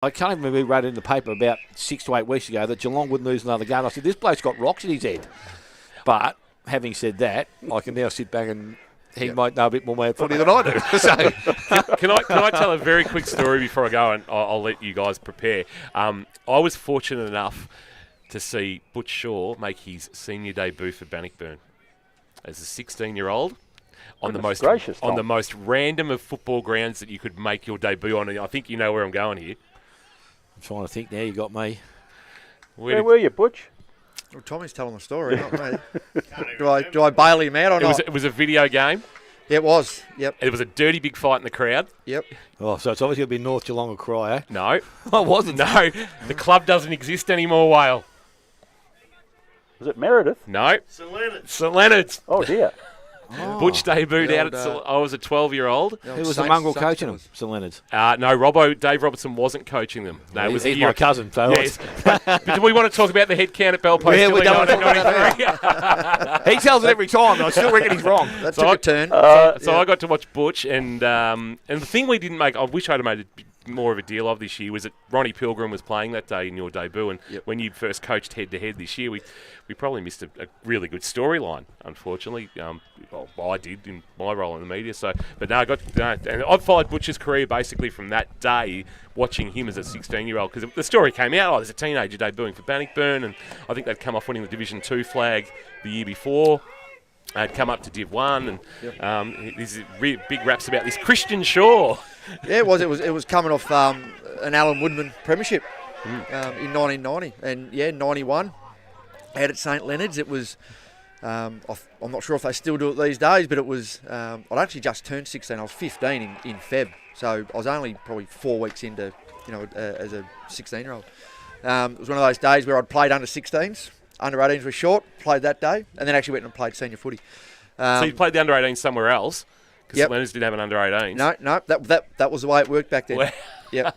I can't even remember who wrote it in the paper about 6 to 8 weeks ago that Geelong wouldn't lose another game. I said, this bloke's got rocks in his head. But having said that, I can now sit back and he might know a bit more about footy than I do. So, Can I tell a very quick story before I go, and I'll let you guys prepare. I was fortunate enough to see Butch Shaw make his senior debut for Bannockburn as a 16-year-old. On the most random of football grounds that you could make your debut on. And I think you know where I'm going here. I'm trying to think now. You got me. Where were you, Butch? Well, Tommy's telling the story, not me. Do I bail him out or not? It was a video game. Yeah, it was. Yep. It was a dirty big fight in the crowd. Yep. Oh, so it's obviously going to be North Geelong or Cry, eh? No. Oh, it wasn't. No. The club doesn't exist anymore, Whale. Was it Meredith? No. St Leonard's. Oh, dear. Butch debuted out at I was a 12-year-old. Who was the mongrel coaching them? St Leonard's. No, Dave Robertson wasn't coaching them. No, he's my cousin. So yes. But do we want to talk about the head count at Bellpost? Yeah, we don't want to talk about that. He tells it every time, and I still reckon he's wrong. That took a turn. So I got to watch Butch, and the thing we didn't make, I wish I'd have made more of a deal of this year, was that Ronnie Pilgrim was playing that day in your debut, and when you first coached head-to-head this year, we probably missed a really good storyline, unfortunately. I did in my role in the media. But no, and I've followed Butch's career basically from that day, watching him as a 16-year-old, because the story came out, there's a teenager debuting for Bannockburn, and I think they'd come off winning the Division 2 flag the year before. I'd come up to Div 1, and there's big raps about this Christian Shaw. Yeah, it was coming off an Alan Woodman premiership in 1990, and 91 out at St Leonard's. It was I'm not sure if they still do it these days, but it was I'd actually just turned 16. I was 15 in Feb, so I was only probably 4 weeks into as a 16-year-old. It was one of those days where I'd played under 16s. Under 18s were short, played that day, and then actually went and played senior footy. So you played the under 18s somewhere else? Because Leonard's didn't have an under 18s. No, that was the way it worked back then. Wow. Yep.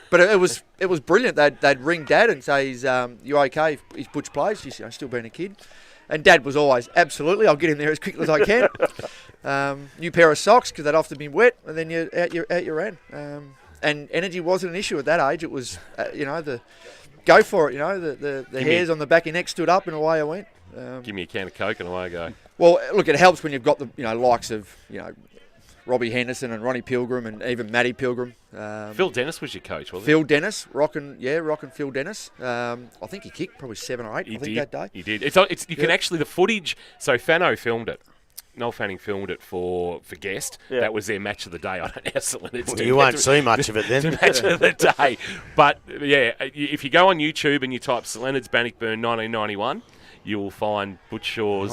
But it was brilliant. They'd ring Dad and say, "You okay if Butch plays?" He's still being a kid, and Dad was always absolutely. I'll get him there as quickly as I can. New pair of socks because they'd often been wet, and then you ran. And energy wasn't an issue at that age. It was go for it, the hairs on the back of your neck stood up and away I went. Give me a can of Coke and away I go. Well, look, it helps when you've got the likes of Robbie Henderson and Ronnie Pilgrim and even Matty Pilgrim. Phil Dennis was your coach, wasn't he? Phil Dennis, rocking Phil Dennis. I think he kicked probably 7 or 8. That day. He did. You can actually, the footage. So Fano filmed it. Noel Fanning filmed it for Guest. Yeah. That was their match of the day. I don't know how St Leonard's you won't see much of it then. Match of the day. But, if you go on YouTube and you type St Leonard's Bannockburn 1991, you will find Butch Shaw's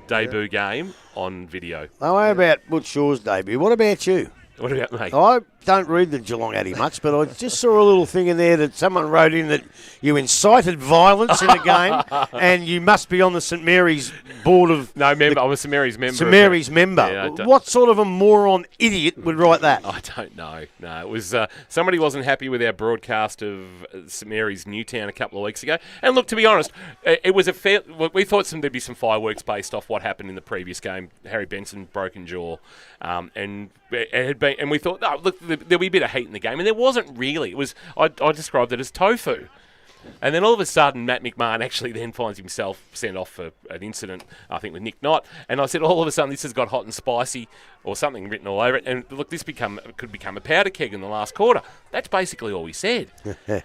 debut game on video. Oh, how about Butch Shaw's debut? What about you? What about me? I don't read the Geelong Addy much, but I just saw a little thing in there that someone wrote in that you incited violence in a game and you must be on the St Mary's board of... No, member. I'm a St Mary's member. St Mary's member. Yeah, what sort of a moron idiot would write that? I don't know. No, it was... somebody wasn't happy with our broadcast of St Mary's Newtown a couple of weeks ago. And look, to be honest, it was a fair... We thought there'd be some fireworks based off what happened in the previous game. Harry Benson, broken jaw. And we thought, look, there'll be a bit of heat in the game, and there wasn't really. It was I described it as tofu. And then all of a sudden, Matt McMahon actually then finds himself sent off for an incident, I think, with Nick Knott. And I said, all of a sudden, this has got hot and spicy or something written all over it. And look, this could become a powder keg in the last quarter. That's basically all we said.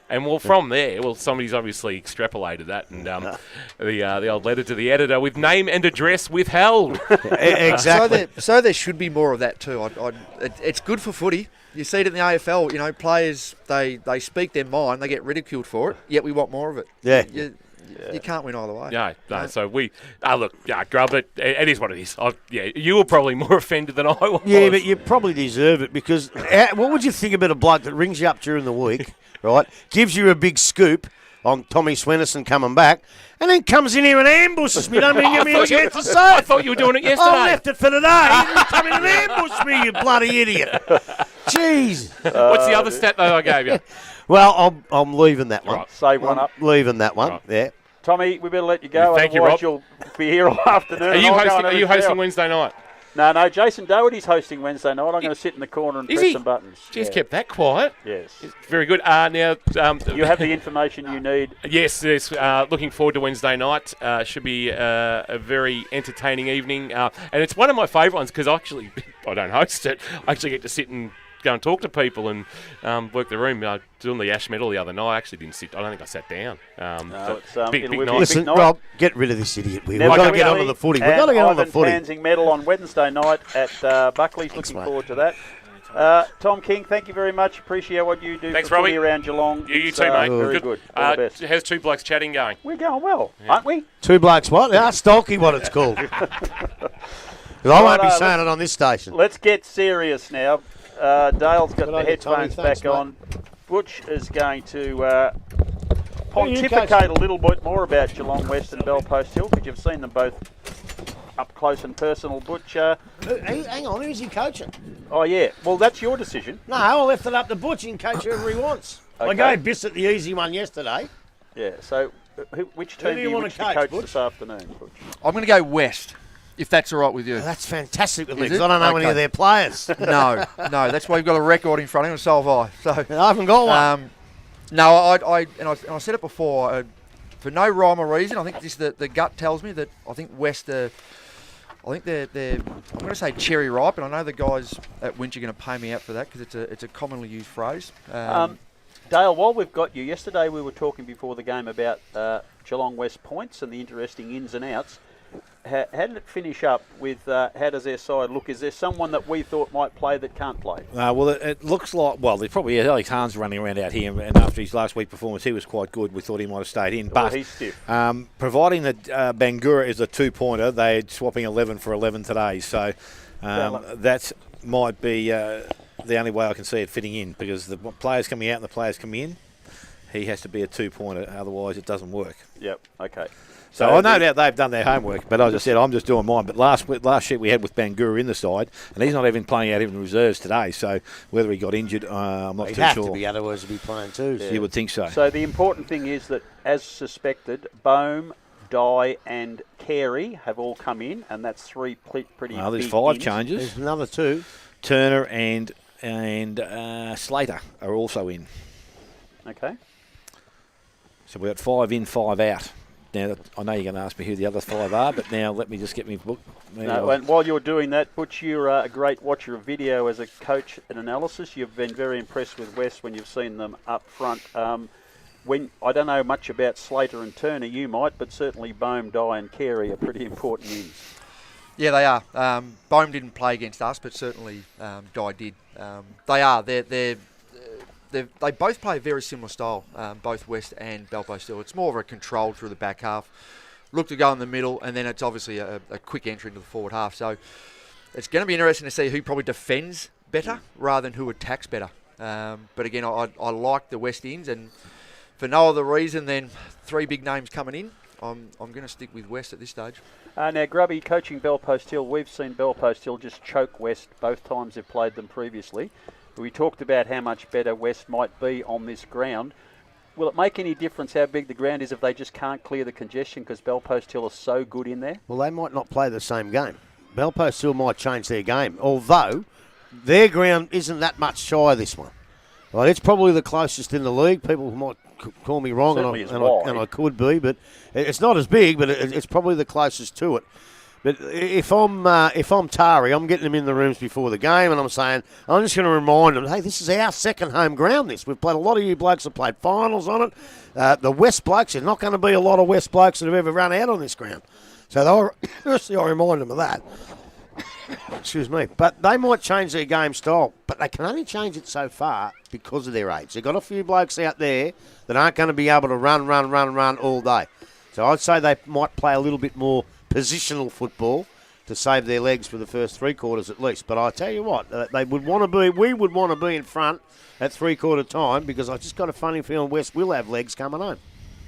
And from there, somebody's obviously extrapolated that. And the old letter to the editor with name and address withheld. Exactly. So there should be more of that too. It's good for footy. You see it in the AFL, players, they speak their mind, they get ridiculed for it, yet we want more of it. Yeah. You can't win either way. No. So Grub, it is what it is. You were probably more offended than I was. Yeah, but you probably deserve it because what would you think about a bloke that rings you up during the week, right, gives you a big scoop on Tommy Swenison coming back, and then comes in here and ambushes me. Don't even give me a chance to say. I thought you were doing it yesterday. I left it for today. You come in and ambush me, you bloody idiot. Jeez. What's the other stat though I gave you? Well, I'm leaving that one. Right, save one up. Leaving that one. Right. Yeah. Tommy, we better let you go. Thank you, Rob. You'll be here all afternoon. Are you hosting Wednesday night? No, Jason Doherty's hosting Wednesday night. I'm going to sit in the corner and Is press he? some buttons. She's Yeah. kept that quiet. Yes. Very good. Now, You have the information you need. yes. Looking forward to Wednesday night. Should be a very entertaining evening, and it's one of my favourite ones because I don't host it. I actually get to sit and go and talk to people and work the room. Doing the Ash Medal the other night, I actually didn't sit. I don't think I sat down. Big it'll be night. a Listen, big night. Rob, get rid of this idiot. We've Never got to Kelly get onto the footy. We've and got to get on the Ivan footy. Pansing medal on Wednesday night at Buckley's. Looking mate. forward to that. Tom King, thank you very much. Appreciate what you do Thanks, for footy Robbie. around Geelong. You It's, too, mate. Very good. All the best. How's Two Blokes Chatting going? We're going well, aren't we? Two blokes, what? Ask Stolky what it's called. 'Cause I won't be saying it on this station. Let's get serious now. Dale's got Good the on you, Tommy. headphones Thanks, back mate. on. Butch is going to Who are you pontificate coaching? a little bit more about Geelong West and Belpost Hill because you've seen them both up close and personal. Butch, Hang on, who's he coaching? oh yeah, well that's your decision. No, I left it up to Butch. He can coach whoever he wants. I Okay. gave Bissett the easy one yesterday. Yeah, so which team do do you you wanna wish to coach, coach Butch? this afternoon, Butch? I'm going to go West, if that's all right with you. That's fantastic with me Is because it? I don't know any Okay. of their players. No, that's why you've got a record in front of him, and so have I. So, I haven't got one. no, I said it before, for no rhyme or reason. I think this the gut tells me that I think West they're I'm going to say cherry ripe, and I know the guys at Winch are going to pay me out for that because it's a commonly used phrase. Dale, while we've got you, yesterday we were talking before the game about Geelong West points and the interesting ins and outs. How did it finish up with how does their side look? Is there someone that we thought might play that can't play? Well, it looks like, there's probably Alex Hahn's running around out here, and after his last week performance, he was quite good. We thought he might have stayed in. Well, But he's stiff. providing that Bangura is a two-pointer, they're swapping 11 for 11 today. So that might be the only way I can see it fitting in because the players coming out and the players coming in, he has to be a two-pointer, otherwise it doesn't work. Yep, okay. So I know that they've done their homework, but as I said, I'm just doing mine. But last sheet we had with Bangura in the side, and he's not even playing out even reserves today. So whether he got injured, I'm not He'd too have sure. to be, otherwise he'd be playing too. Yeah. You would think so. So the important thing is that, as suspected, Bohm, Dye and Carey have all come in, and that's three pretty There's big 5 ins. changes. There's another 2. Turner and Slater are also in. Okay. So we've got 5 in, 5 out. Now, I know you're going to ask me who the other 5 are, but now let me just get me book. No, and while you're doing that, Butch, you're a great watcher of video as a coach and analysis. You've been very impressed with West when you've seen them up front. When I don't know much about Slater and Turner, you might, but certainly Bohm, Dye and Carey are pretty important ins. Yeah, they are. Bohm didn't play against us, but certainly Dye did. They are. They both play a very similar style, both West and Belpost Hill. It's more of a control through the back half. Look to go in the middle, and then it's obviously a quick entry into the forward half. So it's going to be interesting to see who probably defends better rather than who attacks better. But again, I like the West ins, and for no other reason than 3 big names coming in, I'm going to stick with West at this stage. Now, Grubby, coaching Belpost Hill, we've seen Belpost Hill just choke West both times they've played them previously. We talked about how much better West might be on this ground. Will it make any difference how big the ground is if they just can't clear the congestion because Belpost Hill is so good in there? Well, they might not play the same game. Belpost Hill might change their game, although their ground isn't that much shy of this one. Well, it's probably the closest in the league. People might call me wrong, and I could be, but it's not as big, but it's probably the closest to it. But if I'm Tari, I'm getting them in the rooms before the game, and I'm saying, I'm just going to remind them, hey, this is our second home ground. We've played a lot of you blokes have played finals on it. The West blokes, there's not going to be a lot of West blokes that have ever run out on this ground. So firstly, I remind them of that. Excuse me. But they might change their game style, but they can only change it so far because of their age. They've got a few blokes out there that aren't going to be able to run all day. So I'd say they might play a little bit more positional football to save their legs for the first 3 quarters at least. But I tell you what, we would want to be in front at 3/4 time because I just got a funny feeling West will have legs coming home.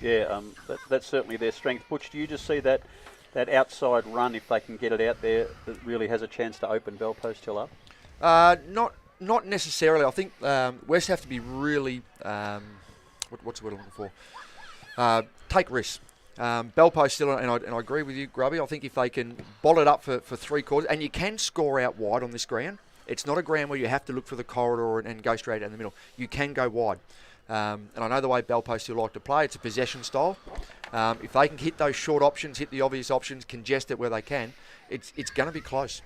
Yeah, that's certainly their strength. Butch, do you just see that outside run, if they can get it out there, that really has a chance to open Belpost Hill up? Not necessarily. I think West have to be really, what's the word I'm looking for? Take risks. Bell post still, and I agree with you, Grubby. I think if they can bottle it up for 3 quarters, and you can score out wide on this ground. It's not a ground where you have to look for the corridor and go straight down the middle. You can go wide. And I know the way Bell post still like to play. It's a possession style. If they can hit those short options, hit the obvious options, congest it where they can, it's going to be close.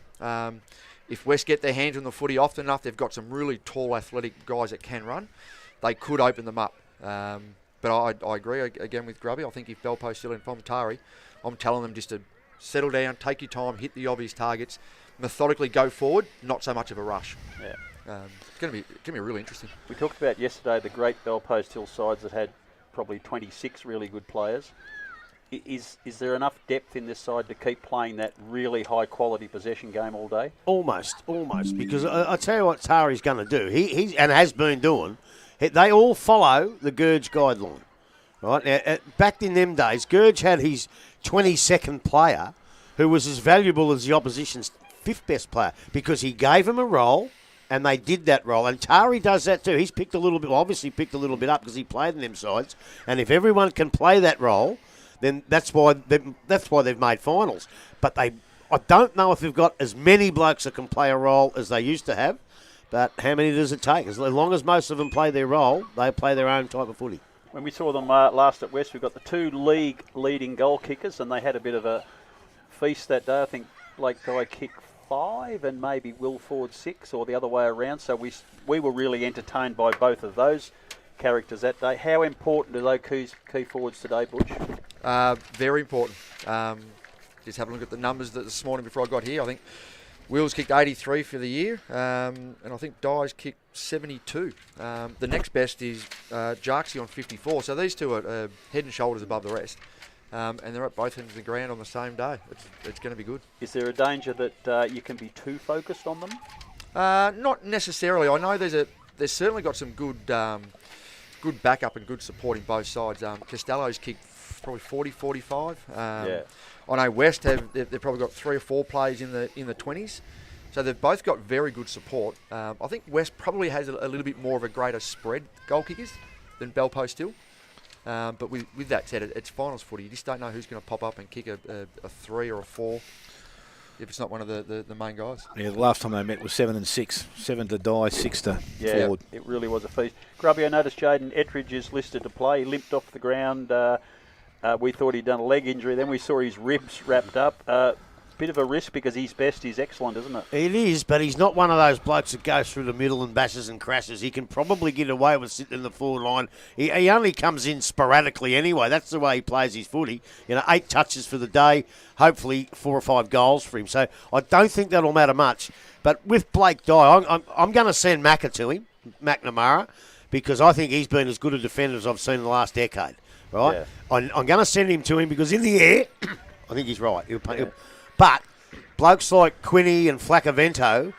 If West get their hands on the footy often enough, they've got some really tall, athletic guys that can run. They could open them up. But I agree again with Grubby. I think if Bell post still in Tari, I'm telling them just to settle down, take your time, hit the obvious targets, methodically go forward, not so much of a rush. Yeah. It's going to be really interesting. We talked about yesterday the great Bell Post Hill sides that had probably 26 really good players. Is there enough depth in this side to keep playing that really high quality possession game all day? Almost. Because I tell you what Tari's going to do. He's and has been doing. They all follow the Gurge guideline, right? Now, back in them days, Gurge had his 22nd player, who was as valuable as the opposition's 5th best player, because he gave him a role, and they did that role. And Tari does that too. He's picked a little bit, obviously picked a little bit up because he played in them sides. And if everyone can play that role, then that's why they've made finals. But I don't know if they've got as many blokes that can play a role as they used to have. But how many does it take? As long as most of them play their role, they play their own type of footy. When we saw them last at West, we got the 2 league leading goal kickers, and they had a bit of a feast that day. I think Blake Guy kicked 5 and maybe Will Ford 6, or the other way around. So we were really entertained by both of those characters that day. How important are those key forwards today, Butch? Very important. Just having a look at the numbers this morning before I got here. I think Will's kicked 83 for the year, and I think Dye's kicked 72. The next best is Jarksy on 54. So these two are head and shoulders above the rest. And they're at both ends of the ground on the same day. It's going to be good. Is there a danger that you can be too focused on them? Not necessarily. I know there's certainly got some good backup and good support in both sides. Costello's kicked probably 40, 45. Yeah. I know West they've probably got 3 or 4 players in the 20s. So they've both got very good support. I think West probably has a little bit more of a greater spread goal kickers than Bell Post Hill. But with that said, it's finals footy. You just don't know who's going to pop up and kick a 3 or a 4 if it's not one of the main guys. Yeah, the last time they met was 7 and 6. 7 to Dye, 6 to Ford. It really was a feast. Grubby, I noticed Jaden Ettridge is listed to play. He limped off the ground. We thought he'd done a leg injury. Then we saw his ribs wrapped up. Bit of a risk because his best is excellent, isn't it? It is, but he's not one of those blokes that goes through the middle and bashes and crashes. He can probably get away with sitting in the forward line. He only comes in sporadically anyway. That's the way he plays his footy. 8 touches for the day, hopefully 4 or 5 goals for him. So I don't think that'll matter much. But with Blake Dye, I'm going to send Macca to him, McNamara, because I think he's been as good a defender as I've seen in the last decade. Right? Yeah. I'm going to send him to him because in the air, I think he's right. But blokes like Quinny and Flacavento,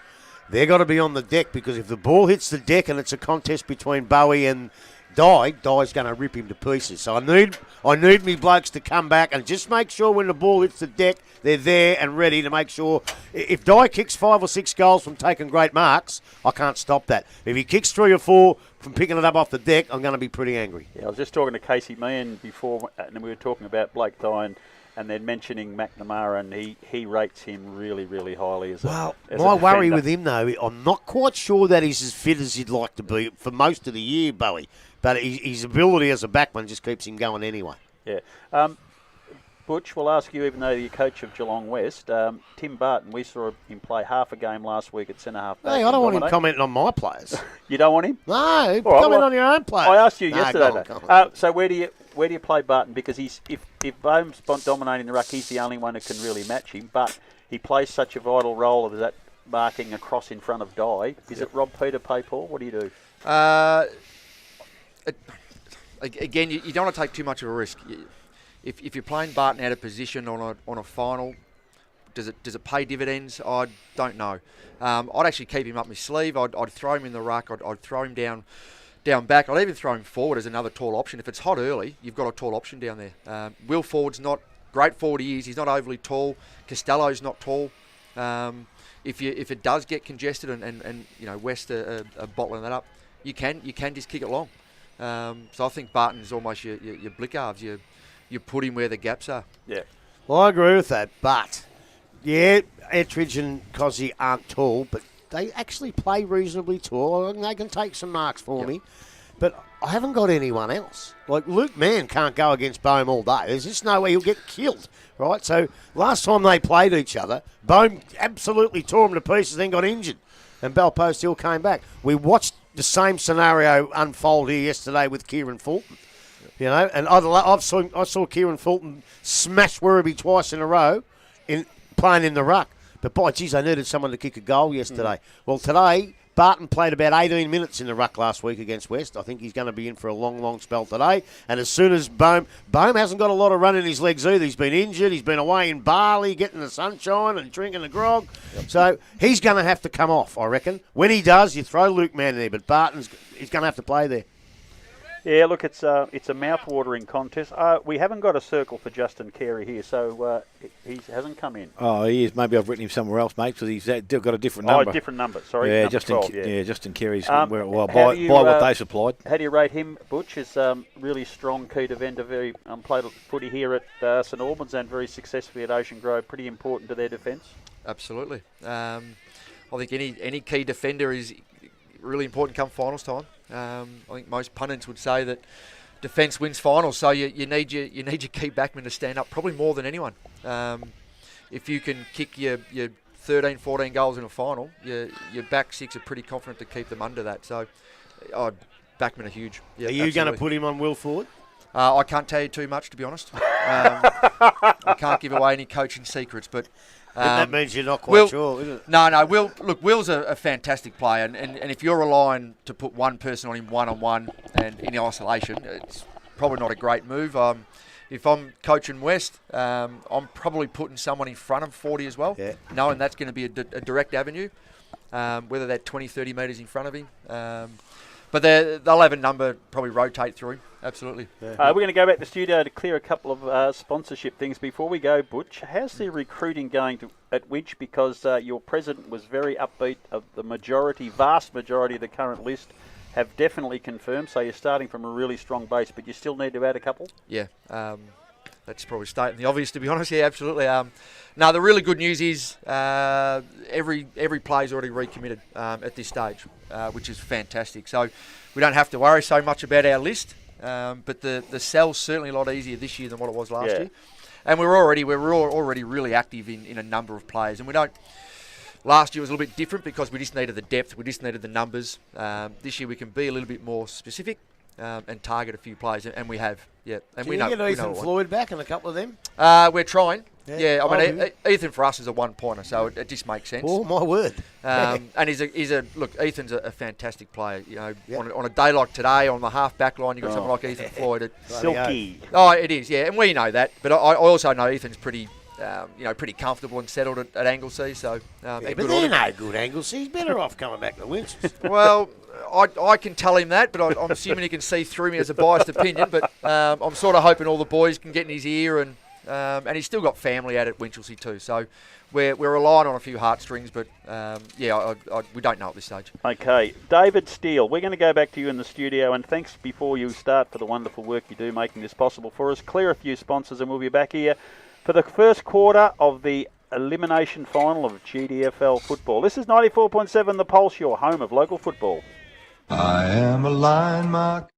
they've got to be on the deck because if the ball hits the deck and it's a contest between Bowie and Dye's going to rip him to pieces. So I need me blokes to come back and just make sure when the ball hits the deck, they're there and ready to make sure. If Dye kicks 5 or 6 goals from taking great marks, I can't stop that. If he kicks 3 or 4 from picking it up off the deck, I'm going to be pretty angry. Yeah, I was just talking to Casey Meehan before, and we were talking about Blake Dye and then mentioning McNamara, and he rates him really, really highly as my a worry with him, though, I'm not quite sure that he's as fit as he'd like to be for most of the year, Bowie. But his ability as a backman just keeps him going anyway. Yeah. Butch, we'll ask you, even though you're coach of Geelong West, Tim Barton, we saw him play half a game last week at centre-half back. Hey, I don't want him commenting on my players. You don't want him? No, comment on your own players. I asked you yesterday, though. So where do you play Barton? Because if Bohm's dominating the ruck, he's the only one who can really match him. But he plays such a vital role of that marking across in front of Dye. Is it rob Peter, pay Paul? What do you do? Again, you don't want to take too much of a risk. If you're playing Barton out of position on a final, does it pay dividends? I don't know. I'd actually keep him up my sleeve. I'd throw him in the ruck. I'd throw him down back. I'd even throw him forward as another tall option. If it's hot early, you've got a tall option down there. Will Ford's not great forward. He's not overly tall. Costello's not tall. If it does get congested and West are bottling that up, you can just kick it long. So I think Barton's almost your Blickharves, you put him where the gaps are. Yeah. Well, I agree with that, but yeah, Ettridge and Cozzy aren't tall, but they actually play reasonably tall, and they can take some marks for me. But I haven't got anyone else. Like, Luke Mann can't go against Bohm all day. There's just no way he'll get killed, right? So last time they played each other, Bohm absolutely tore him to pieces, then got injured, and Belpost Hill came back. We watched the same scenario unfold here yesterday with Kieran Fulton. You know, and I saw Kieran Fulton smash Werribee twice in a row in playing in the ruck. But by geez, they needed someone to kick a goal yesterday. Well, today, Barton played about 18 minutes in the ruck last week against West. I think he's going to be in for a long, long spell today. And as soon as Bohm hasn't got a lot of run in his legs either. He's been injured. He's been away in Bali, getting the sunshine and drinking the grog. So he's going to have to come off, I reckon. When he does, you throw Luke Mann in there. But he's going to have to play there. Yeah, look, it's a mouth-watering contest. We haven't got a circle for Justin Carey here, so he hasn't come in. Oh, he is. Maybe I've written him somewhere else, mate, because he's got a different number. Oh, a different number, sorry. Yeah, number 12, Justin Carey's how by do what you, they supplied. How do you rate him, Butch? Is really strong key defender, very played footy here at St Albans and very successfully at Ocean Grove. Pretty important to their defence. Absolutely. I think any key defender is really important come finals time. I think most pundits would say that defence wins finals, so you need your key backman to stand up probably more than anyone. If you can kick your 13, 14 goals in a final, your back six are pretty confident to keep them under that. So, backmen are huge. Yeah, are you going to put him on Will Ford? I can't tell you too much, to be honest. I can't give away any coaching secrets, but that means you're not quite sure, isn't it? No. Will's a fantastic player, and if you're relying to put one person on him one-on-one and in isolation, it's probably not a great move. If I'm coaching West, I'm probably putting someone in front of 40 as well, knowing that's going to be a direct avenue, whether they're 20, 30 metres in front of him. But they'll have a number probably rotate through him. Absolutely. Yeah. We're going to go back to the studio to clear a couple of sponsorship things before we go. Butch, how's the recruiting going at Winch? Because your president was very upbeat of the vast majority of the current list have definitely confirmed. So you're starting from a really strong base, but you still need to add a couple? Yeah. That's probably stating the obvious, to be honest. Yeah, absolutely. No, the really good news is every player's already recommitted at this stage, which is fantastic. So we don't have to worry so much about our list, but the sell's certainly a lot easier this year than what it was last year. And we're already really active in a number of players, and we don't. Last year was a little bit different because we just needed the depth, we just needed the numbers. This year we can be a little bit more specific. And target a few players, and we have, And Can we you know. get Ethan Floyd back and a couple of them? We're trying. Yeah, I mean, Ethan for us is a one-pointer, so it just makes sense. Oh my word! And Ethan's a fantastic player. You know, on a day like today, on the half back line, you got someone like Ethan Floyd. Silky. Oh, it is, yeah, and we know that. But I also know Ethan's pretty. Pretty comfortable and settled at Anglesea. So, but they're no good, Anglesea. He's better off coming back to Winchester. Well, I can tell him that, but I'm assuming he can see through me as a biased opinion. But I'm sort of hoping all the boys can get in his ear, and he's still got family out at Winchelsea too. So we're relying on a few heartstrings, but we don't know at this stage. Okay, David Steele, we're going to go back to you in the studio, and thanks before you start for the wonderful work you do making this possible for us. Clear a few sponsors, and we'll be back here for the first quarter of the elimination final of GDFL football. This is 94.7 The Pulse, your home of local football. I am a line mark.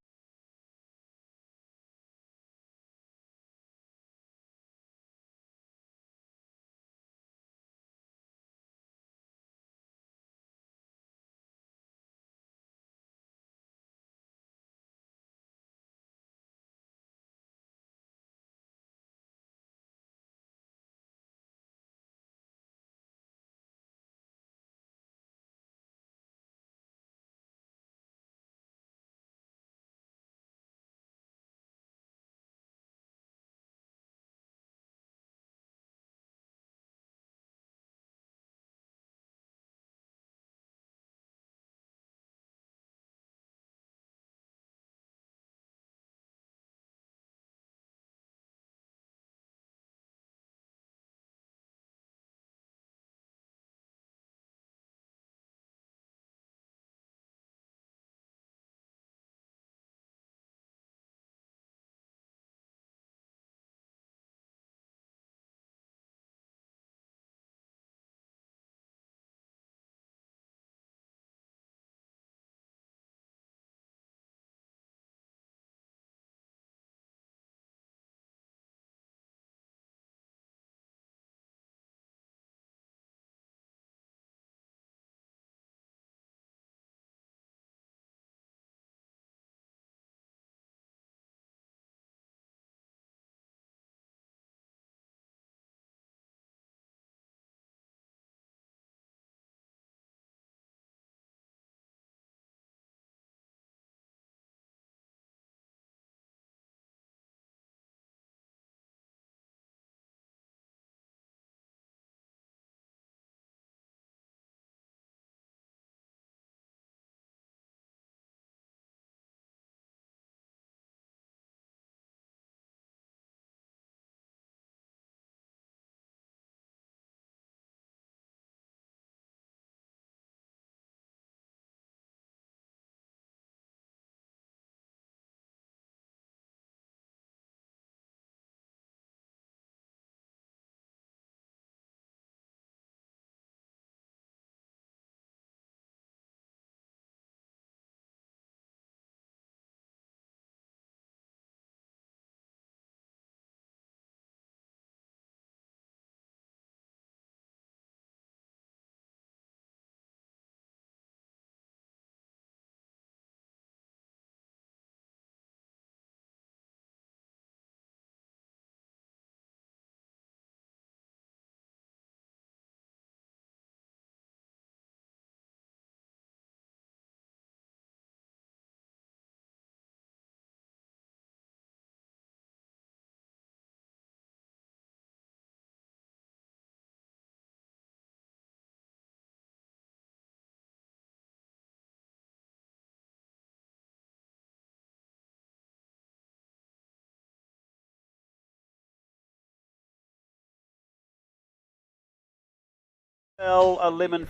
Elimination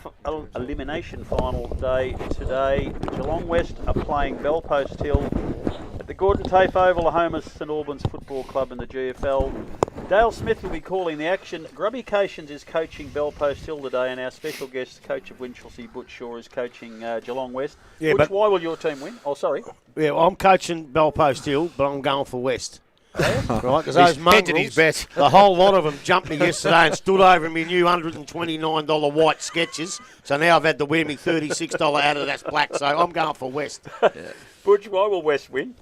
final day today. Geelong West are playing Bellpost Hill at the Gordon Tafe Oval, the home of St Albans Football Club in the GFL. Dale Smith will be calling the action. Grubby Cations is coaching Bellpost Hill today, and our special guest, coach of Winchelsea, Butch Shaw, is coaching Geelong West. Yeah, Butch, but why will your team win? Oh, sorry. Yeah, well, I'm coaching Bellpost Hill, but I'm going for West. Right, because those hedging his mongrels, bet. the whole lot of them jumped me yesterday and stood over me new $129 white Skechers. So now I've had to wear me $36 Adidas black. So I'm going for West. Butch, why will West win?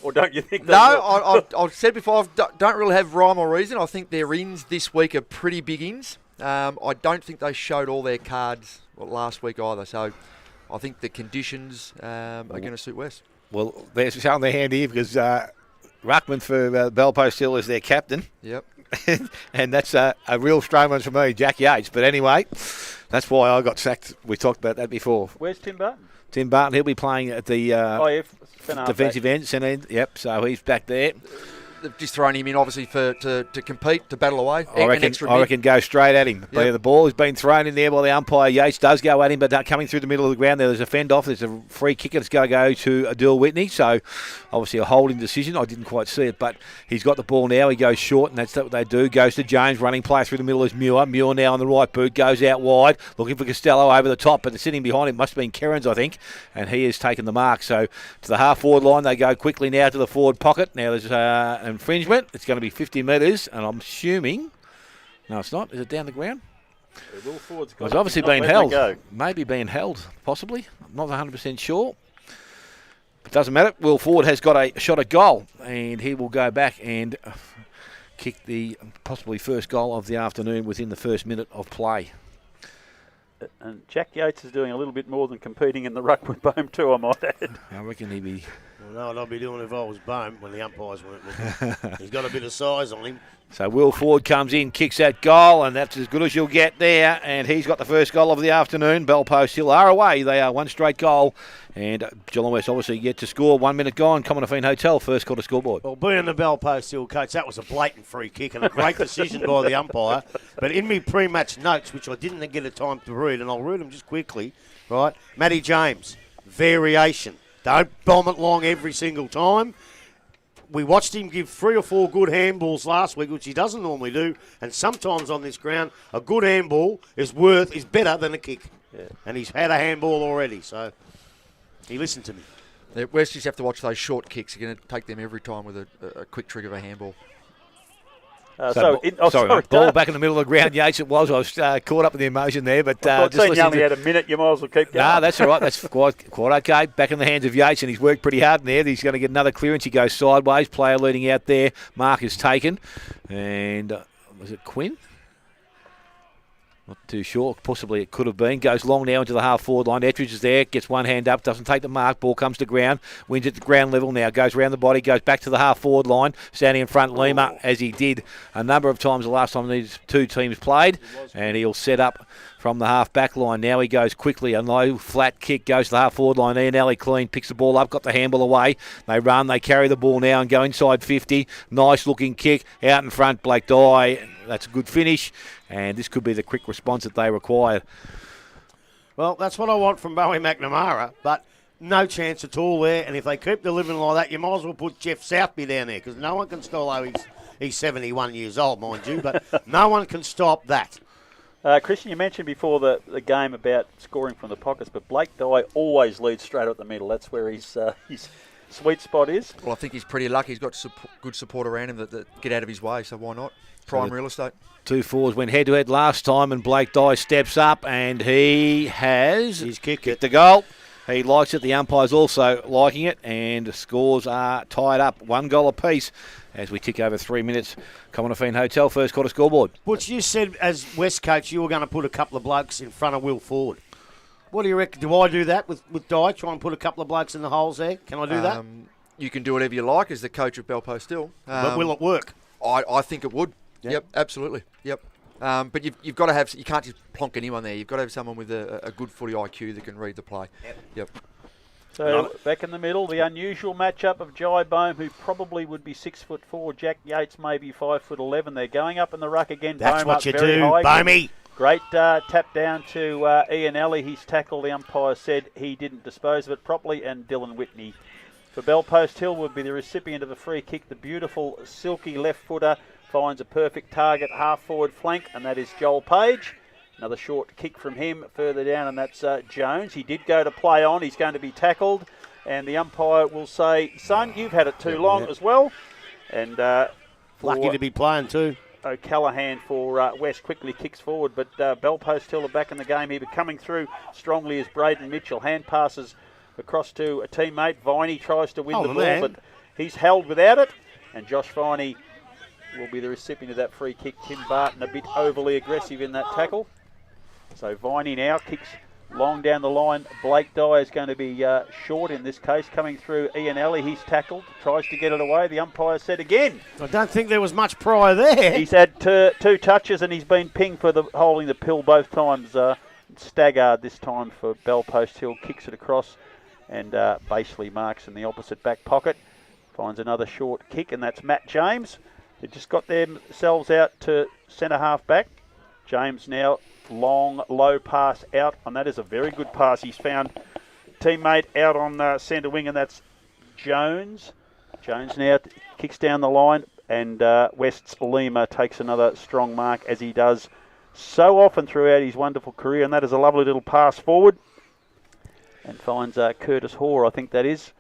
Or don't you think they No, I've said before, I don't really have rhyme or reason. I think their ins this week are pretty big ins. I don't think they showed all their cards last week either. So I think the conditions are going to suit West. Well, they're showing their hand here because Ruckman for Bellpost Hill is their captain. Yep. And that's a real strong one for me, Jack Yates. But anyway, that's why I got sacked. We talked about that before. Where's Tim Barton? Tim Barton, he'll be playing at the defensive end, centre end. Yep, so he's back there. They've just thrown him in, obviously, to compete, to battle away. I reckon go straight at him. Yep. The ball has been thrown in there by the umpire. Yates does go at him, but coming through the middle of the ground there's a fend off. There's a free kick that's going to go to Adil Whitney. So, obviously, a holding decision. I didn't quite see it, but he's got the ball now. He goes short, and that's what they do. Goes to James, running play through the middle is Muir. Muir now on the right boot, goes out wide, looking for Costello over the top, but sitting behind him must have been Kerins, I think, and he has taken the mark. So, to the half-forward line, they go quickly now to the forward pocket. Now there's an infringement. It's going to be 50 metres, and I'm assuming... No, it's not. Is it down the ground? It's obviously been held. Maybe being held, possibly. I'm not 100% sure. It doesn't matter. Will Ford has got a shot at goal, and he will go back and kick the possibly first goal of the afternoon within the first minute of play. And Jack Yates is doing a little bit more than competing in the Ruckman Bohm too, I might add. I reckon he'd be... Well, no, what I'd be doing if I was Bohm when the umpires weren't looking. He's got a bit of size on him. So Will Ford comes in, kicks that goal, and that's as good as you'll get there. And he's got the first goal of the afternoon. Bellpost Hill are away. They are one straight goal. And Geelong West obviously yet to score. 1 minute gone. Commonwealth Hotel, first quarter scoreboard. Well, being the Bellpost Hill coach, that was a blatant free kick and a great decision by the umpire. But in me pre-match notes, which I didn't get a time to read, and I'll read them just quickly, right? Matty James, variation. Don't bomb it long every single time. We watched him give 3 or 4 good handballs last week, which he doesn't normally do. And sometimes on this ground, a good handball is better than a kick. Yeah. And he's had a handball already, so he listened to me. Yeah, West just have to watch those short kicks. You're going to take them every time with a quick trigger of a handball. Sorry, ball back in the middle of the ground. Yates, it was. I was caught up in the emotion there, but just listening. You only had a minute. You might as well keep going. No, that's all right. That's quite okay. Back in the hands of Yates, and he's worked pretty hard in there. He's going to get another clearance. He goes sideways. Player leading out there. Mark is taken, and was it Quinn? Not too sure. Possibly it could have been. Goes long now into the half-forward line. Ettridge is there. Gets one hand up. Doesn't take the mark. Ball comes to ground. Wins at the ground level now. Goes around the body. Goes back to the half-forward line. Standing in front, Lima, as he did a number of times the last time these two teams played. And he'll set up from the half-back line. Now he goes quickly. A low, flat kick. Goes to the half-forward line. Ian Alley clean. Picks the ball up. Got the handball away. They run. They carry the ball now and go inside 50. Nice-looking kick. Out in front, Blake Dye. That's a good finish. And this could be the quick response that they require. Well, that's what I want from Bowie McNamara, but no chance at all there. And if they keep delivering like that, you might as well put Jeff Southby down there because no one can stop. He's 71 years old, mind you, but no one can stop that. Christian, you mentioned before the game about scoring from the pockets, but Blake Dye always leads straight up the middle. That's where his sweet spot is. Well, I think he's pretty lucky. He's got good support around him that get out of his way, so why not? Prime real estate. 2 forwards went head-to-head last time, and Blake Dye steps up, and he's kicked the goal. He likes it. The umpire's also liking it, and the scores are tied up. 1 goal apiece as we tick over 3 minutes. Commonwealth Hotel, first quarter scoreboard. Butch, you said as West coach you were going to put a couple of blokes in front of Will Ford. What do you reckon? Do I do that with Dye? Try and put a couple of blokes in the holes there? Can I do that? You can do whatever you like as the coach of Bellpost Hill. But will it work? I think it would. Yep, absolutely. Yep. But you've got to have. You can't just plonk anyone there. You've got to have someone with a good footy IQ that can read the play. Yep. So back in the middle, the unusual matchup of Jai Bohm, who probably would be 6'4", Jack Yates maybe 5'11". They're going up in the ruck again. That's Bohm what up you very do, high. Bohmy. Great tap down to Ian Alley. His tackle, the umpire said he didn't dispose of it properly, and Dylan Whitney for Belpost Hill would be the recipient of a free kick. The beautiful silky left footer finds a perfect target half forward flank, and that is Joel Page. Another short kick from him further down, and that's Jones. He did go to play on. He's going to be tackled, and the umpire will say, son, you've had it too long as well. And lucky to be playing too. O'Callaghan for West quickly kicks forward, but Belpost Hill are back in the game here, but coming through strongly is Braden Mitchell. Hand passes across to a teammate. Viney tries to win the ball, but he's held without it, and Josh Viney will be the recipient of that free kick. Tim Barton a bit overly aggressive in that tackle. So Viney now kicks long down the line. Blake Dye is going to be short in this case. Coming through Ian Alley, he's tackled, tries to get it away. The umpire said again. I don't think there was much prior there. He's had two touches, and he's been pinged for holding the pill both times. Staggard this time for Belpost Hill, kicks it across, and Basely marks in the opposite back pocket. Finds another short kick, and that's Matt James. They just got themselves out to centre half back. James now long, low pass out, and that is a very good pass. He's found teammate out on centre wing, and that's Jones. Jones now kicks down the line, and West's Lima takes another strong mark, as he does so often throughout his wonderful career, and that is a lovely little pass forward, and finds Curtis Hoare, I think that is,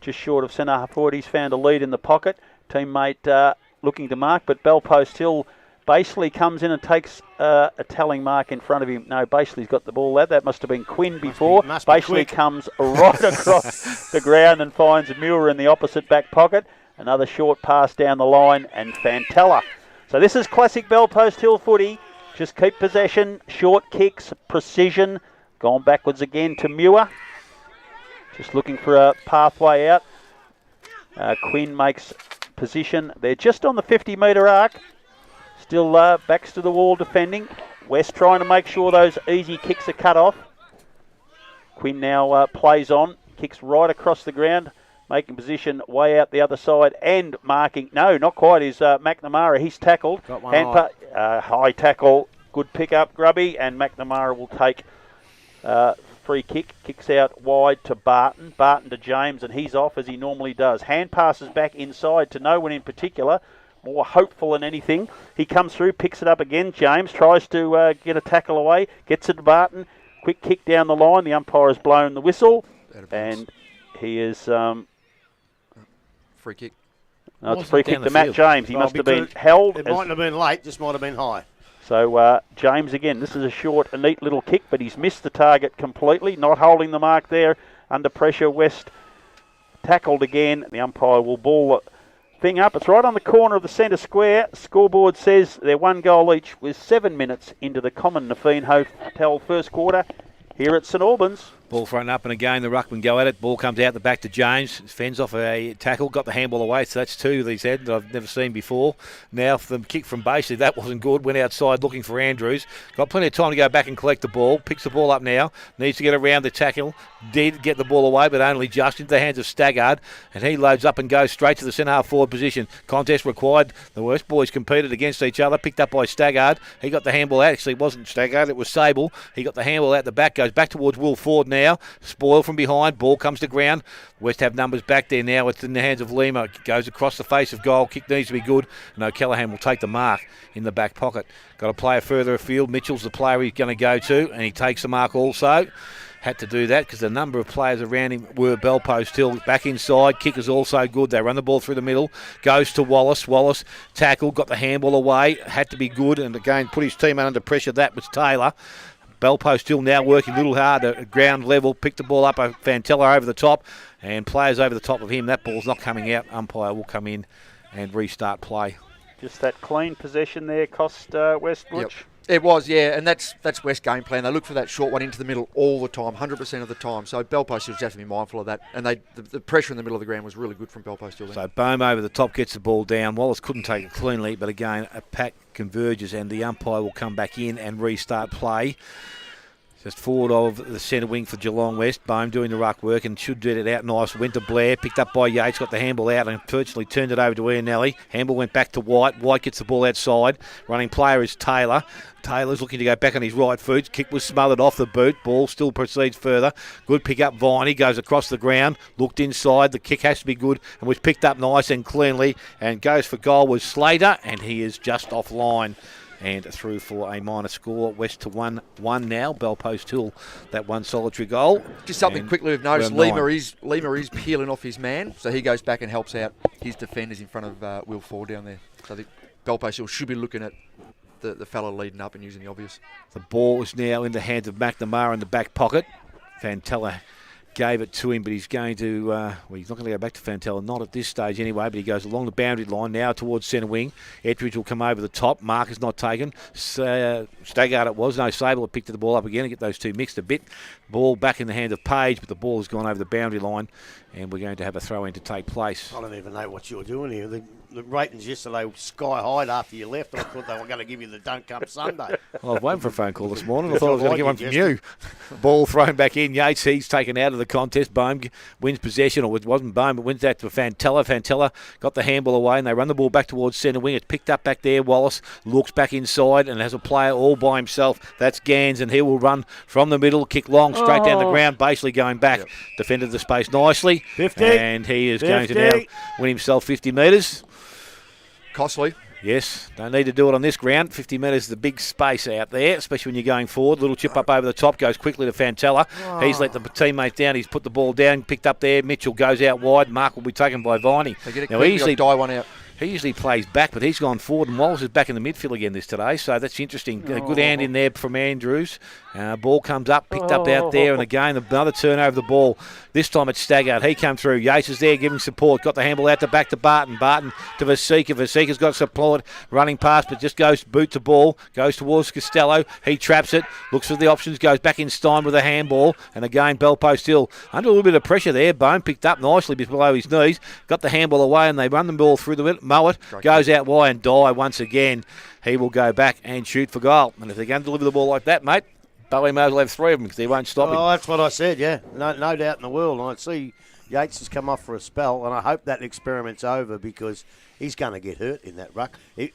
just short of centre half forward. He's found a lead in the pocket. Teammate looking to mark, but Belpost Hill Basely comes in and takes a telling mark in front of him. No, Basely's got the ball out. That must have been Quinn before. Basely comes right across the ground and finds Muir in the opposite back pocket. Another short pass down the line, and Fantella. So this is classic Belpost Hill footy. Just keep possession, short kicks, precision. Gone backwards again to Muir. Just looking for a pathway out. Quinn makes position. They're just on the 50-metre arc. Still backs to the wall defending. West trying to make sure those easy kicks are cut off. Quinn now plays on. Kicks right across the ground. Making position way out the other side and marking. No, not quite. Is McNamara. He's tackled. Got one high tackle. Good pick up, Grubby. And McNamara will take free kick. Kicks out wide to Barton. Barton to James, and he's off as he normally does. Hand passes back inside to no one in particular. More hopeful than anything. He comes through, picks it up again. James tries to get a tackle away. Gets it to Barton. Quick kick down the line. The umpire has blown the whistle. And he is... free kick. No, it's a free kick to Matt James. He must have been held. It mightn't have been late. Just might have been high. So James again. This is a short, a neat little kick, but he's missed the target completely. Not holding the mark there. Under pressure, West tackled again. The umpire will ball the thing up. It's right on the corner of the centre square. Scoreboard says they're 1 goal each with 7 minutes into the Common Nafeen Hotel first quarter here at St Albans. Ball thrown up, and again the ruckman go at it. Ball comes out the back to James. Fends off a tackle, got the handball away. So that's two that he's had that I've never seen before. Now for the kick from Basely, that wasn't good. Went outside looking for Andrews. Got plenty of time to go back and collect the ball. Picks the ball up now. Needs to get around the tackle. Did get the ball away, but only just into the hands of Staggard. And he loads up and goes straight to the centre half forward position. Contest required. The worst boys competed against each other. Picked up by Staggard. He got the handball out. Actually, it wasn't Staggard. It was Sable. He got the handball out the back. Goes back towards Will Ford now. Spoil from behind. Ball comes to ground. West have numbers back there now. It's in the hands of Lima. Goes across the face of goal. Kick needs to be good. And O'Callaghan will take the mark in the back pocket. Got a player further afield. Mitchell's the player he's going to go to, and he takes the mark also. Had to do that because the number of players around him were Belpost Hill. Back inside, kick is also good. They run the ball through the middle. Goes to Wallace. Wallace tackle, got the handball away. Had to be good, and again put his team under pressure. That was Taylor. Belpost Hill now working a little hard at ground level. Picked the ball up. Fantella over the top, and players over the top of him. That ball's not coming out. Umpire will come in and restart play. Just that clean possession there cost West Butch. Yep. It was, yeah, and that's West game plan. They look for that short one into the middle all the time, 100% of the time. So Belpost Hill just have to be mindful of that. And the pressure in the middle of the ground was really good from Belpost Hill. So Bohm over the top gets the ball down. Wallace couldn't take it cleanly, but again, a pack converges and the umpire will come back in and restart play. Just forward of the centre wing for Geelong West. Bohm doing the ruck work and should get it out nice. Went to Blair, picked up by Yates, got the handball out and virtually turned it over to Ian Nelly. Handball went back to White. White gets the ball outside. Running player is Taylor. Taylor's looking to go back on his right foot. Kick was smothered off the boot. Ball still proceeds further. Good pick up Viney. Goes across the ground. Looked inside. The kick has to be good and was picked up nice and cleanly. And goes for goal was Slater. And he is just offline. And through for a minor score. West to 1-1 now. Bellpost Hill, that one solitary goal. Just something And quickly we've noticed. we're Lima is peeling off his man, so he goes back and helps out his defenders in front of Will Ford down there. So I think Bellpost Hill should be looking at the fella leading up and using the obvious. The ball is now in the hands of McNamara in the back pocket. Fantella gave it to him, but he's going to, he's not going to go back to Fantella, not at this stage anyway, but he goes along the boundary line now towards centre wing. Ettridge will come over the top. Mark is not taken. Staggart it was. No, Sable picked the ball up again and get those two mixed a bit. Ball back in the hand of Page, but the ball has gone over the boundary line and we're going to have a throw-in to take place. I don't even know what you're doing here. The ratings yesterday were sky high after you left. I thought they were going to give you the don't come Sunday. Well, I was waiting for a phone call this morning. I thought I was going to get one from you. Ball thrown back in. Yates, he's taken out of the contest. Bohm wins possession, or it wasn't Bohm, but wins that to Fantella. Fantella got the handball away and they run the ball back towards centre wing. It's picked up back there. Wallace looks back inside and has a player all by himself. That's Gans, and he will run from the middle, kick long, straight down the ground, basically going back. Yep. Defended the space nicely. 50. And he is going to now win himself 50 metres. Costly. Yes, don't need to do it on this ground. 50 metres is a big space out there, especially when you're going forward. Little chip up over the top, goes quickly to Fantella. He's let the teammates down. He's put the ball down, picked up there. Mitchell goes out wide. Mark will be taken by Viney. They get it quick, die one out. He usually plays back, but he's gone forward, and Wallace is back in the midfield again this today, so that's interesting. A good hand in there from Andrews. Ball comes up, picked up out there, and again, another turnover of the ball. This time it's Staggart. He come through. Yates is there giving support. Got the handball out to back to Barton. Barton to Vasika. Vasika's got support. Running past, but just goes boot to ball. Goes towards Costello. He traps it. Looks for the options. Goes back in Stein with a handball. And again, Bellpost Hill under a little bit of pressure there. Bone picked up nicely below his knees. Got the handball away, and they run the ball through the Mowat. Goes out wide and Die once again. He will go back and shoot for goal. And if they're going to deliver the ball like that, mate, Bowie may as well have three of them because they won't stop him. Oh, that's what I said, yeah. No doubt in the world. And I see Yates has come off for a spell, and I hope that experiment's over because he's going to get hurt in that ruck. If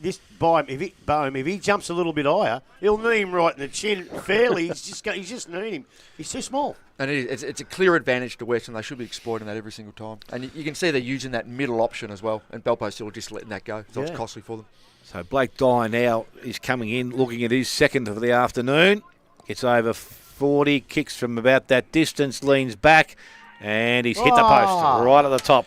he jumps a little bit higher, he'll knee him right in the chin fairly. He's just kneeing him. He's too small. And it's a clear advantage to West, and they should be exploiting that every single time. And you can see they're using that middle option as well, and Bellpost still just letting that go. So it's costly for them. So Blake Dyer now is coming in, looking at his second of the afternoon. Gets over 40, kicks from about that distance, leans back, and he's hit the post right at the top.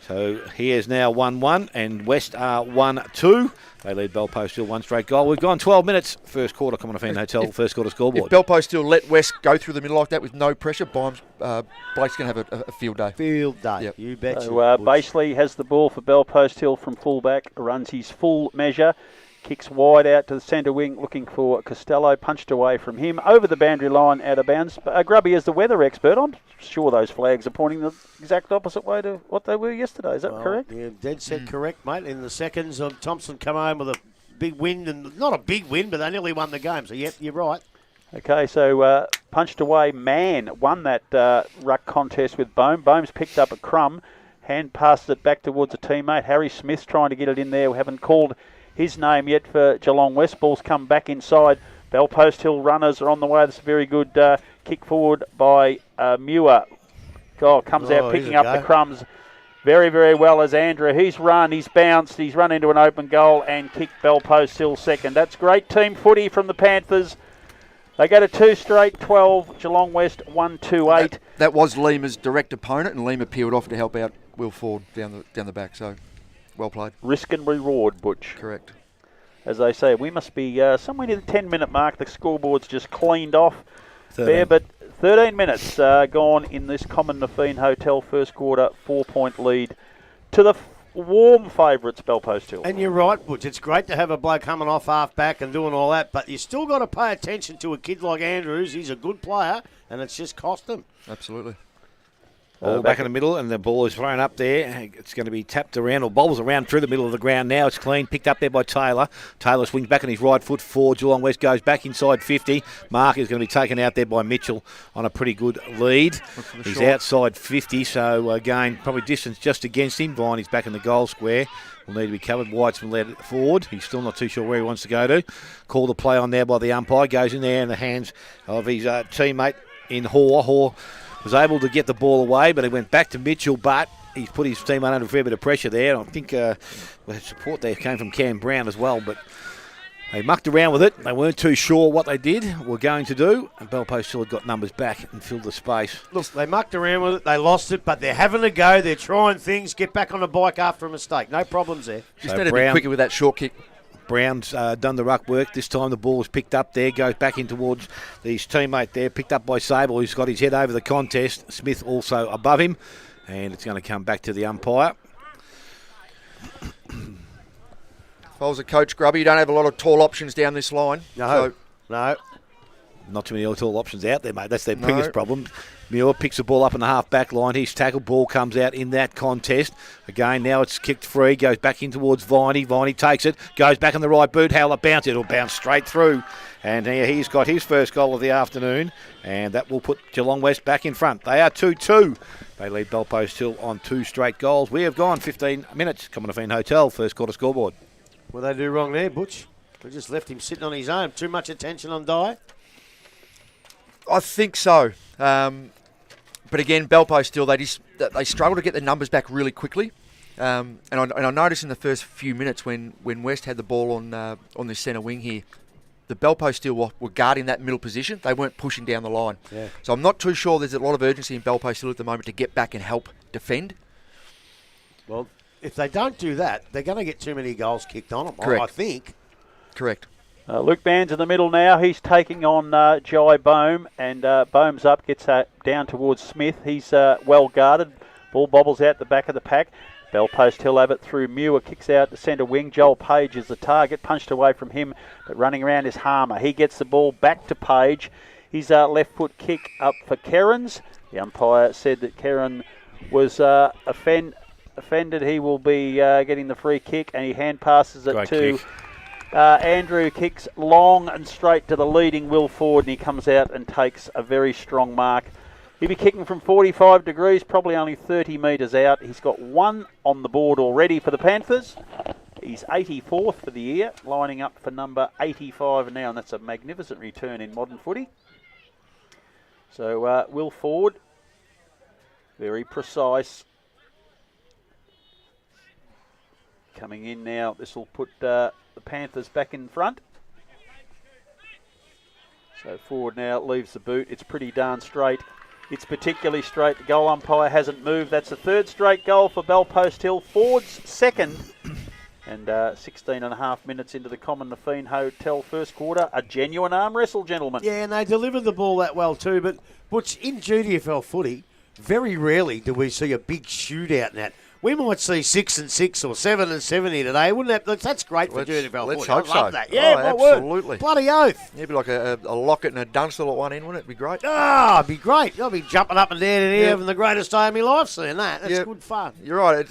So he is now 1-1, and West are 1-2. They lead Bellpost Hill one straight goal. We've gone 12 minutes. First quarter, come on a fan hotel, first quarter scoreboard. If Bellpost Hill let West go through the middle like that with no pressure, Blake's going to have a field day. Field day, yep. You bet. So Baseley has the ball for Bellpost Hill from fullback, runs his full measure. Kicks wide out to the centre wing, looking for Costello. Punched away from him. Over the boundary line, out of bounds. Grubby, as the weather expert, I'm sure those flags are pointing the exact opposite way to what they were yesterday. Is that correct? Yeah, dead set correct, mate. In the seconds, Thompson come home with a big wind, and not a big win, but they nearly won the game. So, yep, you're right. Okay, so punched away. Mann won that ruck contest with Bohm. Bohm's picked up a crumb. Hand passes it back towards a teammate. Harry Smith's trying to get it in there. We haven't called his name yet for Geelong West. Ball's come back inside. Bellpost Hill runners are on the way. That's a very good kick forward by Muir. Comes out picking up the crumbs very, very well as Andrew. He's run, he's bounced, he's run into an open goal and kicked Bellpost Hill second. That's great team footy from the Panthers. They go to 2 straight, 12. Geelong West 1-2-8. That was Lima's direct opponent, and Lima peeled off to help out Will Ford down the back. So, well played. Risk and reward, Butch. Correct. As they say, we must be somewhere near the 10-minute mark. The scoreboard's just cleaned off 13. there, but 13 minutes gone in this Common Nafeen Hotel first quarter, 4-point lead to the warm favourites, Bellpost Hill. And you're right, Butch. It's great to have a bloke coming off half back and doing all that, but you still got to pay attention to a kid like Andrews. He's a good player, and it's just cost him. Absolutely. Ball back in the middle, and the ball is thrown up there. It's going to be tapped around, or bobbles around through the middle of the ground now. It's clean, picked up there by Taylor. Taylor swings back on his right foot for Geelong West, goes back inside 50. Mark is going to be taken out there by Mitchell on a pretty good lead. He's outside 50, so again, probably distance just against him. Viney's back in the goal square. Will need to be covered. White's been led forward. He's still not too sure where he wants to go to. Call the play on there by the umpire. Goes in there in the hands of his teammate in Hoare. Hoare was able to get the ball away, but he went back to Mitchell, but he's put his teammate under a fair bit of pressure there. I think the support there came from Cam Brown as well, but they mucked around with it. They weren't too sure what they were going to do, and Belpost still had got numbers back and filled the space. Look, they mucked around with it, they lost it, but they're having a go, they're trying things, get back on the bike after a mistake. No problems there. Just need to be quicker with that short kick. Brown's done the ruck work. This time the ball was picked up there, goes back in towards his teammate there, picked up by Sable, who's got his head over the contest. Smith also above him, and it's going to come back to the umpire. If I was a coach, Grubby, you don't have a lot of tall options down this line. No. Not too many tall options out there, mate. That's their biggest problem. Muir picks the ball up in the half-back line. His tackle ball comes out in that contest. Again, now it's kicked free. Goes back in towards Viney. Viney takes it. Goes back on the right boot. Howler bounce. It'll bounce straight through. And he's got his first goal of the afternoon. And that will put Geelong West back in front. They are 2-2. They lead Belpost Hill on 2 straight goals. We have gone 15 minutes. Commonwealth Hotel, first quarter scoreboard. What did they do wrong there, Butch? They just left him sitting on his own. Too much attention on Dye? I think so. But again, Belpost still, they struggle to get the numbers back really quickly. And I noticed in the first few minutes when West had the ball on the centre wing here, the Belpost still were guarding that middle position. They weren't pushing down the line. Yeah. So I'm not too sure there's a lot of urgency in Belpost still at the moment to get back and help defend. Well, if they don't do that, they're going to get too many goals kicked on them, Correct. I think. Correct. Luke Band's in the middle now. He's taking on Jai Bohm, and Bohm's up, gets down towards Smith. He's well guarded. Ball bobbles out the back of the pack. Belpost Hill have it through Muir, kicks out the centre wing. Joel Page is the target, punched away from him, but running around is Harmer. He gets the ball back to Page. His left foot kick up for Kerins. The umpire said that Kerin was offended. He will be getting the free kick, and he hand passes it to Andrew. Kicks long and straight to the leading Will Ford, and he comes out and takes a very strong mark. He'll be kicking from 45 degrees, probably only 30 metres out. He's got 1 on the board already for the Panthers. He's 84th for the year, lining up for number 85 now, and that's a magnificent return in modern footy. So Will Ford, very precise. Coming in now, this will put the Panthers back in front. So Ford now leaves the boot. It's pretty darn straight. It's particularly straight. The goal umpire hasn't moved. That's the 3rd straight goal for Belpost Hill. Ford's 2nd. And 16 and a half minutes into the Commonwealth Hotel first quarter. A genuine arm wrestle, gentlemen. Yeah, and they delivered the ball that well too. But Butch, in GDFL footy, very rarely do we see a big shootout in that. We might see 6 and 6 or 7 and 7 here today. Wouldn't that? That's great for GDFL let's footy. hope I love so. that. Yeah, absolutely. Bloody oath. It'd be like a Lockett and a Dunstall at one end, wouldn't it? It'd be great. It'd be great. I'll be jumping up and down in here having the greatest day of my life seeing that. That's good fun. You're right.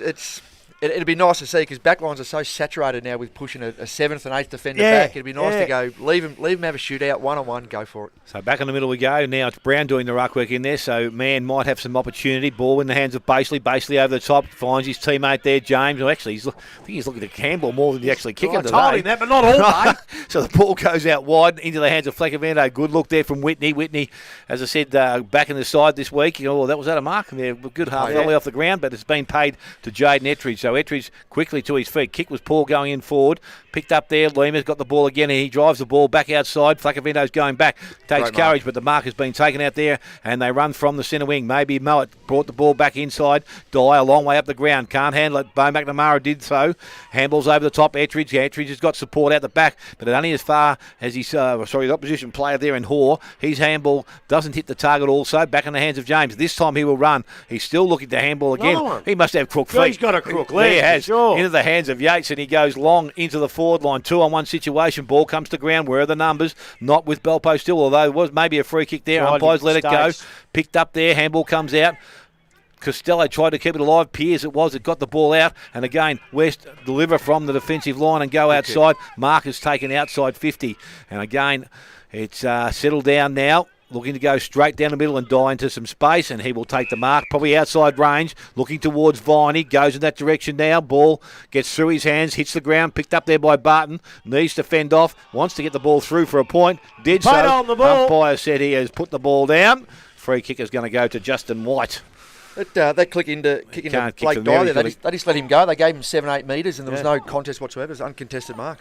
It'd be nice to see because backlines are so saturated now with pushing a 7th and 8th defender back. It'd be nice to go leave them have a shootout, 1-on-1, go for it. So back in the middle we go. Now it's Brown doing the ruck work in there, so Mann might have some opportunity. Ball in the hands of Basely. Basely over the top, finds his teammate there, James. Well, actually, I think he's looking at Campbell more than he's actually kicking today. I told him that, but not all day. So the ball goes out wide into the hands of Fleckavento. Good look there from Whitney. Whitney, as I said, back in the side this week. That was at a mark. There, good half volley off the ground, but it's been paid to Jaden Ettridge. So Ettridge quickly to his feet. Kick was poor going in forward. Picked up there. Lima's got the ball again, and he drives the ball back outside. Flaccavento's going back. Takes courage, but the mark has been taken out there, and they run from the centre wing. Maybe Mowat brought the ball back inside. Dye a long way up the ground. Can't handle it. Bo McNamara did so. Handballs over the top. Ettridge. Ettridge has got support out the back, but only as far as his the opposition player there in Hoare. His handball doesn't hit the target also. Back in the hands of James. This time he will run. He's still looking to handball again. He must have crook feet. He's got a crook leg. He has. Sure. Into the hands of Yates, and he goes long into the forward line. 2-on-1 situation. Ball comes to ground. Where are the numbers? Not with Belpost still, although there was maybe a free kick there. Umpires let it go. Picked up there. Handball comes out. Costello tried to keep it alive. Pearce it was. It got the ball out. And again, West deliver from the defensive line and go outside. Mark has taken outside 50. And again, it's settled down now. Looking to go straight down the middle and die into some space, and he will take the mark, probably outside range, looking towards Viney, goes in that direction now, ball gets through his hands, hits the ground, picked up there by Barton, needs to fend off, wants to get the ball through for a point, did so. On the ball. Umpire said he has put the ball down. Free kick is going to go to Justin White. They kick into Blake Dye there. They just let him go. They gave him 7-8 metres, and there was no contest whatsoever. It was an uncontested mark.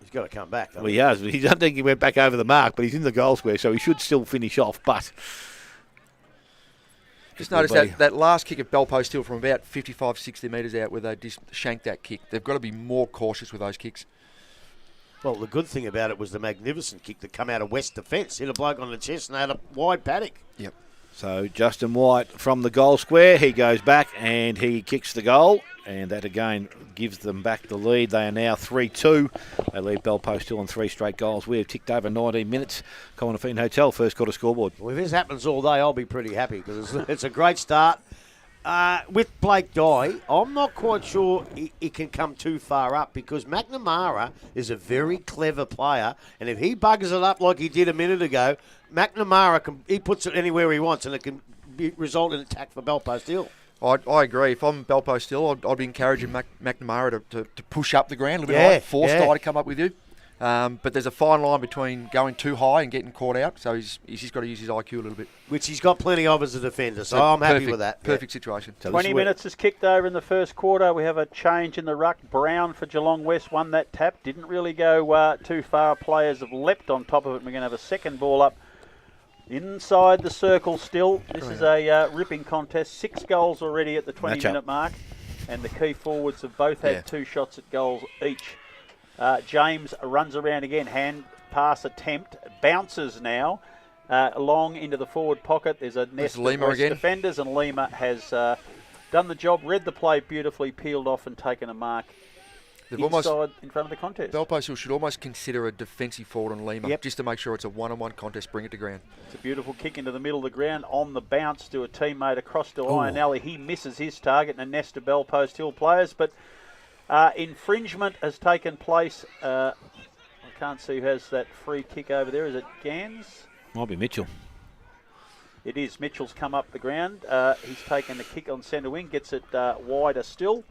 He's got to come back. Well, he has. He don't think he went back over the mark, but he's in the goal square, so he should still finish off. But just notice that last kick of Belpost Hill from about 55, 60 metres out, where they just shanked that kick. They've got to be more cautious with those kicks. Well, the good thing about it was the magnificent kick that come out of West defence, hit a bloke on the chest and had a wide paddock. Yep. So Justin White from the goal square, he goes back and he kicks the goal, and that again gives them back the lead. They are now 3-2. They lead Belpost Hill on 3 straight goals. We have ticked over 19 minutes. Common Hotel, first quarter scoreboard. Well, if this happens all day, I'll be pretty happy because it's a great start. With Blake Dye, I'm not quite sure he can come too far up because McNamara is a very clever player, and if he buggers it up like he did a minute ago, McNamara he puts it anywhere he wants, and it can result in attack for Belpost Hill. I agree. If I'm Belpost Hill, I'd be encouraging McNamara to push up the ground a little bit high, force Dye to come up with you. But there's a fine line between going too high and getting caught out, so he's just got to use his IQ a little bit. Which he's got plenty of as a defender, so I'm happy with that. Perfect situation. So 20 minutes is kicked over in the first quarter. We have a change in the ruck. Brown for Geelong West won that tap. Didn't really go too far. Players have leapt on top of it. We're going to have a second ball up inside the circle still. This is a ripping contest. 6 goals already at the 20-minute mark. And the key forwards have both had 2 shots at goals each. James runs around again, hand pass attempt, bounces now, long into the forward pocket. There's a nest of West defenders, and Lima has done the job, read the play beautifully, peeled off and taken a mark inside in front of the contest. Belpost Hill should almost consider a defensive forward on Lima, just to make sure it's a one-on-one contest, bring it to ground. It's a beautiful kick into the middle of the ground, on the bounce to a teammate across to Ionelli. He misses his target, and a nest of Belpost Hill players, but infringement has taken place. I can't see who has that free kick over there. Is it Gans? Might be Mitchell. It is. Mitchell's come up the ground. He's taken the kick on centre wing, gets it wider still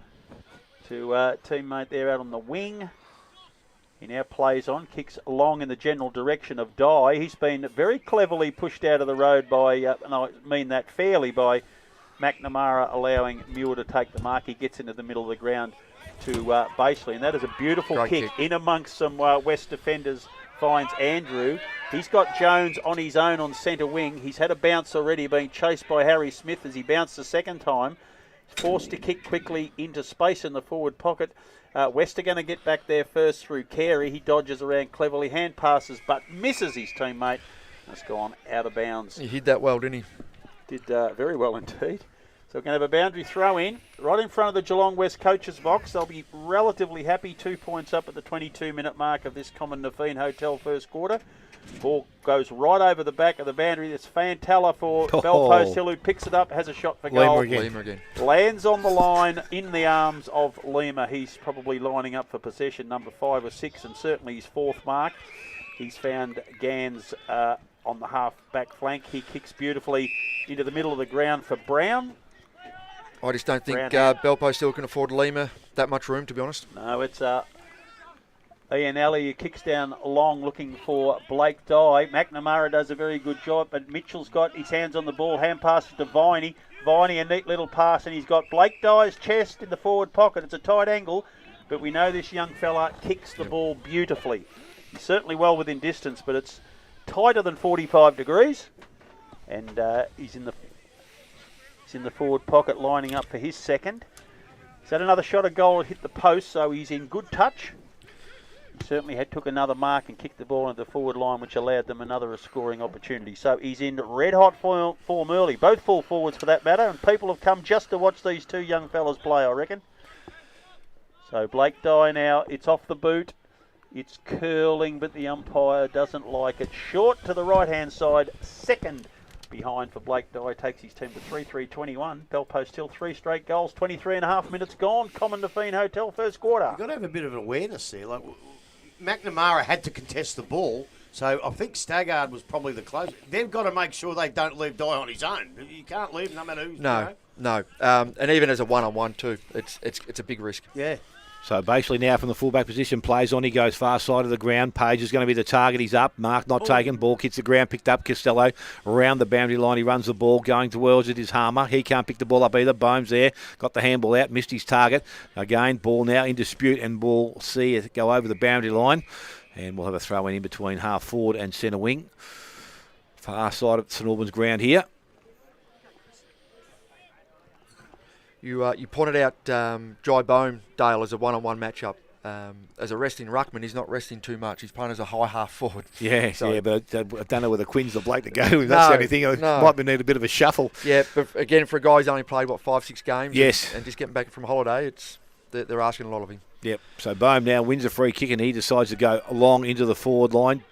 to teammate there out on the wing. He now plays on, kicks along in the general direction of Dye. He's been very cleverly pushed out of the road by, and I mean that fairly, by McNamara allowing Muir to take the mark. He gets into the middle of the ground to Baseley, and that is a beautiful kick in amongst some West defenders. Finds Andrew. He's got Jones on his own on centre wing. He's had a bounce already, being chased by Harry Smith as he bounced the second time. He's forced to kick quickly into space in the forward pocket. West are going to get back there first through Carey. He dodges around cleverly, hand passes, but misses his teammate. That's gone out of bounds. He hit that well, didn't he? Did very well indeed. So we're going to have a boundary throw in right in front of the Geelong West coaches box. They'll be relatively happy. 2 points up at the 22-minute mark of this Common Naveen Hotel first quarter. Ball goes right over the back of the boundary. It's Fantalla for Belpost Hill, who picks it up, has a shot for goal. Lima again. Lands on the line in the arms of Lima. He's probably lining up for possession number 5 or 6, and certainly his 4th mark. He's found Gans on the half-back flank. He kicks beautifully into the middle of the ground for Brown. I just don't think Belpost Hill can afford Lima that much room, to be honest. No, it's Ian Alley who kicks down long looking for Blake Dye. McNamara does a very good job, but Mitchell's got his hands on the ball. Hand passes to Viney. Viney, a neat little pass, and he's got Blake Dye's chest in the forward pocket. It's a tight angle, but we know this young fella kicks the ball beautifully. He's certainly well within distance, but it's tighter than 45 degrees, and he's in the forward pocket lining up for his second. He's had another shot of goal, hit the post, so he's in good touch. He certainly took another mark and kicked the ball into the forward line, which allowed them another scoring opportunity. So he's in red-hot form early, both full forwards for that matter, and people have come just to watch these 2 young fellas play, I reckon. So Blake Dye now, it's off the boot. It's curling, but the umpire doesn't like it. Short to the right-hand side, second behind for Blake Dye, takes his team to 3-3-21. Bellpost Hill, 3 straight goals, 23.5 minutes gone. Common Define Hotel, first quarter. You've got to have a bit of an awareness there. Like McNamara had to contest the ball, so I think Staggard was probably the closest. They've got to make sure they don't leave Dye on his own. You can't leave no matter who's. No. And even as a one-on-one too, it's a big risk. Yeah. So basically now from the fullback position, plays on, he goes far side of the ground. Page is going to be the target, he's up. Mark not taken, ball hits the ground, picked up. Costello around the boundary line, he runs the ball, going towards it is Harmer. He can't pick the ball up either. Bohm's there, got the handball out, missed his target. Again, ball now in dispute, and we'll see it go over the boundary line. And we'll have a throw in between half forward and centre wing. Far side of St Albans ground here. You pointed out Jai Bone, Dale, as a one-on-one matchup. As a resting ruckman, he's not resting too much. He's playing as a high half forward. Yeah, So- but I don't know whether Quinn's the bloke to go with. That's the only thing. Might need a bit of a shuffle. Yeah, but again, for a guy who's only played, 5-6 games? Yes. And just getting back from holiday, they're asking a lot of him. Yep. So Bohm now wins a free kick and he decides to go along into the forward line.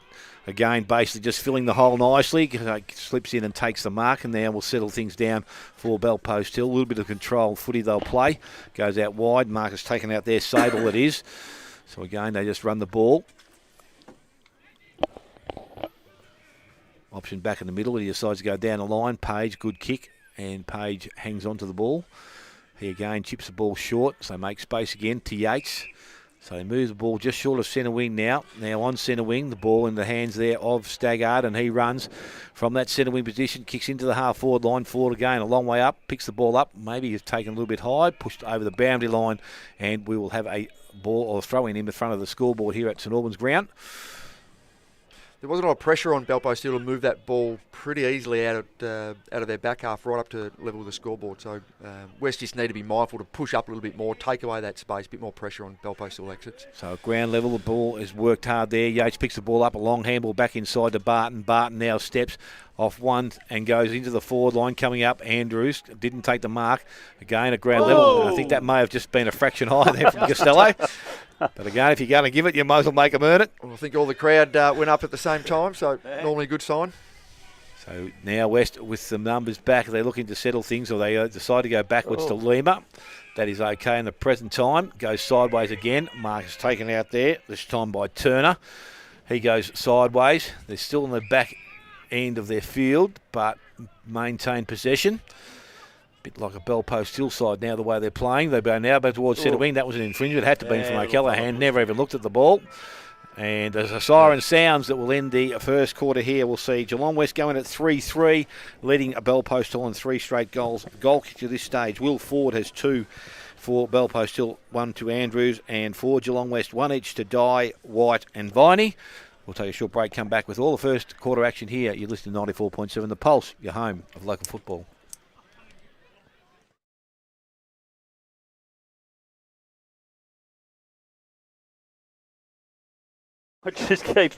Again, basically just filling the hole nicely. Slips in and takes the mark, and now we'll settle things down for Bellpost Hill. A little bit of control footy they'll play. Goes out wide. Marcus taken out there. Sable it is. So again, they just run the ball. Option back in the middle. He decides to go down the line. Page, good kick. And Page hangs on to the ball. He again chips the ball short. So make space again to Yates. So they move the ball just short of centre wing now. Now on centre wing, the ball in the hands there of Staggard, and he runs from that centre wing position, kicks into the half forward line, forward again, a long way up, picks the ball up. Maybe he's taken a little bit high, pushed over the boundary line, and we will have a ball or throw in the front of the scoreboard here at St Albans ground. There wasn't a lot of pressure on Bellpost Hill to move that ball pretty easily out of their back half right up to level of the scoreboard. So West just need to be mindful to push up a little bit more, take away that space, a bit more pressure on Bellpost Hill exits. So at ground level, the ball has worked hard there. Yates picks the ball up, a long handball back inside to Barton. Barton now steps off one and goes into the forward line, coming up. Andrews didn't take the mark. Again at ground level. I think that may have just been a fraction higher there from Costello. But again, if you're going to give it, you might as well make them earn it. Well, I think all the crowd went up at the same time, so normally a good sign. So now West with the numbers back, they're looking to settle things, or they decide to go backwards to Lima. That is okay in the present time. Goes sideways again. Marcus taken out there, this time by Turner. He goes sideways. They're still in the back end of their field, but maintain possession. Bit like a Bellpost Hill side now, the way they're playing. They go now back towards centre wing. That was an infringement. It had to be from O'Callaghan. Never even looked at the ball. And as a siren sounds, that will end the first quarter here. We'll see Geelong West going at 3-3, leading a Bellpost Hill on 3 straight goals. Goal kick to this stage. Will Ford has 2 for Bellpost Hill, 1 to Andrews, and for Geelong West, 1 each to Dye, White and Viney. We'll take a short break, come back with all the first quarter action here. You're listening to 94.7 The Pulse, your home of local football. Which just keeps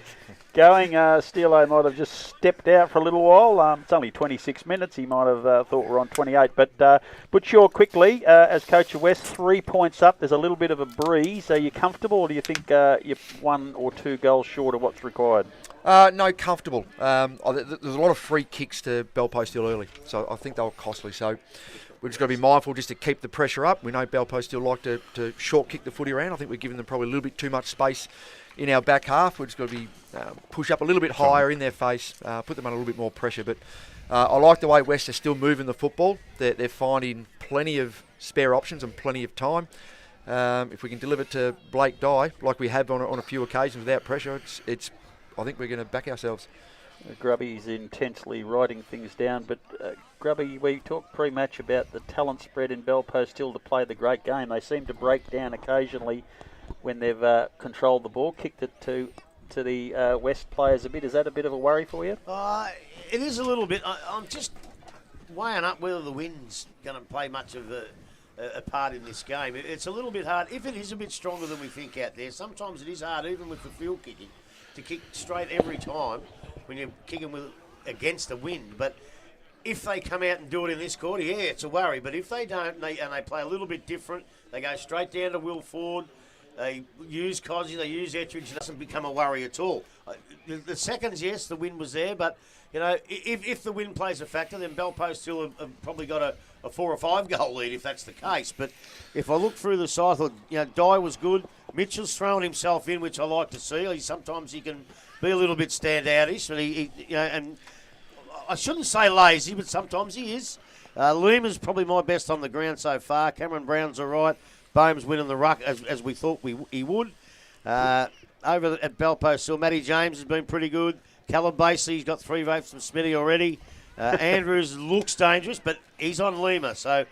going. Steelo might have just stepped out for a little while. It's only 26 minutes. He might have thought we're on 28. But Butcher quickly, as coach of West, 3 points up. There's a little bit of a breeze. Are you comfortable, or do you think you're 1 or 2 goals short of what's required? No, comfortable. There's a lot of free kicks to Bellpost Hill early, so I think they were costly. So we've just got to be mindful just to keep the pressure up. We know Bellpost Hill like to short kick the footy around. I think we're giving them probably a little bit too much space in our back half. We've just got to be push up a little bit higher in their face, put them under a little bit more pressure. But I like the way West are still moving the football. They're finding plenty of spare options and plenty of time. If we can deliver to Blake Dye, like we have on a few occasions without pressure, it's I think we're going to back ourselves. Grubby's intensely writing things down, but Grubby, we talked pre-match about the talent spread in Bellpost Hill to play the great game. They seem to break down occasionally when they've controlled the ball, kicked it to the West players a bit. Is that a bit of a worry for you? It is a little bit. I'm just weighing up whether the wind's going to play much of a part in this game. It's a little bit hard. If it is a bit stronger than we think out there, sometimes it is hard, even with the field kicking, to kick straight every time when you're kicking against the wind. But if they come out and do it in this quarter, yeah, it's a worry. But if they don't, and they play a little bit different, they go straight down to Will Ford, They use Cosy, they use Ettridge. It doesn't become a worry at all. The seconds, yes, the win was there, but if the win plays a factor, then Belpost still have probably got a 4 or 5 goal lead if that's the case. But if I look through the side, I thought Dye was good. Mitchell's thrown himself in, which I like to see. Sometimes he can be a little bit standoutish, but and I shouldn't say lazy, but sometimes he is. Lima's probably my best on the ground so far. Cameron Brown's all right. Boehm's winning the ruck as we thought he would. Over at Belpost Hill, Matty James has been pretty good. Callum Basey's got 3 votes from Smitty already. Andrews looks dangerous, but he's on Lima. So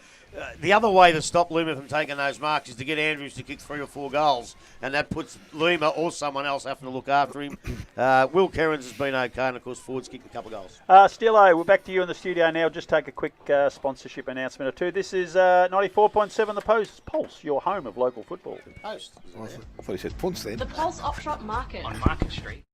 the other way to stop Lima from taking those marks is to get Andrews to kick 3 or 4 goals, and that puts Lima or someone else having to look after him. Will Kerrins has been okay, and of course Ford's kicked a couple of goals. Stillo, we're back to you in the studio now. Just take a quick sponsorship announcement or two. This is 94.7 The Pulse, your home of local football. Post. I thought he said punts then. The Pulse Op Shop Market. On Market Street.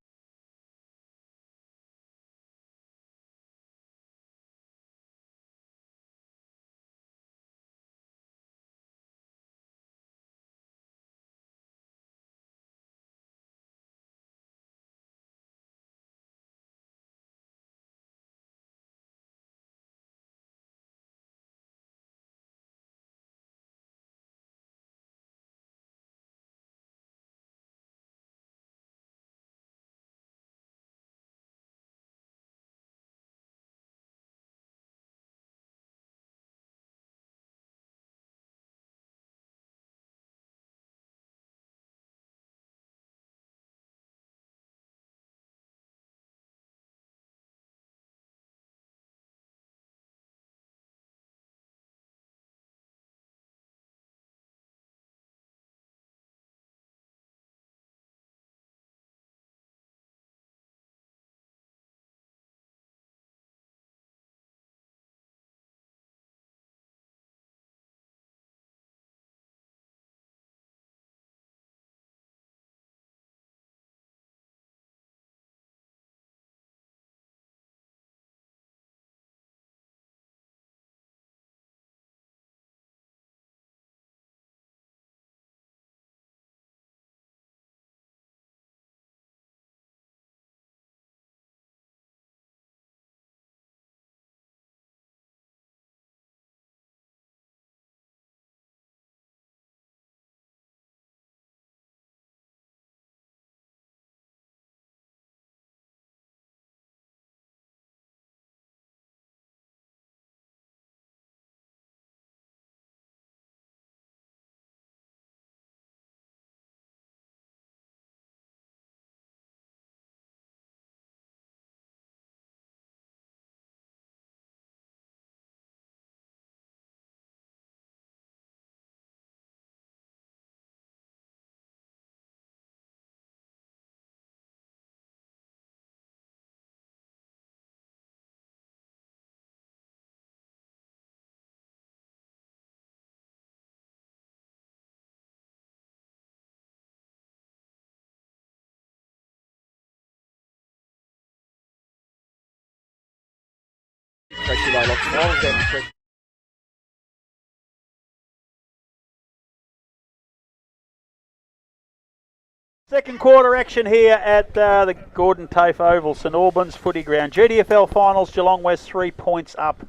Second quarter action here at the Gordon Tafe Oval, St Albans footy ground. GDFL finals, Geelong West 3 points up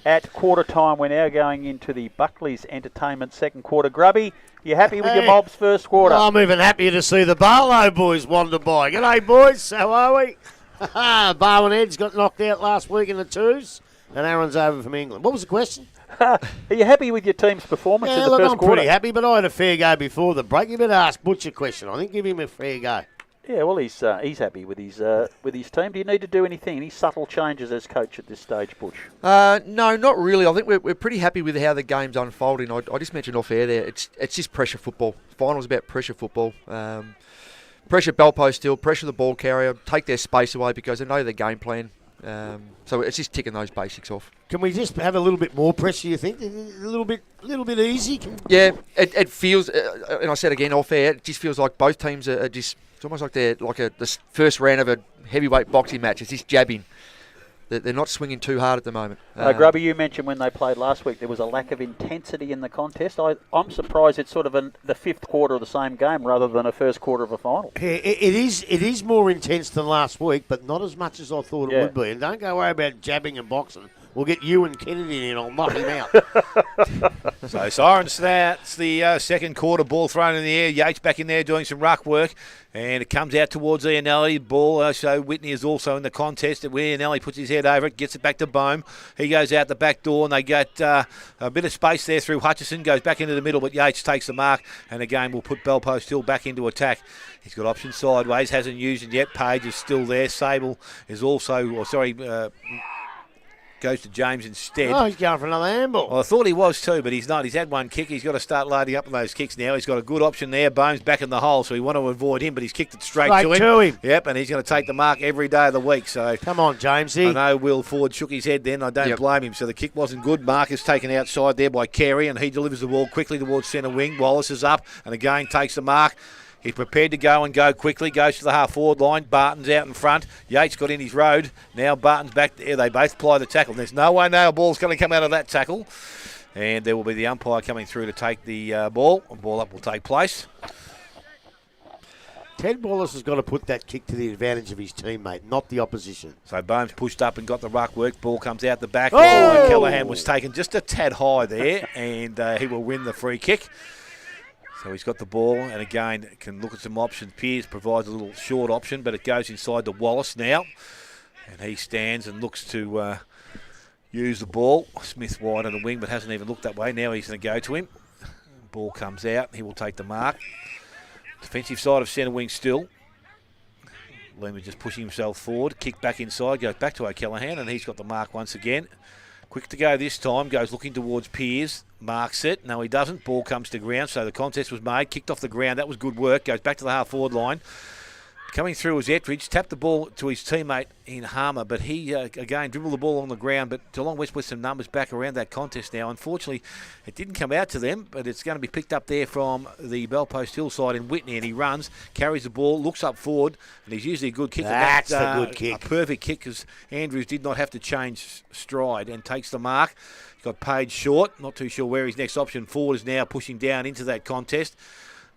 at quarter time. We're now going into the Buckley's Entertainment second quarter. Grubby, you happy with your Mobs first quarter? I'm even happier to see the Barlow boys wander by. G'day, boys. How are we? Barwon Ed's got knocked out last week in the twos, and Aaron's over from England. What was the question? Are you happy with your team's performance in the first I'm quarter? pretty happy, but I had a fair go before the break. You better ask Butch a question. I think give him a fair go. Yeah, well, he's happy with his team. Do you need to do anything? Any subtle changes as coach at this stage, Butch? No, not really. I think we're pretty happy with how the game's unfolding. I just mentioned off air there, it's just pressure football. Finals about pressure football. Pressure Belpost still, pressure the ball carrier, take their space away because they know their game plan. So it's just ticking those basics off. Can we just have a little bit more pressure, you think? A little bit easy? Yeah, it feels, and I said again off air, it just feels like both teams are just, it's almost like they're like the first round of a heavyweight boxing match. It's just jabbing. They're not swinging too hard at the moment. Grubby, you mentioned when they played last week there was a lack of intensity in the contest. I'm surprised it's sort of the fifth quarter of the same game rather than a first quarter of a final. Yeah, it is more intense than last week, but not as much as I thought it would be. And don't go worry about jabbing and boxing. We'll get you and Kennedy in. I'll knock him out. So Siren starts the second quarter, ball thrown in the air. Yates back in there doing some ruck work. And it comes out towards Ianelli. Ball, so Whitney is also in the contest. Ianelli puts his head over it, gets it back to Bohm. He goes out the back door, and they get a bit of space there through Hutchison. Goes back into the middle, but Yates takes the mark. And again, will put Belpost Hill back into attack. He's got options sideways, hasn't used it yet. Page is still there. Sable is also, goes to James instead. Oh, he's going for another handball. Well, I thought he was too, but he's not. He's had one kick. He's got to start loading up on those kicks now. He's got a good option there. Bones back in the hole, so we want to avoid him, but he's kicked it straight to him. Yep, and he's going to take the mark every day of the week. So come on, Jamesy. I know Will Ford shook his head then. I don't blame him. So the kick wasn't good. Mark is taken outside there by Carey, and he delivers the ball quickly towards centre wing. Wallace is up, and again takes the mark. He's prepared to go quickly, goes to the half-forward line. Barton's out in front. Yates got in his road. Now Barton's back there. They both apply the tackle. There's no way a ball's going to come out of that tackle. And there will be the umpire coming through to take the ball. A ball up will take place. Ted Wallace has got to put that kick to the advantage of his teammate, not the opposition. So Bones pushed up and got the ruck work. Ball comes out the back. And Callaghan was taken just a tad high there, and he will win the free kick. So he's got the ball, and again, can look at some options. Pearce provides a little short option, but it goes inside to Wallace now. And he stands and looks to use the ball. Smith wide on the wing, but hasn't even looked that way. Now he's going to go to him. Ball comes out. He will take the mark. Defensive side of centre wing still. Lima just pushing himself forward. Kick back inside, goes back to O'Callaghan, and he's got the mark once again. Quick to go this time, goes looking towards Pearce, marks it. No, he doesn't. Ball comes to ground, so the contest was made. Kicked off the ground. That was good work. Goes back to the half-forward line. Coming through was Ettridge, tapped the ball to his teammate in Harmer, but he, again, dribbled the ball on the ground. But Geelong West with some numbers back around that contest now. Unfortunately, it didn't come out to them, but it's going to be picked up there from the Belpost Hill side in Whitney, and he runs, carries the ball, looks up forward, and he's usually a good kick. That's a good kick. A perfect kick, because Andrews did not have to change stride and takes the mark. He's got Page short, not too sure where his next option forward is now, pushing down into that contest.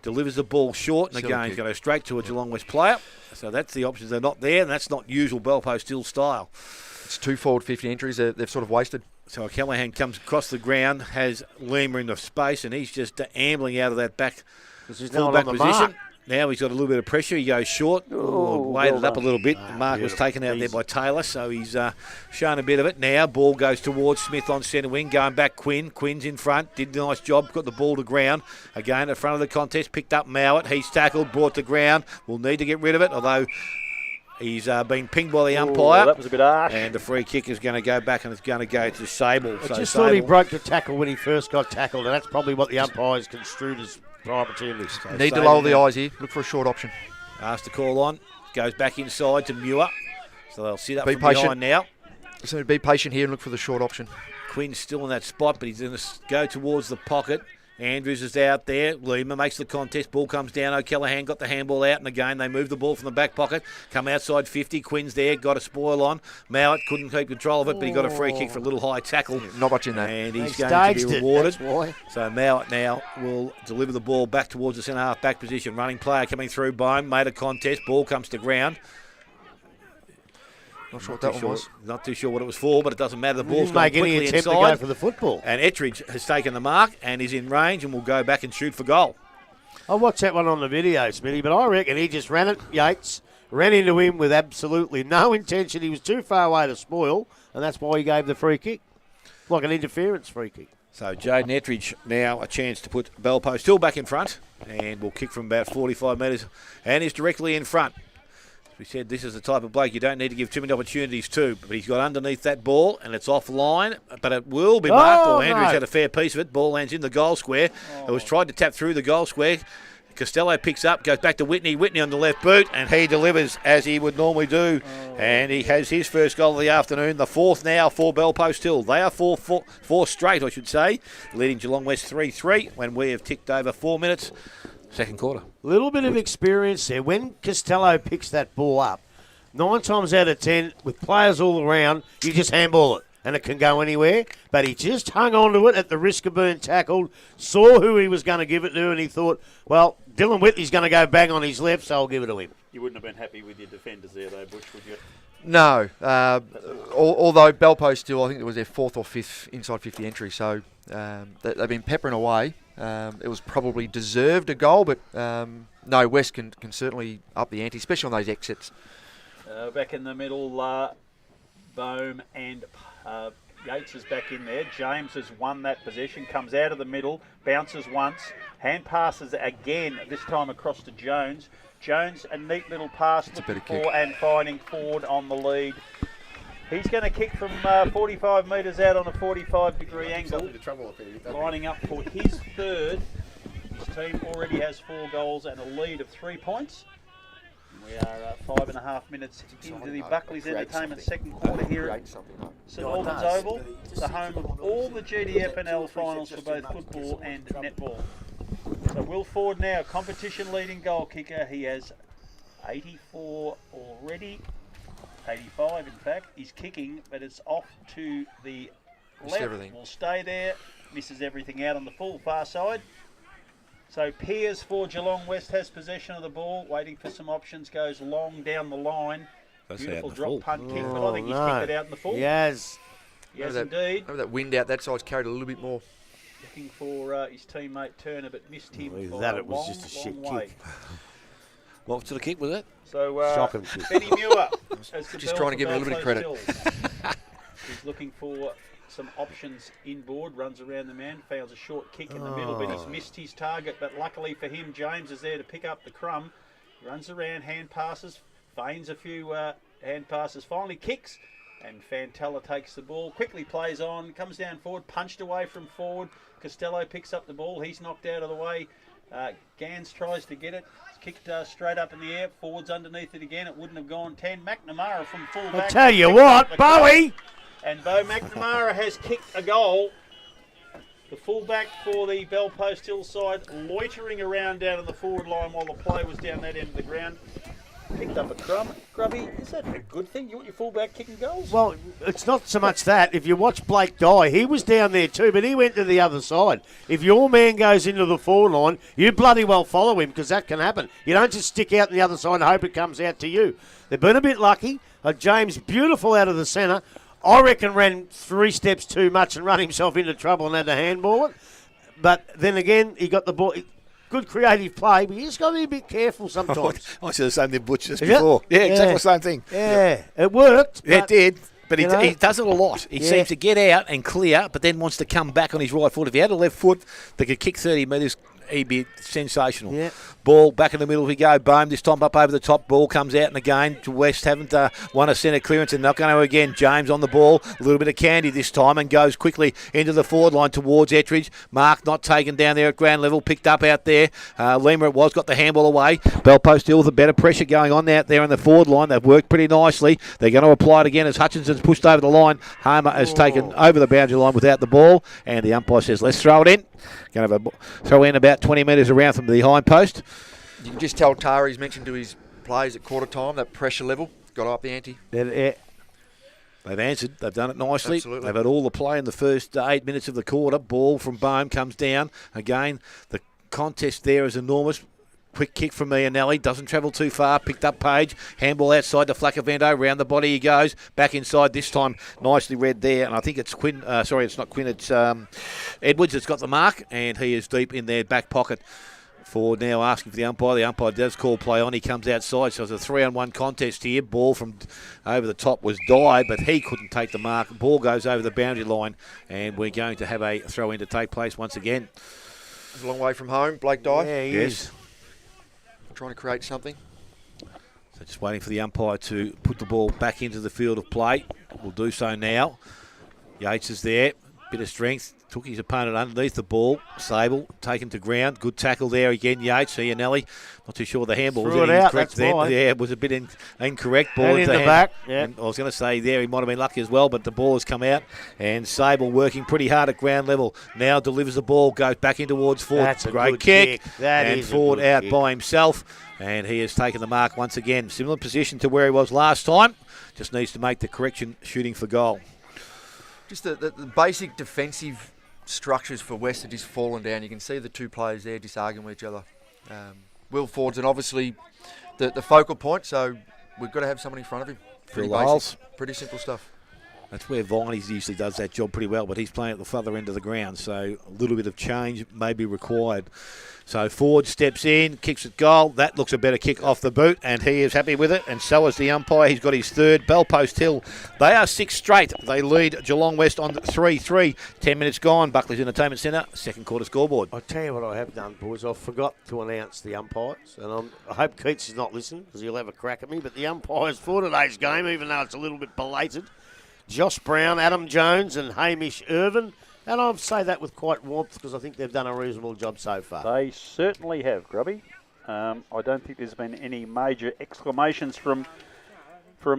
Delivers the ball short, and again, he's going to go straight to a Geelong West player. So that's the options. They're not there, and that's not usual Belpost Hill style. It's 2 forward 50 entries they've sort of wasted. So Callaghan comes across the ground, has Lima in the space, and he's just ambling out of that back full-back position. Mark. Now he's got a little bit of pressure. He goes short, weighted up a little bit. The mark was taken out there by Taylor, so he's shown a bit of it. Now ball goes towards Smith on centre wing, going back Quinn. Quinn's in front, did a nice job, got the ball to ground. Again, at front of the contest, picked up Mowat. He's tackled, brought to ground. We'll need to get rid of it, although he's been pinged by the umpire. That was a bit harsh. And the free kick is going to go back, and it's going to go to Sable. I just thought he broke the tackle when he first got tackled, and that's probably what the umpires construed as opportunities. So Need to lower the eyes here. Look for a short option. Asked to call on. Goes back inside to Muir. So they'll sit up Be from patient. behind now. So be patient here and look for the short option. Quinn's still in that spot, but he's going to go towards the pocket. Andrews is out there. Lima makes the contest. Ball comes down. O'Callaghan got the handball out, and again they move the ball from the back pocket. Come outside 50. Quinn's there. Got a spoil on. Mowat couldn't keep control of it, but he got a free kick for a little high tackle. Not much in that. And he's They going to staged be it, rewarded. that's why. So Mowat now will deliver the ball back towards the centre half back position. Running player coming through. Bone made a contest. Ball comes to ground. Not sure what that one was. Not too sure what it was for, but it doesn't matter. The ball's Didn't gone make any quickly attempt inside. to go for the football. And Ettridge has taken the mark and is in range and will go back and shoot for goal. I watched that one on the video, Smitty, but I reckon he just ran it, Yates, ran into him with absolutely no intention. He was too far away to spoil, and that's why he gave the free kick. Like an interference free kick. So Jaden Ettridge now a chance to put Belpost still back in front, and will kick from about 45 metres and is directly in front. We said this is the type of bloke you don't need to give too many opportunities to, but he's got underneath that ball and it's offline, but it will be marked. Andrews had a fair piece of it. Ball lands in the goal square. It was tried to tap through the goal square. Costello picks up, goes back to Whitney. Whitney on the left boot, and he delivers as he would normally do. And he has his first goal of the afternoon, the fourth now for Belpost Hill. They are four straight, I should say, leading Geelong West 3-3 when we have ticked over 4 minutes. Second quarter. Little bit of experience there. When Costello picks that ball up, 9 times out of 10, with players all around, you just handball it and it can go anywhere. But he just hung on to it at the risk of being tackled, saw who he was going to give it to, and he thought, well, Dylan Whitley's going to go bang on his left, so I'll give it to him. You wouldn't have been happy with your defenders there, though, Butch, would you? No, although Bell Post still, I think it was their 4th or 5th inside 50 entry, so they've been peppering away. It was probably deserved a goal, but no, West can certainly up the ante, especially on those exits. Back in the middle, Bohm and Yates is back in there. James has won that possession, comes out of the middle, bounces once, hand passes again, this time across to Jones. Jones, a neat little pass looking for and finding Ford on the lead. He's going to kick from 45 metres out on a 45-degree angle, lining up for his third. His team already has 4 goals and a lead of 3 points. We are 5.5 minutes into the Buckley's Entertainment second quarter here at St Albans Oval, the home of all the GDFNL finals for both football and netball. So Will Ford now, competition leading goal kicker. He has 84 already, 85 in fact. He's kicking, but it's off to the left. Will stay there, misses everything out on the full far side. So Piers for Geelong West has possession of the ball, waiting for some options, goes long down the line. Beautiful drop punt kick, but I think he's kicked it out in the full. Yes. Yes, indeed. Maybe that wind out that side's carried a little bit more. Looking for his teammate Turner, but missed him by That a it was long, just a shit way. kick. What sort of kick was that? So Shocking kick. Benny Muir. Just trying to give him a little bit of credit. He's looking for some options inboard, runs around the man, fails a short kick in the middle, but he's missed his target. But luckily for him, James is there to pick up the crumb. Runs around, hand passes, feigns a few hand passes, finally kicks, and Fantella takes the ball, quickly plays on, comes down forward, punched away from forward. Costello picks up the ball, he's knocked out of the way. Gans tries to get it, it's kicked straight up in the air, Ford's underneath it again, it wouldn't have gone 10. McNamara from full back. I'll tell you what, Bowie! And Bo McNamara has kicked a goal. The fullback for the Bell Post Hill side, loitering around down in the forward line while the play was down that end of the ground. Picked up a crumb. Grubby, is that a good thing? You want your fullback kicking goals? Well, it's not so much that. If you watch Blake Dye, he was down there too, but he went to the other side. If your man goes into the forward line, you bloody well follow him, because that can happen. You don't just stick out on the other side and hope it comes out to you. They've been a bit lucky. James, beautiful out of the centre. I reckon ran 3 steps too much and run himself into trouble and had to handball it. But then again, he got the ball. Good creative play, but you just got to be a bit careful sometimes. I said the same thing Butch just before. Yeah, exactly the same thing. Yeah, it worked. Yeah, it did. But he does it a lot. He seems to get out and clear, but then wants to come back on his right foot. If he had a left foot that could kick 30 metres, he'd be sensational. Yeah. Ball back in the middle we go. Bohm this time up over the top. Ball comes out and again. West haven't won a centre clearance and not going to again. James on the ball. A little bit of candy this time and goes quickly into the forward line towards Ettridge. Mark not taken down there at ground level. Picked up out there. Lima it was. Got the handball away. Bell Post Hill with a better pressure going on out there in the forward line. They've worked pretty nicely. They're going to apply it again as Hutchinson's pushed over the line. Homer has taken over the boundary line without the ball. And the umpire says, let's throw it in. Going to have a throw in about 20 metres around from the behind post. You can just tell Tari's mentioned to his players at quarter time, that pressure level, got up the ante. They've answered. They've done it nicely. Absolutely. They've had all the play in the first 8 minutes of the quarter. Ball from Bohm comes down. Again, the contest there is enormous. Quick kick from Ianelli. Doesn't travel too far. Picked up Page. Handball outside to Flacavento. Round the body he goes. Back inside this time. Nicely read there. And I think it's Quinn. Sorry, it's not Quinn. It's Edwards that's got the mark. And he is deep in their back pocket. Ford now asking for the umpire. The umpire does call play on. He comes outside. So it's a 3-on-1 contest here. Ball from over the top was Dye, but he couldn't take the mark. Ball goes over the boundary line. And we're going to have a throw-in to take place once again. It's a long way from home, Blake Dye. Yeah, he is. Trying to create something. So just waiting for the umpire to put the ball back into the field of play. We'll do so now. Yates is there. Bit of strength. Took his opponent underneath the ball. Sable taken to ground. Good tackle there again, Yates. Ianelli. Not too sure the handball was Threw it any out, correct that's then. why. Yeah, it was a bit incorrect. Ball And in into the hand. back, yeah. And I was going to say there he might have been lucky as well, but the ball has come out. And Sable working pretty hard at ground level. Now delivers the ball, goes back in towards Ford. That's a Great good kick. kick. That and is a Ford good out kick. by himself. And he has taken the mark once again. Similar position to where he was last time. Just needs to make the correction shooting for goal. Just the basic defensive structures for West are just fallen down. You can see the two players there just arguing with each other. Will Ford's and obviously the focal point, so we've got to have someone in front of him. Pretty Fill the holes. basic, pretty simple stuff. That's where Viney usually does that job pretty well, but he's playing at the further end of the ground, so a little bit of change may be required. So Ford steps in, kicks at goal. That looks a better kick off the boot, and he is happy with it, and so is the umpire. He's got his third. Bellpost Hill, they are 6 straight. They lead Geelong West on 3-3. 10 minutes gone. Buckley's Entertainment Centre, second quarter scoreboard. I tell you what I have done, boys. I forgot to announce the umpires, and I hope Keats is not listening because he'll have a crack at me. But the umpires for today's game, even though it's a little bit belated, Josh Brown, Adam Jones, and Hamish Irvin. And I'll say that with quite warmth because I think they've done a reasonable job so far. They certainly have, Grubby. I don't think there's been any major exclamations from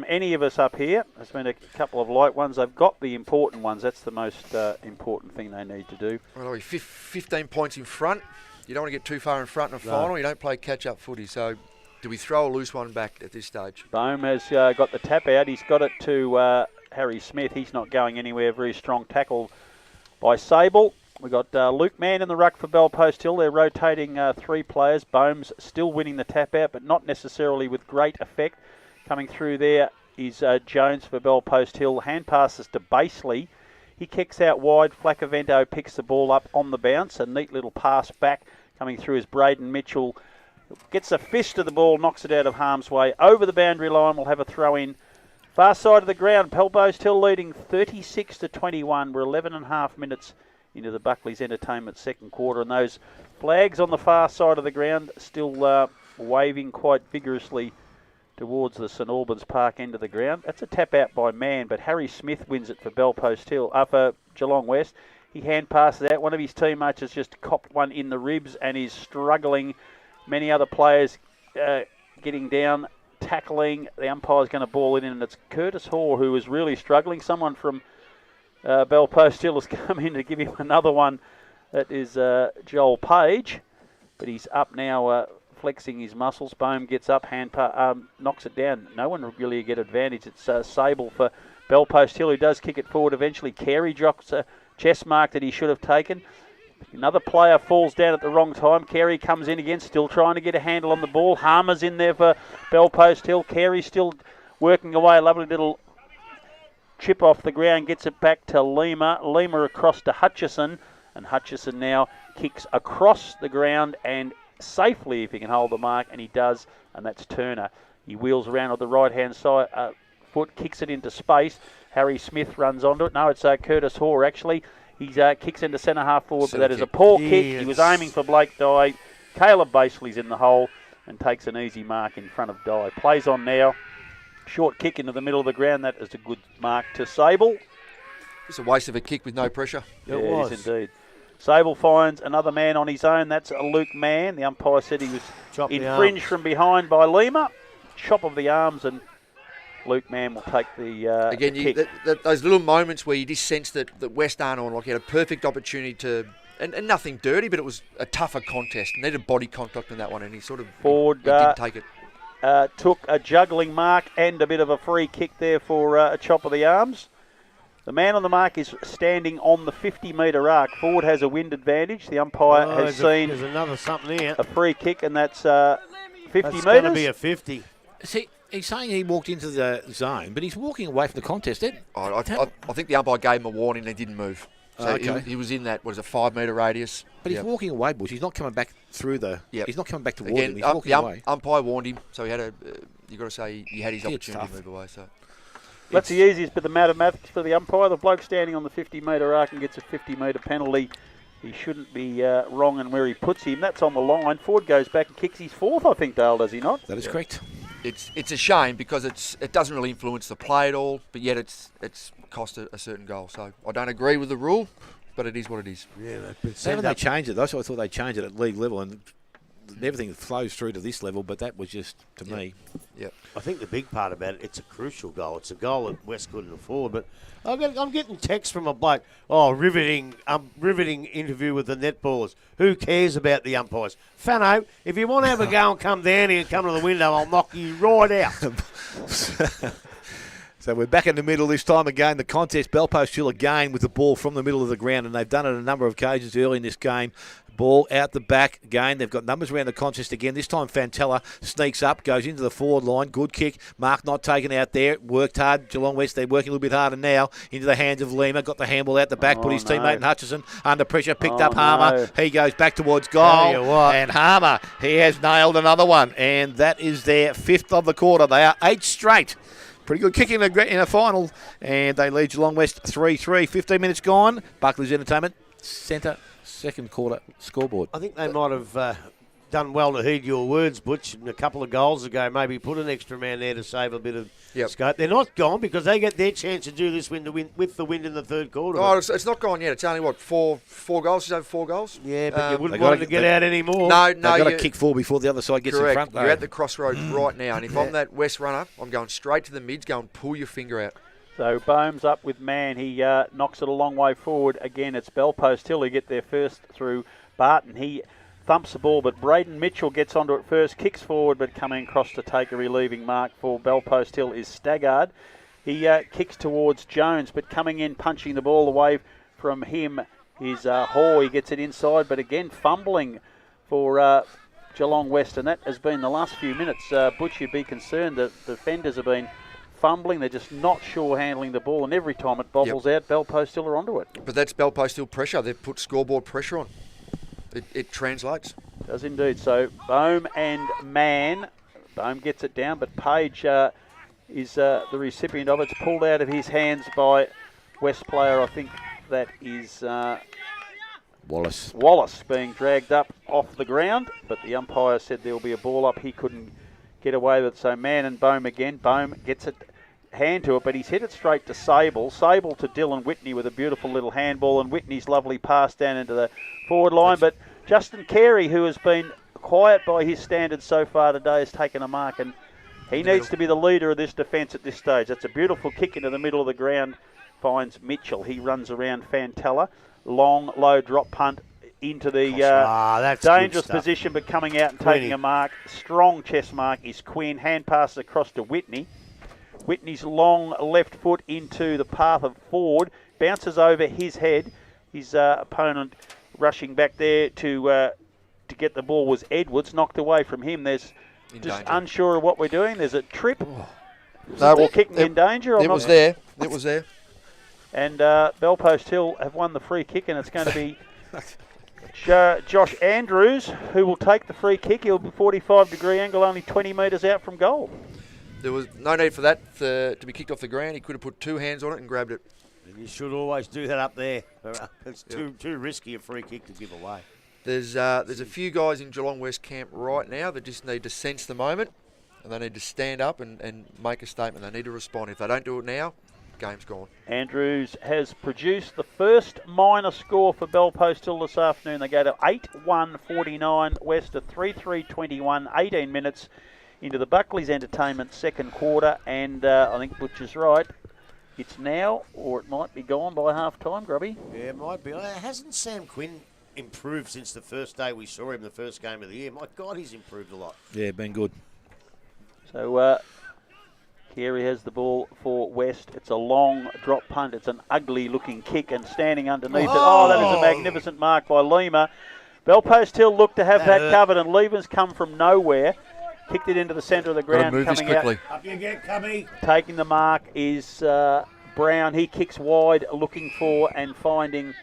any of us up here. There's been a couple of light ones. They've got the important ones. That's the most important thing they need to do. Well, 15 points in front. You don't want to get too far in front in a final. You don't play catch-up footy. So do we throw a loose one back at this stage? Bohm has got the tap out. He's got it to Harry Smith. He's not going anywhere. Very strong tackle by Sable. We've got Luke Mann in the ruck for Bellpost Hill. They're rotating 3 players. Bohm's still winning the tap out, but not necessarily with great effect. Coming through there is Jones for Bellpost Hill. Hand passes to Baseley. He kicks out wide. Flacavento picks the ball up on the bounce. A neat little pass back. Coming through is Braden Mitchell. Gets a fist to the ball, knocks it out of harm's way. Over the boundary line, we'll have a throw in. Far side of the ground, Bellpost Hill leading 36-21. We're 11 and a half minutes into the Buckley's Entertainment second quarter, and those flags on the far side of the ground still waving quite vigorously towards the St Albans Park end of the ground. That's a tap out by Mann, but Harry Smith wins it for Bellpost Hill, for Geelong West. He hand passes out. One of his teammates has just copped one in the ribs and is struggling. Many other players getting down, tackling. The umpire's going to ball it in, and it's Curtis Hoare who is really struggling. Someone from Bellpost Hill has come in to give him another one. That is Joel Page, but he's up now, flexing his muscles. Bohm gets up, knocks it down. No one will really get advantage. It's Sable for Bellpost Hill, who does kick it forward eventually. Carey drops a chest mark that he should have taken. Another player falls down at the wrong time. Carey comes in again, still trying to get a handle on the ball. Harmer's in there for Bellpost Hill. Carey still working away. A lovely little chip off the ground. Gets it back to Lima. Lima across to Hutchison. And Hutchison now kicks across the ground and safely, if he can hold the mark. And he does. And that's Turner. He wheels around on the right-hand side. Foot kicks it into space. Harry Smith runs onto it. No, it's Curtis Hoare, actually. He kicks into centre half forward, but that is a poor kick. He was aiming for Blake Dye. Caleb Baseley's in the hole and takes an easy mark in front of Dye. Plays on now. Short kick into the middle of the ground. That is a good mark to Sable. It's a waste of a kick with no pressure. Yeah, it is indeed. Sable finds another man on his own. That's Luke Mann. The umpire said he was infringed from behind by Lima. Chop of the arms, and Luke Mann will take the again. kick. Those little moments where you just sense that West aren't on. Like he had a perfect opportunity to, and nothing dirty, but it was a tougher contest. Needed body contact in that one, and he sort of Ford he didn't take it. Took a juggling mark and a bit of a free kick there for a chop of the arms. The man on the mark is standing on the 50-metre arc. Ford has a wind advantage. The umpire has seen there's another something here. A free kick, and that's 50 metres. That's going to be a 50. See, he's saying he walked into the zone, but he's walking away from the contest. I think the umpire gave him a warning. They didn't move. So okay. he was in that, 5-metre radius. But he's walking away, Bush. He's not coming back through the... Yep. He's not coming back towards him. He's walking the away. umpire warned him, so he had you got to say he had his opportunity to move away. So that's the easiest bit of mathematics for the umpire. The bloke standing on the 50-metre arc and gets a 50-metre penalty. He shouldn't be wrong in where he puts him. That's on the line. Ford goes back and kicks his fourth, I think, Dale, does he not? That is correct. it's a shame because it doesn't really influence the play at all, but yet it's cost a certain goal. So I don't agree with the rule, but it is what it is. Yeah, Haven't they changed it? That's why I thought they'd change it at league level, and everything flows through to this level, but that was just, to me. Yep. I think the big part about it, it's a crucial goal. It's a goal that West couldn't afford. But I'm getting texts from a bloke. Oh, riveting interview with the netballers. Who cares about the umpires? Fano, if you want to have a go and come down here and come to the window, I'll knock you right out. So we're back in the middle this time again. The contest, Belpost Hill again with the ball from the middle of the ground, and they've done it a number of occasions early in this game. Ball out the back again. They've got numbers around the contest again. This time Fantella sneaks up, goes into the forward line. Good kick. Mark not taken out there. Worked hard. Geelong West, they're working a little bit harder now. Into the hands of Lima. Got the handball out the back. Put his teammate in Hutchison under pressure. Picked up Harmer. He goes back towards goal. And Harmer, he has nailed another one. And that is their 5th of the quarter. They are 8 straight. Pretty good kick in a final. And they lead Geelong West 3-3. 15 minutes gone. Buckley's Entertainment Centre. Second quarter scoreboard. I think they might have done well to heed your words, Butch. A couple of goals ago, maybe put an extra man there to save a bit of scope. They're not gone because they get their chance to do this with the wind in the third quarter. Oh, it's not gone yet. It's only, four goals? It's over 4 goals? Yeah, but you wouldn't want to get out anymore. No, They've got to kick 4 before the other side gets in front. You're at the crossroads right now, and if I'm that West runner, I'm going straight to the mids, go and pull your finger out. So Bohm's up with man. He knocks it a long way forward. Again, it's Belpost Hill who get there first through Barton. He thumps the ball, but Braden Mitchell gets onto it first, kicks forward, but coming across to take a relieving mark for Belpost Hill is Staggard. He kicks towards Jones, but coming in, punching the ball away from him is Hall. He gets it inside, but again, fumbling for Geelong West, and that has been the last few minutes. Butch, you'd be concerned that the defenders have been fumbling. They're just not sure handling the ball, and every time it bobbles out, Belpost Hill are onto it. But that's Belpost Hill pressure. They've put scoreboard pressure on. It translates. Does indeed. So Bohm and man. Bohm gets it down, but Page is the recipient of it. It's pulled out of his hands by West player. I think that is Wallace being dragged up off the ground, but the umpire said there will be a ball up. He couldn't get away with it. So man and Bohm again. Bohm gets it, hand to it, but he's hit it straight to Sable. Sable to Dylan Whitney with a beautiful little handball, and Whitney's lovely pass down into the forward line. But Justin Carey, who has been quiet by his standards so far today, has taken a mark, and he needs to be the leader of this defence at this stage. That's a beautiful kick into the middle of the ground. Finds Mitchell. He runs around Fantella. Long, low drop punt into the dangerous position, but coming out and taking a mark. Strong chest mark is Quinn. Hand passes across to Whitney. Whitney's long left foot into the path of Ford. Bounces over his head. His opponent rushing back there to get the ball was Edwards. Knocked away from him. There's just unsure of what we're doing. There's a trip. No, we're kicking in danger. It was there. It was there. And Belpost Hill have won the free kick, and it's going to be Josh Andrews who will take the free kick. He'll be 45-degree angle, only 20 metres out from goal. There was no need for that to be kicked off the ground. He could have put 2 hands on it and grabbed it. And you should always do that up there. It's too risky a free kick to give away. There's a few guys in Geelong West camp right now that just need to sense the moment, and they need to stand up and make a statement. They need to respond. If they don't do it now, game's gone. Andrews has produced the first minor score for Belpost Hill this afternoon. They go to 8-1-49 West to 3-3-21, 18 minutes into the Buckley's Entertainment second quarter, and I think Butch is right. It's now, or it might be gone by half-time, Grubby. Yeah, it might be. Hasn't Sam Quinn improved since the first day we saw him, the first game of the year? My God, he's improved a lot. Yeah, been good. So Carey has the ball for West. It's a long drop punt. It's an ugly-looking kick, and standing underneath it. Oh, that is a magnificent mark by Lima. Belpost Hill looked to have that covered, and Lima's come from nowhere. Kicked it into the centre of the ground. Move coming quickly. out. Up you get, Cubby. Taking the mark is Brown. He kicks wide, looking for and finding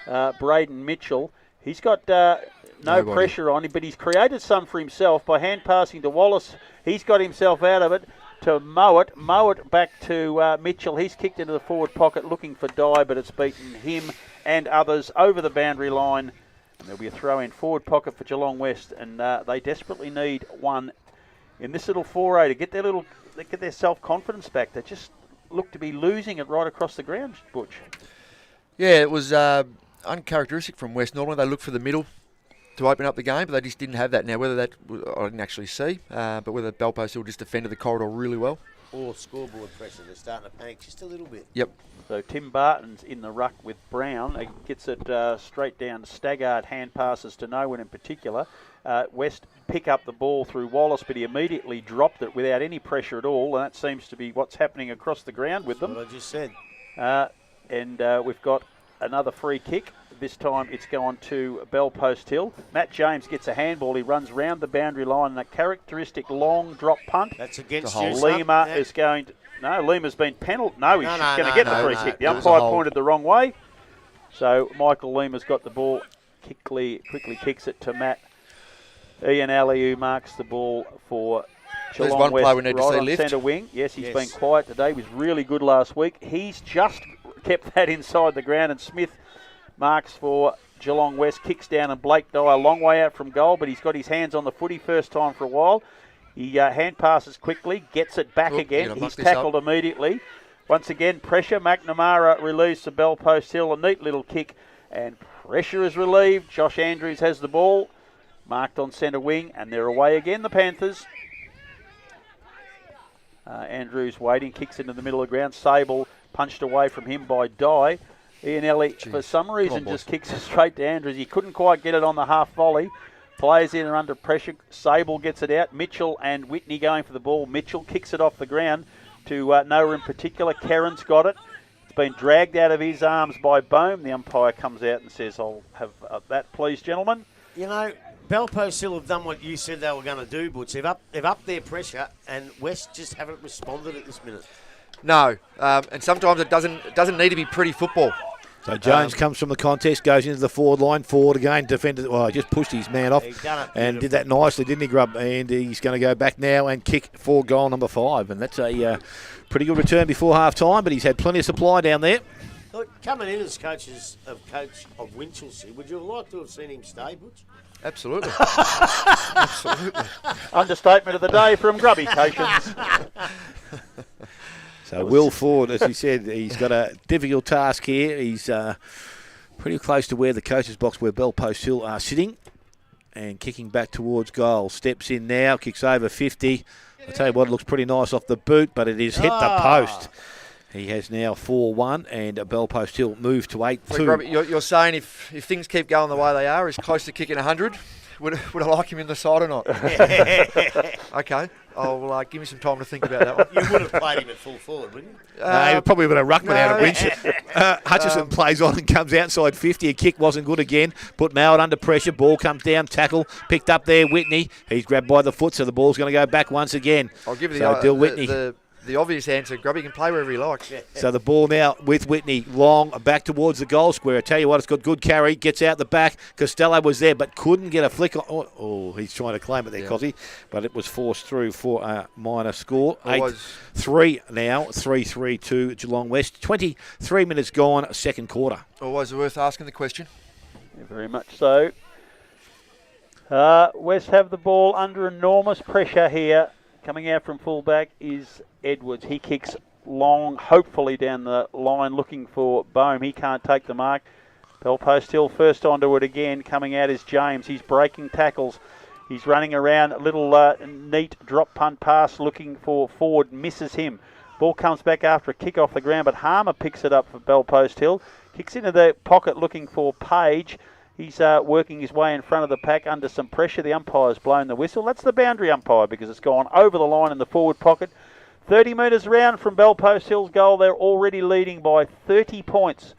Braden Mitchell. He's got no pressure on him, but he's created some for himself by hand passing to Wallace. He's got himself out of it to Mowat back to Mitchell. He's kicked into the forward pocket looking for Dye, but it's beaten him and others over the boundary line. And there'll be a throw in forward pocket for Geelong West, and they desperately need one in this little foray to get their self-confidence back. They just look to be losing it right across the ground, Butch. Yeah, it was uncharacteristic from West. Normally they look for the middle to open up the game, but they just didn't have that. Now, whether that I didn't actually see, but whether Belpo still just defended the corridor really well. Or scoreboard pressure. They're starting to panic just a little bit. Yep. So Tim Barton's in the ruck with Brown. He gets it straight down. Staggard hand passes to no one in particular. West pick up the ball through Wallace, but he immediately dropped it without any pressure at all, and that seems to be what's happening across the ground with them. What I just said. And we've got another free kick. This time it's gone to Bell Post Hill. Matt James gets a handball. He runs round the boundary line, and a characteristic long drop punt. That's against The you. whole- Lima son. is going to... No, Lima's been penalised. No, he's going to get the free kick. The It was a umpire hold. pointed the wrong way. So Michael Lima's got the ball. Quickly kicks it to Matt Ian Alley, who marks the ball for There's Geelong one West player we need to right see on lift. centre wing. Yes, he's Yes. been quiet today. He was really good last week. He's just kept that inside the ground, and Smith marks for Geelong West, kicks down, and Blake Dyer a long way out from goal, but he's got his hands on the footy first time for a while. He hand passes quickly, gets it back Oop, again. gonna He's muck this tackled up. immediately. Once again, pressure. McNamara relieves to Bell Post Hill. A neat little kick, and pressure is relieved. Josh Andrews has the ball, marked on centre wing, and they're away again, the Panthers. Andrews waiting, kicks into the middle of the ground. Sable punched away from him by Dye. Ian Elliott, for some reason, boys. just kicks it straight to Andrews. He couldn't quite get it on the half volley. Players in are under pressure. Sable gets it out. Mitchell and Whitney going for the ball. Mitchell kicks it off the ground to nowhere in particular. Kerrin's got it. It's been dragged out of his arms by Bohm. The umpire comes out and says, I'll have that, please, gentlemen. You know, Belpo still have done what you said they were going to do, Butch. They've upped their pressure, and West just haven't responded at this minute. No, and sometimes it doesn't need to be pretty football. So Jones comes from the contest, goes into the forward line, forward again, defended. Well, he just pushed his man off He's done it and did that nicely, didn't he, Grub? And he's going to go back now and kick for goal number 5. And that's a pretty good return before half time, but he's had plenty of supply down there. Look, coming in as coach of Winchelsea, would you have liked to have seen him stay, Butch? Absolutely. Absolutely. Understatement of the day from Grubby Cations. So Will Ford, as he said, he's got a difficult task here. He's pretty close to where the coach's box, where Bell Post Hill are sitting, and kicking back towards goal. Steps in now, kicks over 50. I tell you what, it looks pretty nice off the boot, but it has hit the post. He has now 4-1, and Bell Post Hill moved to 8-2. Robbie, you're saying if things keep going the way they are, he's close to kicking 100. Would I like him in the side or not? Okay, I'll give me some time to think about that one. You would have played him at full forward, wouldn't you? He probably would have ruckman out of no. Winch. Hutchison plays on and comes outside 50. A kick wasn't good again. Put Mowat under pressure. Ball comes down. Tackle picked up there. Whitney. He's grabbed by the foot, so the ball's going to go back once again. I'll give you So Dill Whitney. the obvious answer. Grubby can play wherever he likes. So the ball now with Whitney, long, back towards the goal square. I tell you what, it's got good carry, gets out the back. Costello was there, but couldn't get a flick on. Oh, he's trying to claim it there, Cozzy. But it was forced through for a minor score. 8-3 now, 3-3 to Geelong West. 23 minutes gone, second quarter. Always worth asking the question. Yeah, very much so. West have the ball under enormous pressure here. Coming out from fullback is Edwards. He kicks long, hopefully down the line, looking for Bohm. He can't take the mark. Bell Post Hill first onto it again. Coming out is James. He's breaking tackles. He's running around. A little neat drop punt pass looking for Ford. Misses him. Ball comes back after a kick off the ground, but Harmer picks it up for Bell Post Hill. Kicks into the pocket looking for Page. He's working his way in front of the pack under some pressure. The umpire's blown the whistle. That's the boundary umpire because it's gone over the line in the forward pocket. 30 metres round from Bell Post Hill's goal. They're already leading by 30 points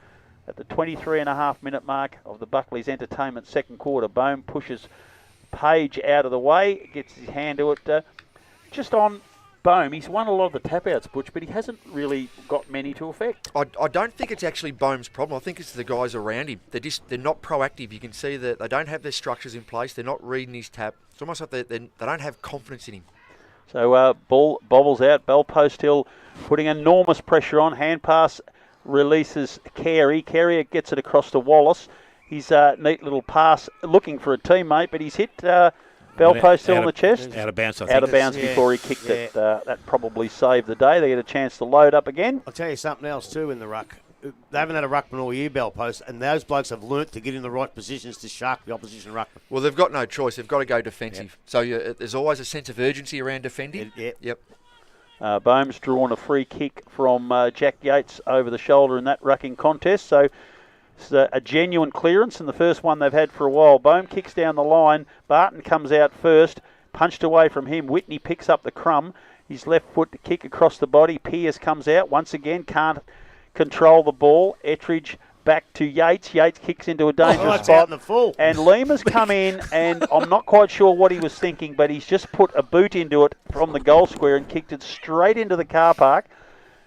at the 23.5-minute mark of the Buckley's Entertainment second quarter. Bohm pushes Page out of the way, gets his hand to it. Just on Bohm, he's won a lot of the tap-outs, Butch, but he hasn't really got many to effect. I don't think it's actually Bohm's problem. I think it's the guys around him. They're not proactive. You can see that they don't have their structures in place. They're not reading his tap. It's almost like they don't have confidence in him. So ball bobbles out. Bell Post Hill putting enormous pressure on. Hand pass releases Carey. Carey gets it across to Wallace. He's a neat little pass looking for a teammate, but he's hit Bell Post still on the chest. Out of bounds, I think. Out of bounds before he kicked it. That probably saved the day. They get a chance to load up again. I'll tell you something else too in the ruck. They haven't had a ruckman all year, Bell Post, and those blokes have learnt to get in the right positions to shark the opposition ruckman. Well, they've got no choice. They've got to go defensive. So there's always a sense of urgency around defending. Yep. Bohm's drawn a free kick from Jack Yates over the shoulder in that rucking contest. So it's a genuine clearance, and the first one they've had for a while. Bohm kicks down the line. Barton comes out first, punched away from him. Whitney picks up the crumb. His left foot to kick across the body. Pearce comes out once again, can't control the ball. Ettridge back to Yates. Yates kicks into a dangerous spot. Out in the full. And Lima's come in, and I'm not quite sure what he was thinking, but he's just put a boot into it from the goal square and kicked it straight into the car park.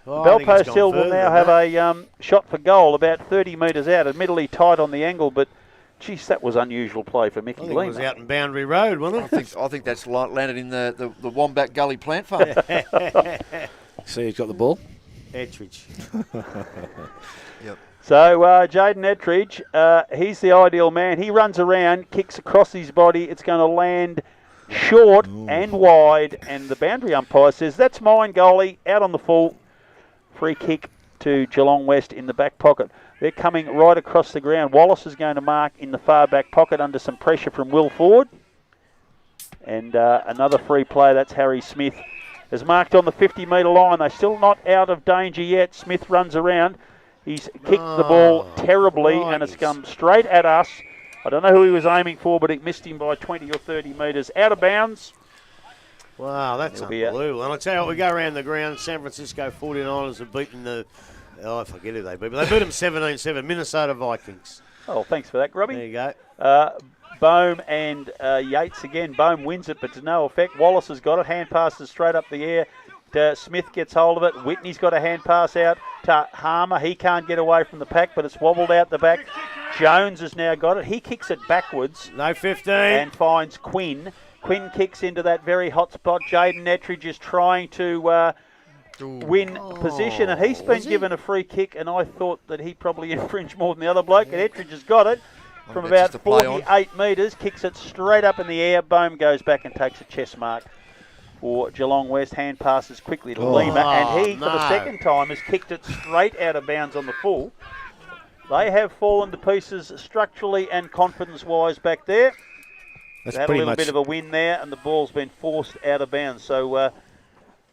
Bell Post Hill will now have a shot for goal about 30 metres out, admittedly tight on the angle, but geez, that was unusual play for Mickey Lima. It was out in Boundary Road, wasn't it? I think that's landed in the Wombat Gully plant farm. See who's got the ball? Ettridge. Yep. So Jaden Ettridge, he's the ideal man. He runs around, kicks across his body. It's going to land short and wide, and the boundary umpire says, that's mine, goalie, out on the full. Free kick to Geelong West in the back pocket. They're coming right across the ground. Wallace is going to mark in the far back pocket under some pressure from Will Ford. And another free play, that's Harry Smith, is marked on the 50-metre line. They're still not out of danger yet. Smith runs around. He's kicked the ball terribly, and it's come straight at us. I don't know who he was aiming for, but it missed him by 20 or 30 metres. Out of bounds. Wow, that's unbelievable. And I'll tell you what, we go around the ground. San Francisco 49ers have beaten the... Oh, I forget who they beat. But they beat them 17-7, Minnesota Vikings. Oh, thanks for that, Grubby. There you go. Bohm and Yates again. Bohm wins it, but to no effect. Wallace has got it. Hand passes straight up the air. Smith gets hold of it. Whitney's got a hand pass out to Harmer. He can't get away from the pack, but it's wobbled out the back. Jones has now got it. He kicks it backwards. No 15. And finds Quinn. Quinn kicks into that very hot spot. Jaden Ettridge is trying to win position, and he's been given a free kick, and I thought that he probably infringed more than the other bloke, and Ettridge has got it from about 48 metres, kicks it straight up in the air. Bohm goes back and takes a chest mark for Geelong West. Hand passes quickly to Lima, and he, for the second time, has kicked it straight out of bounds on the full. They have fallen to pieces structurally and confidence-wise back there. That's they had a little bit of a win there, and the ball's been forced out of bounds. So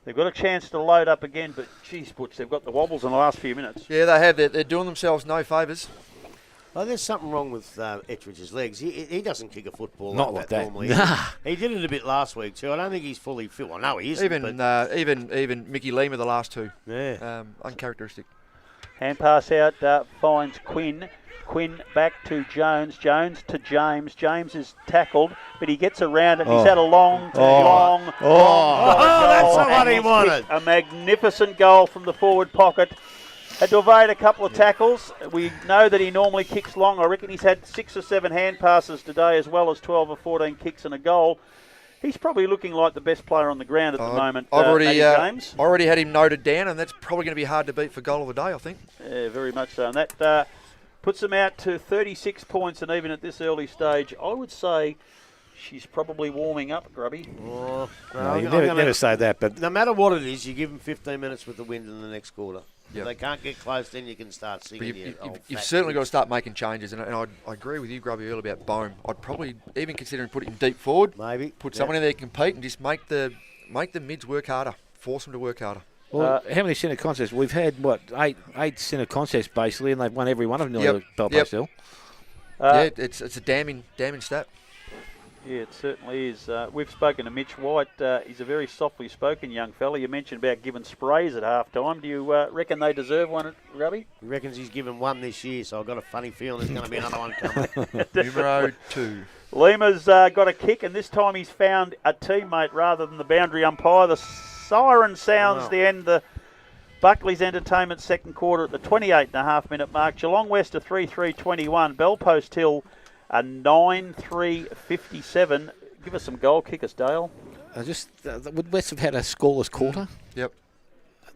they've got a chance to load up again, but geez, Butch, they've got the wobbles in the last few minutes. Yeah, they have. They're doing themselves no favours. Oh, there's something wrong with Ettridge's legs. He doesn't kick a football Not like that normally. Nah. He did it a bit last week too. I don't think he's fully fit. Well, no, he isn't. Even Mickey Lima, the last two. Yeah. Uncharacteristic. Hand pass out, finds Quinn. Quinn back to Jones. Jones to James. James is tackled, but he gets around it. He's had a long that's not what he wanted. A magnificent goal from the forward pocket. Had to evade a couple of tackles. We know that he normally kicks long. I reckon he's had 6 or 7 hand passes today, as well as 12 or 14 kicks and a goal. He's probably looking like the best player on the ground at the moment. I've James. already had him noted down, and that's probably going to be hard to beat for goal of the day, I think. Yeah, very much so. And that puts them out to 36 points, and even at this early stage, I would say she's probably warming up, Grubby. Oh, No, you never say that, but no matter what it is, you give them 15 minutes with the wind in the next quarter. Yep. If they can't get close, then you can start singing. You've certainly got to start making changes, and I agree with you, Grubby, earlier about Bohm. I'd probably even consider putting him deep forward. Maybe. Put someone in there to compete and just make the mids work harder. Force them to work harder. Well, how many centre contests? We've had, eight centre contests basically, and they've won every one of them at Belpost Hill. Yeah, it's a damning stat. Yeah, it certainly is. We've spoken to Mitch White. He's a very softly spoken young fella. You mentioned about giving sprays at half time. Do you reckon they deserve one, Grubby? He reckons he's given one this year, so I've got a funny feeling there's going to be another one coming. Numero 2. Lima's got a kick, and this time he's found a teammate rather than the boundary umpire. The siren sounds the end. The Buckley's Entertainment second quarter at the 28.5-minute mark. Geelong West a 3-3-21. Belpost Hill a 9-3-57. Give us some goal kickers, Dale. Would West have had a scoreless quarter? Yep.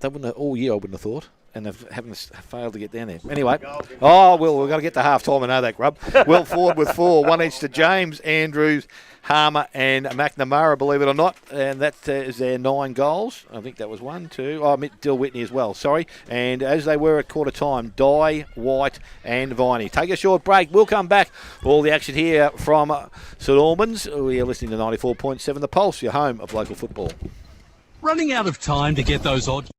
They wouldn't have, all year, I wouldn't have thought. and they've haven't failed to get down there. Anyway, we've got to get to half time. I know that, Grub. Will Ford with 4, 1 each to James, Andrews, Harmer, and McNamara, believe it or not. And that is their 9 goals. I think that was 1, 2. Dill Whitney as well, sorry. And as they were at quarter time, Dye, White, and Viney. Take a short break. We'll come back. All the action here from St Albans. We are listening to 94.7 The Pulse, your home of local football. Running out of time to get those odds.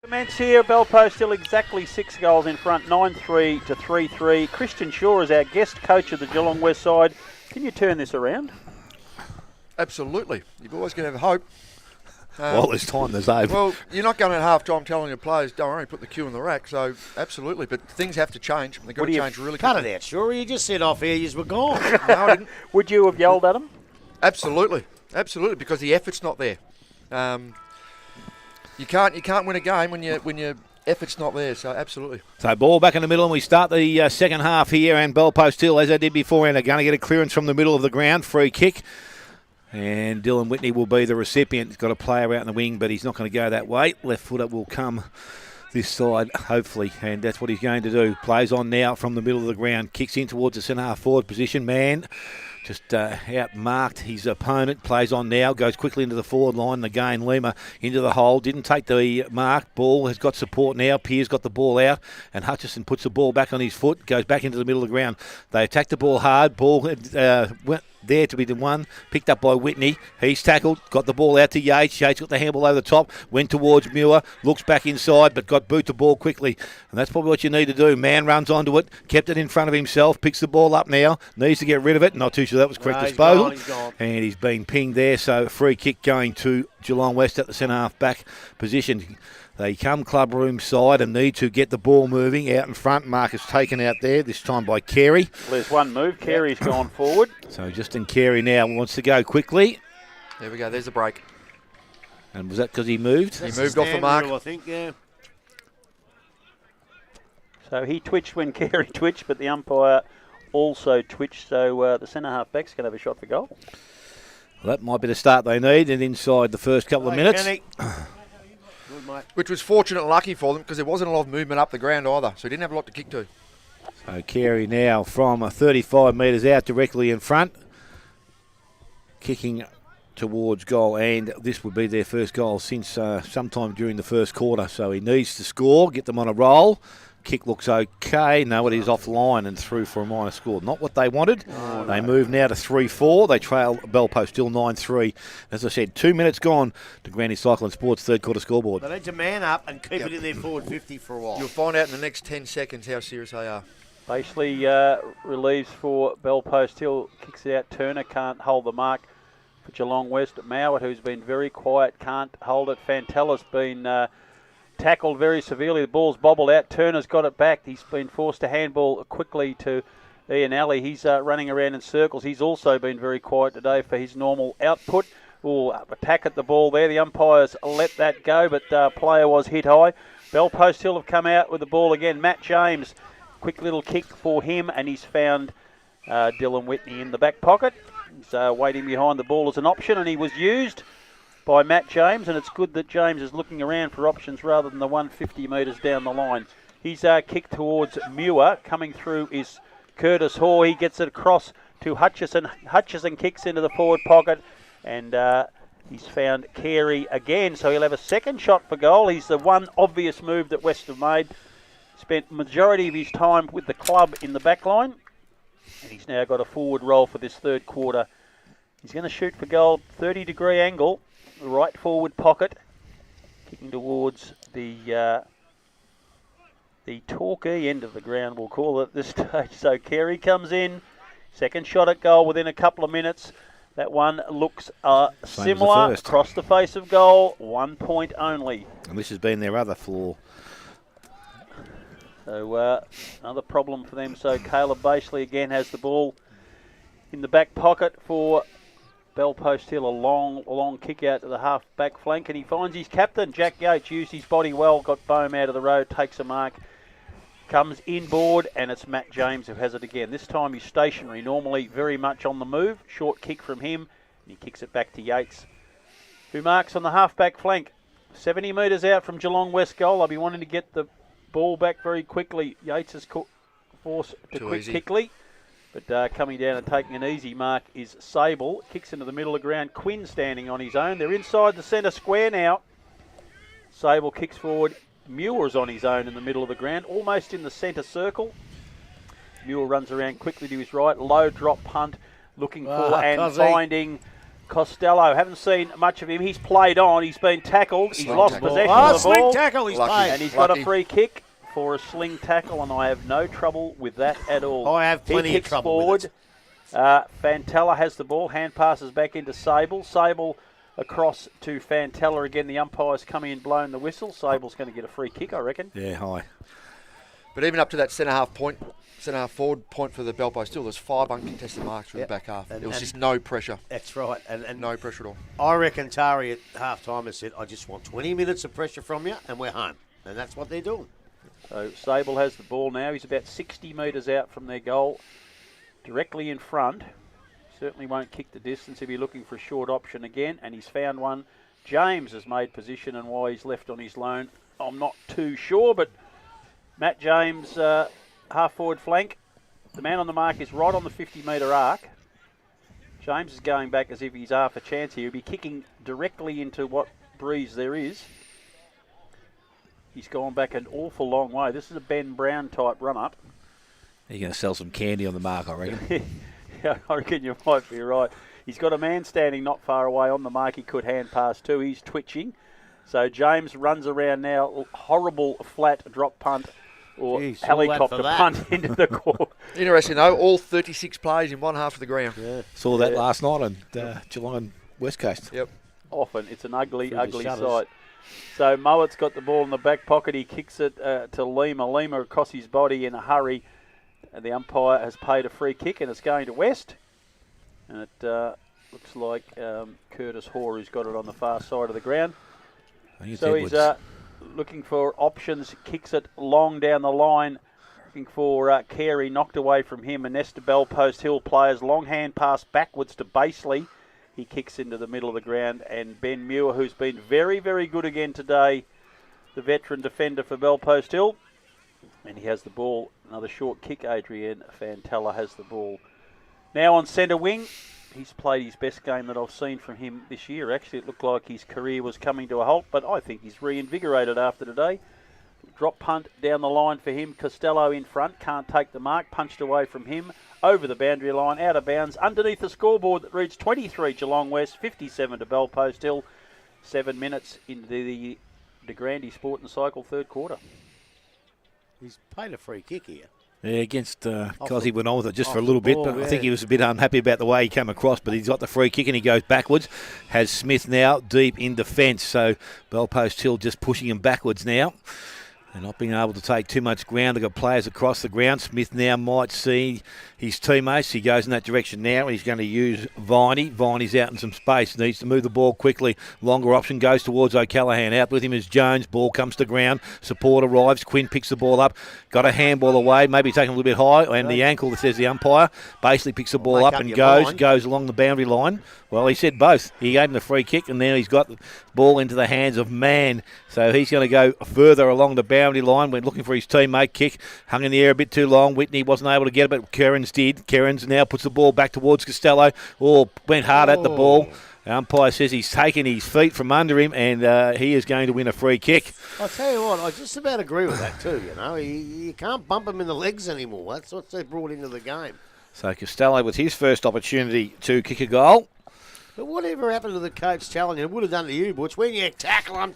Commence here, Belpost still exactly 6 goals in front, 9-3 to 3-3. Christian Shaw is our guest coach of the Geelong West side. Can you turn this around? Absolutely. You've always got to have hope. Well, there's time, there's hope. Well, you're not going at half-time telling your players, don't worry, put the cue in the rack. So, absolutely. But things have to change. They've got to change really quickly. Cut it out, sure. You just said off air, you were gone. No, I didn't. Would you have yelled at him? Absolutely. Absolutely, because the effort's not there. You can't win a game when your effort's not there. So absolutely. So ball back in the middle, and we start the second half here. And Belpost Hill, as they did before, and are going to get a clearance from the middle of the ground, free kick. And Dylan Whitney will be the recipient. He's got a player out in the wing, but he's not going to go that way. Left footer will come this side, hopefully, and that's what he's going to do. Plays on now from the middle of the ground, kicks in towards the centre half forward position. Man just out-marked his opponent. Plays on now, goes quickly into the forward line. Again, Lima into the hole. Didn't take the mark. Ball has got support now. Pear's got the ball out, and Hutchison puts the ball back on his foot. Goes back into the middle of the ground. They attack the ball hard. Ball went there to be the one, picked up by Whitney. He's tackled, got the ball out to Yates. Yates got the handball over the top, went towards Muir, looks back inside, but got boot the ball quickly. And that's probably what you need to do. Man runs onto it, kept it in front of himself, picks the ball up now, needs to get rid of it. Not too sure that was correct disposal. He's gone. And he's been pinged there, so free kick going to Geelong West at the centre half back position. They come club room side and need to get the ball moving out in front. Marcus taken out there, this time by Carey. Well, there's one move. Carey's gone forward. So Justin Carey now wants to go quickly. There we go. There's a break. And was that because he moved? He moved off the mark. I think, yeah. So he twitched when Carey twitched, but the umpire also twitched. So the centre half back's going to have a shot for goal. Well, that might be the start they need, and inside the first couple of minutes. Good, mate. Which was fortunate and lucky for them because there wasn't a lot of movement up the ground either, so he didn't have a lot to kick to. So Carey now from 35 metres out directly in front, kicking towards goal, and this would be their first goal since sometime during the first quarter. So he needs to score, get them on a roll. Kick looks okay. No, it is offline and through for a minor score. Not what they wanted. They move now to 3-4. They trail Belpost still 9-3. As I said, 2 minutes gone to Granny Cycling Sports third quarter scoreboard. They need to man up and keep it in their forward 50 for a while. You'll find out in the next 10 seconds how serious they are. Basically relieves for Belpost Hill. Kicks it out. Turner can't hold the mark for Geelong West. Mowat, who's been very quiet, can't hold it. Fantella's been tackled very severely. The ball's bobbled out. Turner's got it back. He's been forced to handball quickly to Ian Alley. He's running around in circles. He's also been very quiet today for his normal output. Will attack at the ball there. The umpires let that go, but player was hit high. Belpost Hill have come out with the ball again. Matt James, quick little kick for him, and he's found Dylan Whitney in the back pocket. He's waiting behind the ball as an option, and he was used by Matt James, and it's good that James is looking around for options rather than the 150 metres down the line. He's kicked towards Muir. Coming through is Curtis Hoare. He gets it across to Hutchison. Hutchison kicks into the forward pocket, and he's found Carey again, so he'll have a second shot for goal. He's the one obvious move that West have made. Spent majority of his time with the club in the back line, and he's now got a forward roll for this third quarter. He's going to shoot for goal, 30-degree angle. The right forward pocket, kicking towards the Torquay end of the ground, we'll call it at this stage. So Carey comes in, second shot at goal within a couple of minutes. That one looks similar across the face of goal, 1 point only. And this has been their other flaw. So another problem for them. So Caleb Baseley again has the ball in the back pocket for Belpost Hill. A long kick out to the half back flank, and he finds his captain. Jack Yates used his body well, got Bohm out of the road, takes a mark, comes inboard, and it's Matt James who has it again. This time he's stationary, normally very much on the move. Short kick from him, and he kicks it back to Yates, who marks on the half back flank. 70 metres out from Geelong West goal. I'll be wanting to get the ball back very quickly. Yates is forced to quit quickly. But coming down and taking an easy mark is Sable. Kicks into the middle of the ground. Quinn standing on his own. They're inside the centre square now. Sable kicks forward. Muir's on his own in the middle of the ground, almost in the centre circle. Muir runs around quickly to his right. Low drop punt, looking for and finding Costello, haven't seen much of him. He's played on. He's been tackled. He's lost tackle. possession Oh, of the swing ball. tackle, he's Lucky. paid. And he's got a Lucky. free kick for a sling tackle, and I have no trouble with that at all. I have plenty he of kicks trouble forward. with Fantella has the ball. Hand passes back into Sable. Sable across to Fantella again. The umpire's coming in, blowing the whistle. Sable's going to get a free kick, I reckon. Yeah, high. But even up to that centre-half forward point for the Belpo Still, there's 5 uncontested marks through Yep. the back half. And- There was and- just no pressure. That's right. And No pressure at all. I reckon Tari at half-time has said, I just want 20 minutes of pressure from you, and we're home. And that's what they're doing. So Sable has the ball now. He's about 60 metres out from their goal, directly in front. Certainly won't kick the distance. He'll be looking for a short option again, and he's found one. James has made position, and why he's left on his loan, I'm not too sure, but Matt James, half-forward flank. The man on the mark is right on the 50-metre arc. James is going back as if he's half a chance here. He'll be kicking directly into what breeze there is. He's gone back an awful long way. This is a Ben Brown type run-up. You're going to sell some candy on the mark, I reckon. Yeah, I reckon you might be right. He's got a man standing not far away on the mark he could hand pass to. He's twitching. So James runs around now. Horrible flat drop punt or Jeez, all that helicopter for that. punt into the court. Interesting though, all 36 plays in one half of the ground. Saw that last night on Geelong and West Coast. Yep. Often. It's an ugly, Through the ugly shutters. sight. So Mowatt's got the ball in the back pocket. He kicks it to Lima. Lima across his body in a hurry. And the umpire has paid a free kick, and it's going to West. And it looks like Curtis Hoare, who's got it on the far side of the ground. I think it's So Edwards. he's looking for options, kicks it long down the line, looking for Carey, knocked away from him. And Nesta Bell, Post Hill players, long hand pass backwards to Baseley. He kicks into the middle of the ground, and Ben Muir, who's been very, very good again today, the veteran defender for Bell Post Hill. And he has the ball. Another short kick, Adrian Fantella has the ball. Now on centre wing, he's played his best game that I've seen from him this year. Actually, it looked like his career was coming to a halt, but I think he's reinvigorated after today. Drop punt down the line for him. Costello in front, can't take the mark, punched away from him. Over the boundary line, out of bounds, underneath the scoreboard that reads 23 Geelong West, 57 to Bell Post Hill. 7 minutes into the De Grande Sport and Cycle third quarter. He's paid a free kick here. Yeah, against Off because the- he went on with it just off for a the little bit, ball, but I yeah. think he was a bit unhappy about the way he came across, but he's got the free kick and he goes backwards. Has Smith now deep in defence, so Bell Post Hill just pushing him backwards now. They're not being able to take too much ground. They've got players across the ground. Smith now might see his teammates. He goes in that direction now, and he's going to use Viney. Viney's out in some space. Needs to move the ball quickly. Longer option goes towards O'Callaghan. Out with him is Jones. Ball comes to ground. Support arrives. Quinn picks the ball up. Got a handball away. Maybe taken a little bit high. And the ankle, that says the umpire, basically picks the ball Make up up and your goes mind. goes along the boundary line. Well, he said both. He gave him the free kick, and now he's got the ball into the hands of Mann. So he's going to go further along the boundary line. We're looking for his teammate. Kick hung in the air a bit too long. Whitney wasn't able to get it, but Kerins did. Kerins now puts the ball back towards Costello. Oh, went hard at the ball. The umpire says he's taken his feet from under him, and he is going to win a free kick. I'll tell you what, I just about agree with that too, you know. You can't bump him in the legs anymore. That's what they brought into the game. So Costello with his first opportunity to kick a goal. But whatever happened to the coach telling you, it would have done to you, Butch. When you tackle him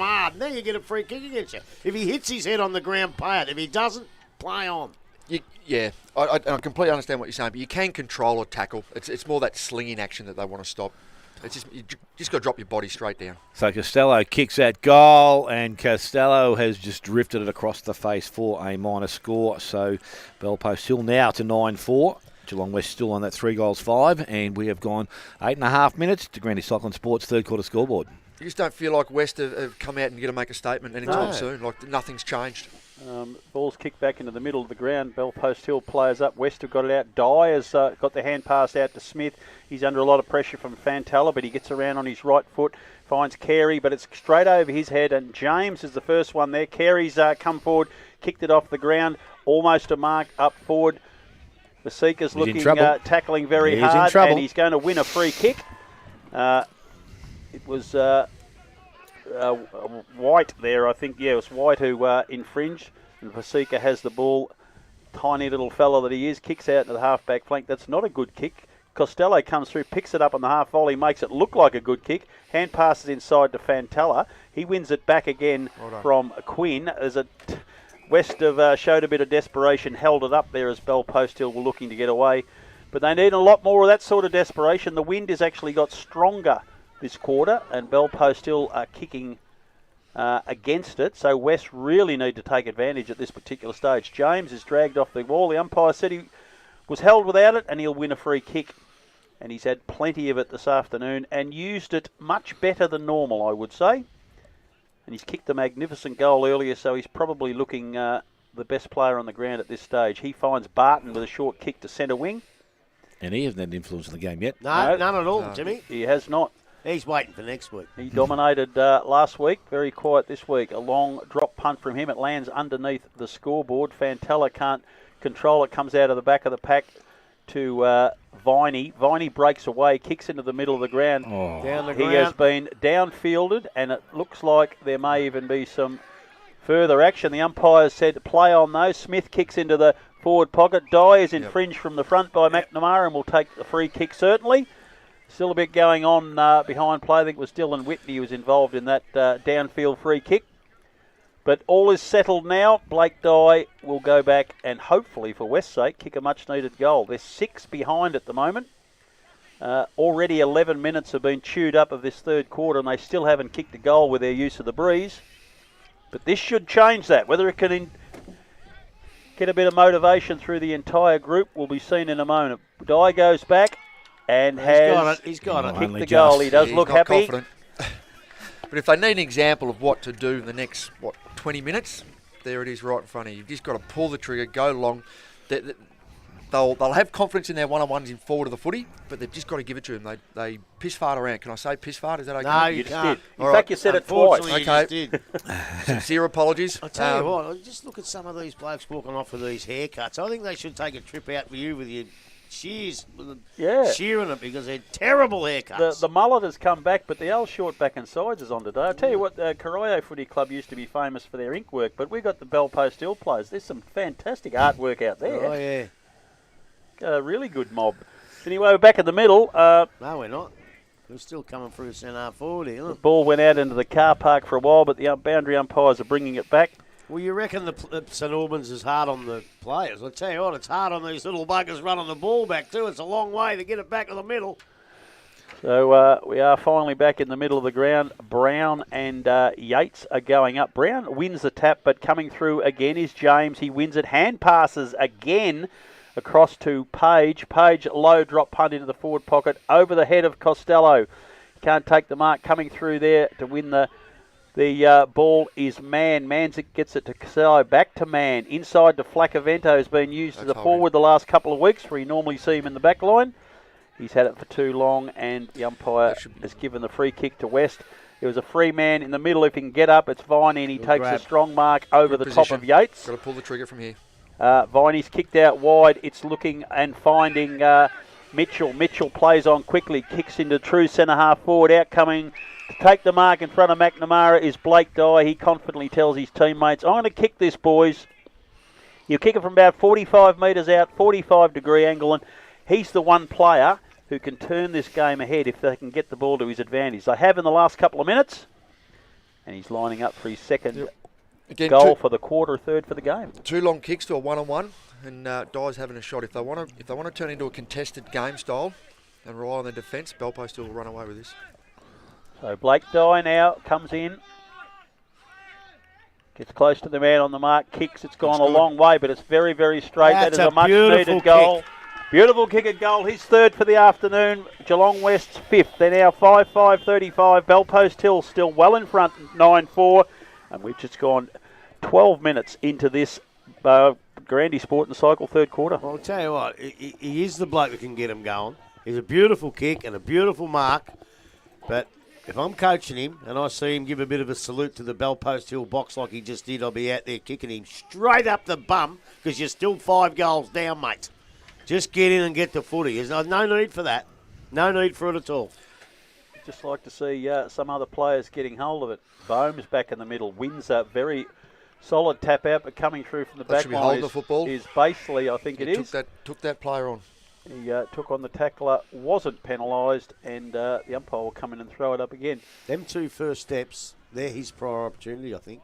hard. Now you get a free kick against you. If he hits his head on the ground, play it. If he doesn't, play on. I completely understand what you're saying, but you can control a tackle. It's more that slinging action that they want to stop. It's just you just got to drop your body straight down. So Costello kicks that goal, and Costello has just drifted it across the face for a minor score. So Bell Post Hill now to 9-4. Geelong West still on that 3-5, and we have gone 8.5 minutes to Grandy Cycling Sports third quarter scoreboard. You just don't feel like West have come out and going to make a statement anytime No. soon. Like nothing's changed. Ball's kicked back into the middle of the ground. Bell Post Hill players up. West have got it out. Dye has got the hand pass out to Smith. He's under a lot of pressure from Fantella, but he gets around on his right foot. Finds Carey, but it's straight over his head, and James is the first one there. Carey's come forward, kicked it off the ground, almost a mark up forward. Vasika's He's in looking, trouble. tackling very He's in hard, trouble. and he's going to win a free kick. It was White there, I think. Yeah, it was White who infringed, and Vasika has the ball. Tiny little fella that he is, kicks out to the half-back flank. That's not a good kick. Costello comes through, picks it up on the half volley, makes it look like a good kick. Hand passes inside to Fantella. He wins it back again from Quinn. As West have showed a bit of desperation, held it up there as Bell Post Hill were looking to get away. But they need a lot more of that sort of desperation. The wind has actually got stronger this quarter, and Bell Post Hill are kicking against it. So West really need to take advantage at this particular stage. James is dragged off the wall. The umpire said he was held without it, and he'll win a free kick. And he's had plenty of it this afternoon and used it much better than normal, I would say. And he's kicked a magnificent goal earlier, so he's probably looking the best player on the ground at this stage. He finds Barton with a short kick to centre wing. And he hasn't had an influence in the game yet. No, none at all, Jimmy. He has not. He's waiting for next week. He dominated last week, very quiet this week. A long drop punt from him. It lands underneath the scoreboard. Fantella can't control it, comes out of the back of the pack to Viney. Viney breaks away, kicks into the middle of the ground. Down the He ground. has been downfielded, and it looks like there may even be some further action. The umpire said play on those. Smith kicks into the forward pocket. Dye is infringed from the front by McNamara and will take the free kick certainly. Still a bit going on behind play. I think it was Dylan Whitney who was involved in that downfield free kick. But all is settled now. Blake Dye will go back and hopefully, for West's sake, kick a much-needed goal. They're 6 behind at the moment. Already 11 minutes have been chewed up of this third quarter, and they still haven't kicked a goal with their use of the breeze. But this should change that. Whether it can get a bit of motivation through the entire group will be seen in a moment. Dye goes back and He's got it. kicked the goal. He does look He's not happy. confident. But if they need an example of what to do in the next, 20 minutes, there it is right in front of you. You've just got to pull the trigger, go long. They'll have confidence in their one-on-ones in forward of the footy, but they've just got to give it to them. They piss fart around. Can I say piss fart? Is that okay? No, You you just can't. did. In fact, you said it twice. Unfortunately, you Okay. just did. Sincere apologies. I tell you what, just look at some of these blokes walking off with these haircuts. I think they should take a trip out for you with your shears, shearing it, because they're terrible haircuts. The mullet has come back, but the old short back and sides is on today. I tell you what, Corio Footy Club used to be famous for their ink work, but we got the Bell Post Hill players. There's some fantastic artwork out there. Oh, yeah. A really good mob. Anyway, we're back in the middle. No, we're not. We're still coming through centre forward here. The ball went out into the car park for a while, but the boundary umpires are bringing it back. Well, you reckon the St Albans is hard on the players? I'll tell you what, it's hard on these little buggers running the ball back too. It's a long way to get it back to the middle. So we are finally back in the middle of the ground. Brown and Yates are going up. Brown wins the tap, but coming through again is James. He wins it. Hand passes again across to Page. Page, low drop punt into the forward pocket over the head of Costello. Can't take the mark. Coming through there to win the ball is Mann. Mann gets it to Costello. Back to Mann. Inside to Flacavento has been used as a forward the last couple of weeks, where you normally see him in the back line. He's had it for too long, and the umpire has given the free kick to West. There was a free man in the middle. If he can get up, it's Viney, and he takes a strong mark over the top of Yates. Got to pull the trigger from here. Viney's kicked out wide. It's looking and finding Mitchell. Mitchell plays on quickly, kicks into true centre half forward. Outcoming to take the mark in front of McNamara is Blake Dye. He confidently tells his teammates, I'm going to kick this, boys. You kick it from about 45 metres out, 45-degree angle, and he's the one player who can turn this game ahead if they can get the ball to his advantage. They have in the last couple of minutes, and he's lining up for his second goal for the quarter, third for the game. 2 long kicks to a one-on-one, and Dye's having a shot. If they want to turn into a contested game style and rely on their defence, Bell Post will run away with this. So Blake Dye now comes in, gets close to the man on the mark, kicks. It's gone a long way, but it's very, very straight. That's that is a much-needed goal. Kick. Beautiful kick at goal. His third for the afternoon. Geelong West's fifth. They're now 5-5-35. Bell Post Hill still well in front, 9-4. And we've just gone 12 minutes into this Grandy Sport and Cycle third quarter. Well, I'll tell you what, he is the bloke that can get him going. He's a beautiful kick and a beautiful mark. But if I'm coaching him and I see him give a bit of a salute to the Bell Post Hill box like he just did, I'll be out there kicking him straight up the bum because you're still 5 goals down, mate. Just get in and get the footy. There's no need for that. No need for it at all. Just like to see some other players getting hold of it. Bohm's back in the middle. Wins a very solid tap out, but coming through from the back line is Baseley, I think it is. Took that player on. He took on the tackler, wasn't penalised, and the umpire will come in and throw it up again. Them two first steps, they're his prior opportunity, I think.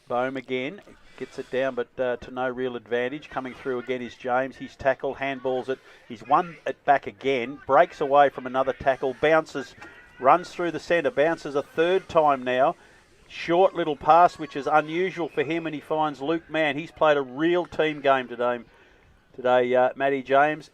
Bohm again gets it down, but to no real advantage. Coming through again is James. He's tackled, handballs it. He's won it back again, breaks away from another tackle, bounces, runs through the centre, bounces a third time now. Short little pass, which is unusual for him, and he finds Luke Mann. He's played a real team game today, Matty James.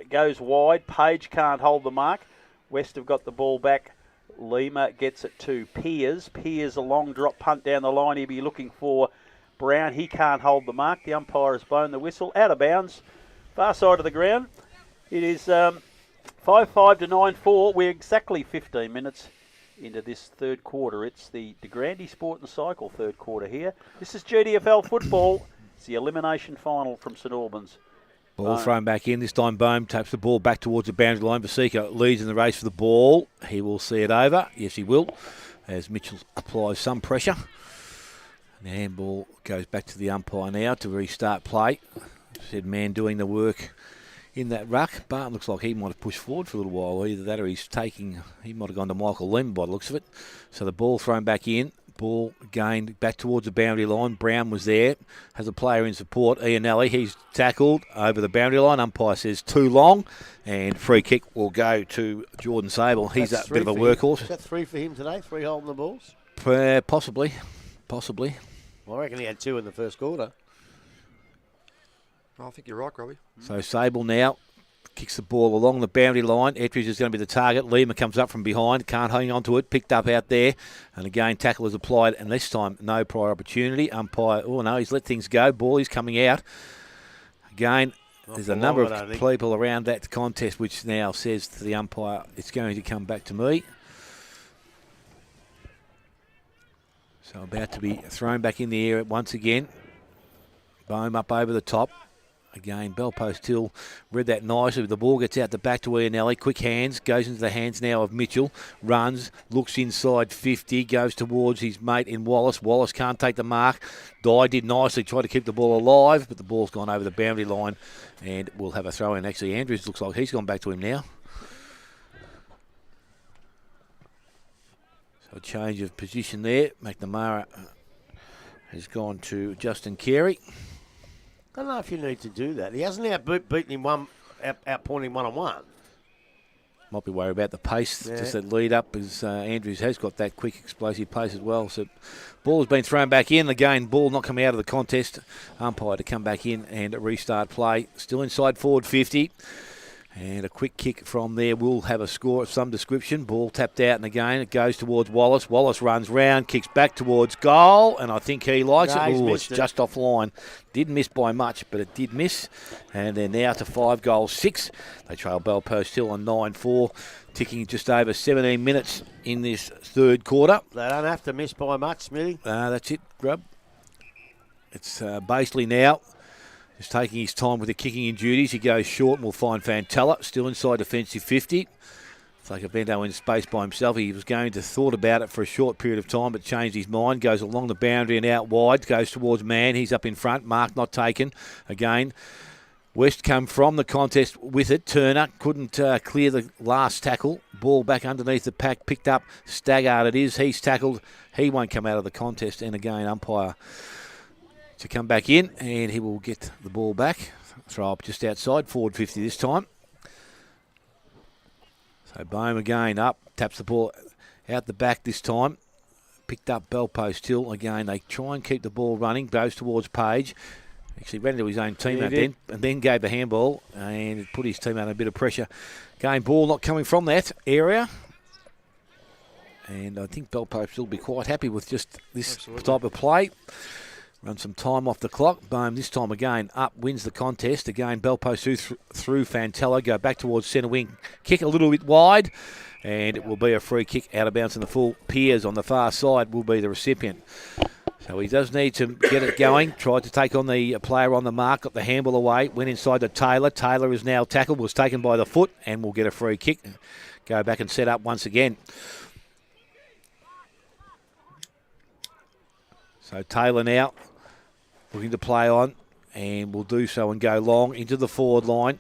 Goes wide. Page can't hold the mark. West have got the ball back. Lima gets it to Piers. Piers, a long drop punt down the line. He'll be looking for Brown. He can't hold the mark. The umpire has blown the whistle. Out of bounds. Far side of the ground. It is 5-5 to 9-4. We're exactly 15 minutes into this third quarter. It's the De Grande Sport and Cycle third quarter here. This is GDFL football. It's the elimination final from St Albans. Ball thrown back in. This time Bohm taps the ball back towards the boundary line. Vasika leads in the race for the ball. He will see it over. Yes, he will, as Mitchell applies some pressure. The handball goes back to the umpire now to restart play. Said man doing the work in that ruck. Barton looks like he might have pushed forward for a little while. Either that or he might have gone to Michael Lem by the looks of it. So the ball thrown back in. Ball gained back towards the boundary line. Brown was there. Has a player in support. Ianelli. He's tackled over the boundary line. Umpire says too long. And free kick will go to Jordan Sable. He's a bit of a workhorse. Is that 3 for him today? 3 holding the balls? Possibly. Well, I reckon he had 2 in the first quarter. I think you're right, Robbie. So Sable now kicks the ball along the boundary line. Ettridge is going to be the target. Lima comes up from behind. Can't hang on to it. Picked up out there. And again, tackle is applied. And this time, no prior opportunity. Umpire, he's let things go. Ball is coming out. Again, there's a number of people around that contest which now says to the umpire, it's going to come back to me. So about to be thrown back in the air once again. Bohm up over the top. Again, Bell Post Hill read that nicely. The ball gets out the back to Ianelli. Quick hands. Goes into the hands now of Mitchell. Runs. Looks inside 50. Goes towards his mate in Wallace. Wallace can't take the mark. Dye did nicely. Tried to keep the ball alive, but the ball's gone over the boundary line and we'll have a throw in. Actually, Andrews looks like he's gone back to him now. So a change of position there. McNamara has gone to Justin Carey. I don't know if you need to do that. He hasn't outbeaten him outpointing him one-on-one. Might be worried about the pace, just that lead up, as Andrews has got that quick explosive pace as well. So ball has been thrown back in. Again, ball not coming out of the contest. Umpire to come back in and restart play. Still inside forward 50. And a quick kick from there will have a score of some description. Ball tapped out, and again it goes towards Wallace. Wallace runs round, kicks back towards goal, and I think he likes it. It's just offline. Didn't miss by much, but it did miss. And they're now to 5-6. They trail Bell Post Hill on 9-4, ticking just over 17 minutes in this third quarter. They don't have to miss by much, Smithy. That's it, Grub. It's Baseley now. Just taking his time with the kicking in duties. He goes short and will find Fantella. Still inside defensive 50. It's like a Bento in space by himself. He was going to thought about it for a short period of time, but changed his mind. Goes along the boundary and out wide. Goes towards Mann. He's up in front. Mark not taken. Again, West come from the contest with it. Turner couldn't clear the last tackle. Ball back underneath the pack. Picked up. Staggart it is. He's tackled. He won't come out of the contest. And again, umpire to come back in, and he will get the ball back. Throw up just outside, forward 50 this time. So Bohm again up, taps the ball out the back this time. Picked up Bell Post Hill. Again, they try and keep the ball running, goes towards Page. Actually ran into his own teammate and then gave the handball and put his team under a bit of pressure. Again, ball not coming from that area. And I think Bell Post Hill will be quite happy with just this type of play. Run some time off the clock. Bohm this time again up, wins the contest. Again, Bell Post through Fantella. Go back towards centre wing. Kick a little bit wide. And it will be a free kick out of bounds in the full. Piers on the far side will be the recipient. So he does need to get it going. Tried to take on the player on the mark. Got the handball away. Went inside to Taylor. Taylor is now tackled. Was taken by the foot. And will get a free kick. Go back and set up once again. So Taylor now looking to play on, and will do so and go long into the forward line.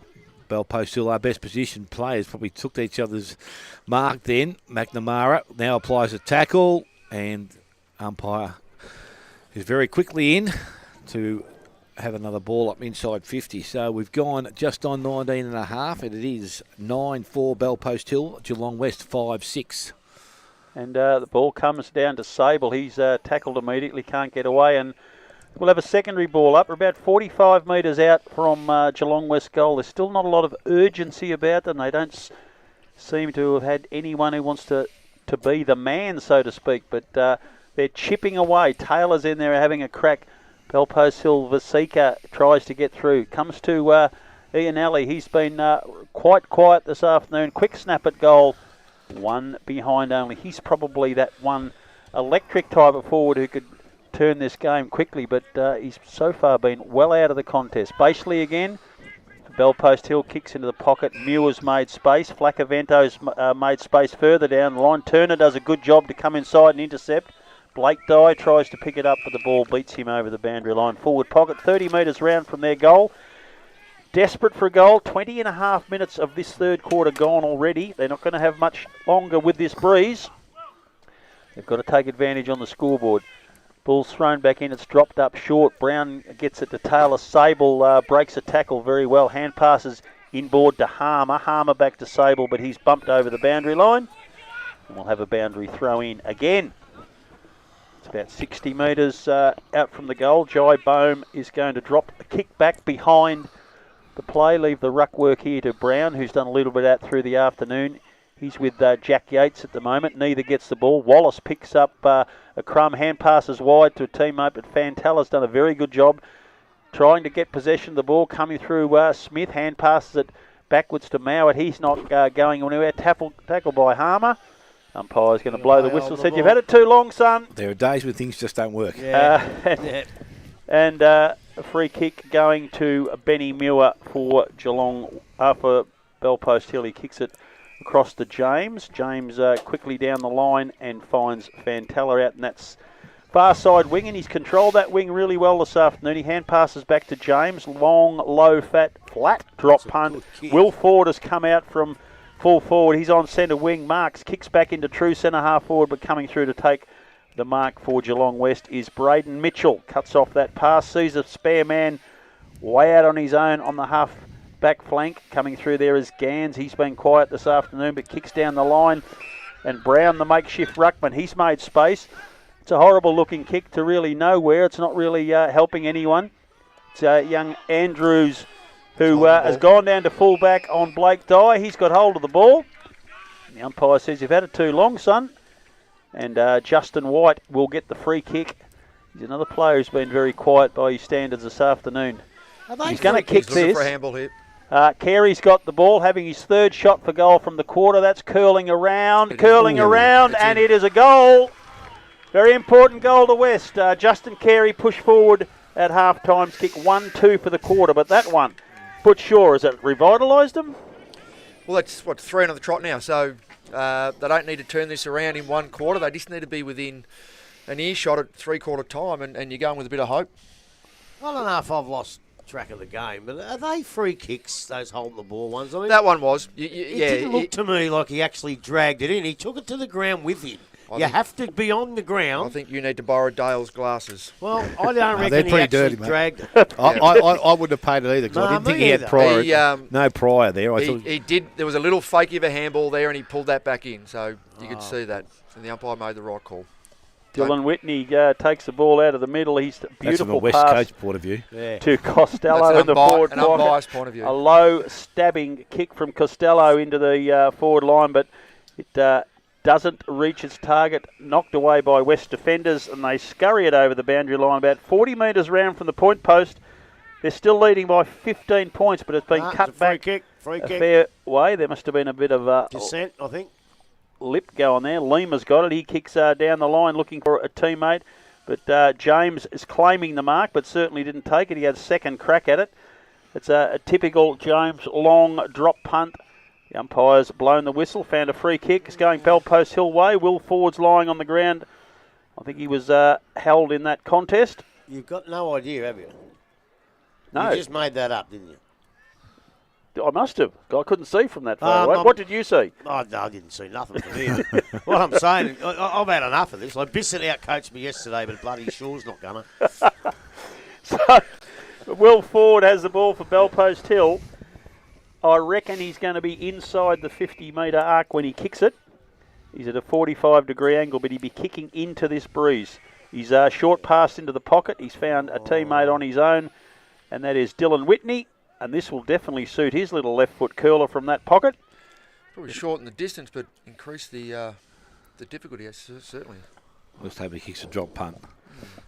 Bell Post Hill, our best positioned players, probably took each other's mark then. McNamara now applies a tackle, and umpire is very quickly in to have another ball up inside 50. So we've gone just on 19 and a half, and it is 9-4 Bell Post Hill, Geelong West 5-6. And the ball comes down to Sable. He's tackled immediately, can't get away, and we'll have a secondary ball up. We're about 45 metres out from Geelong West goal. There's still not a lot of urgency about them. They don't seem to have had anyone who wants to be the man, so to speak, but they're chipping away. Taylor's in there having a crack. Bell Post Hill, Vasika tries to get through. Comes to Ian Alley. He's been quite quiet this afternoon. Quick snap at goal. One behind only. He's probably that one electric type of forward who could turn this game quickly, but he's so far been well out of the contest. Baseley again. Bell Post Hill kicks into the pocket. Muir's made space. Flaccavento's made space further down the line. Turner does a good job to come inside and intercept. Blake Dye tries to pick it up, but the ball beats him over the boundary line. Forward pocket, 30 metres round from their goal. Desperate for a goal. 20 and a half minutes of this third quarter gone already. They're not going to have much longer with this breeze. They've got to take advantage on the scoreboard. Ball's thrown back in. It's dropped up short. Brown gets it to Taylor. Sable breaks a tackle very well. Hand passes inboard to Harmer. Harmer back to Sable, but he's bumped over the boundary line. And we'll have a boundary throw in again. It's about 60 metres out from the goal. Jai Bohm is going to drop a kick back behind the play. Leave the ruck work here to Brown, who's done a little bit out through the afternoon. He's with Jack Yates at the moment. Neither gets the ball. Wallace picks up a crumb. Hand passes wide to a teammate, but Fantella's done a very good job trying to get possession of the ball. Coming through Smith. Hand passes it backwards to Mowat. He's not going anywhere. Tackle by Harmer. Umpire's going to blow the whistle. Said, "You've had it too long, son." There are days when things just don't work. And a free kick going to Benny Muir for Geelong, for Bell Post Hill. He kicks it across to James. James quickly down the line and finds Fantella out, and that's far side wing, and he's controlled that wing really well this afternoon. He hand passes back to James. Long, low, fat, flat drop punt. Will Ford has come out from full forward. He's on centre wing. Marks kicks back into true centre half forward, but coming through to take the mark for Geelong West is Braden Mitchell. Cuts off that pass, sees a spare man way out on his own on the half back flank. Coming through there is Gans. He's been quiet this afternoon, but kicks down the line. And Brown, the makeshift ruckman, he's made space. It's a horrible looking kick to really nowhere. It's not really helping anyone. It's young Andrews who has gone down to full back on Blake Dye. He's got hold of the ball. And the umpire says, "You've had it too long, son." And Justin White will get the free kick. He's another player who's been very quiet by his standards this afternoon. He's going to kick this. For a handball here. Carey's got the ball, having his third shot for goal from the quarter. That's curling around, and it is a goal. Very important goal to West. Justin Carey pushed forward at half-time, kick 1-2 for the quarter, but that one, Butch Shaw, has it revitalised them? Well, that's, 3 on the trot now, so they don't need to turn this around in one quarter. They just need to be within an earshot at three-quarter time, and you're going with a bit of hope. I don't know if I've lost track of the game, but are they free kicks, those holding the ball ones? I mean, that one was. It didn't look to me like he actually dragged it in. He took it to the ground with him. You have to be on the ground. I think you need to borrow Dale's glasses. Well, I don't reckon he actually dragged it. I wouldn't have paid it either, because I didn't think he had prior. No prior there. He did. There was a little fake of a handball there, and he pulled that back in, so you could see that. And the umpire made the right call. Dylan Whitney takes the ball out of the middle. He's beautiful That's from a West pass Coast point of view. To Costello in the forward pocket. An unbiased point of view. A low stabbing kick from Costello into the forward line, but it doesn't reach its target. Knocked away by West defenders, and they scurry it over the boundary line about 40 metres round from the point post. They're still leading by 15 points, but it's been cut back a fair way. There must have been a bit of dissent, I think. Lip going there. Lima's got it. He kicks down the line looking for a teammate. But James is claiming the mark, but certainly didn't take it. He had a second crack at it. It's a typical James long drop punt. The umpire's blown the whistle, found a free kick. It's going Bell Post Hill way. Will Ford's lying on the ground. I think he was held in that contest. You've got no idea, have you? No. You just made that up, didn't you? I must have. I couldn't see from that far away. I'm- What did you see? Oh, no, I didn't see nothing from here. What I'm saying, I've had enough of this. Like, Bissett out-coached me yesterday, but bloody Shaw's not going to. So, Will Ford has the ball for Bellpost Hill. I reckon he's going to be inside the 50-metre arc when he kicks it. He's at a 45-degree angle, but he'll be kicking into this breeze. He's short pass into the pocket. He's found a teammate on his own, and that is Dylan Whitney. And this will definitely suit his little left foot curler from that pocket. Probably shorten the distance, but increase the difficulty, certainly. Let's hope he kicks a drop punt.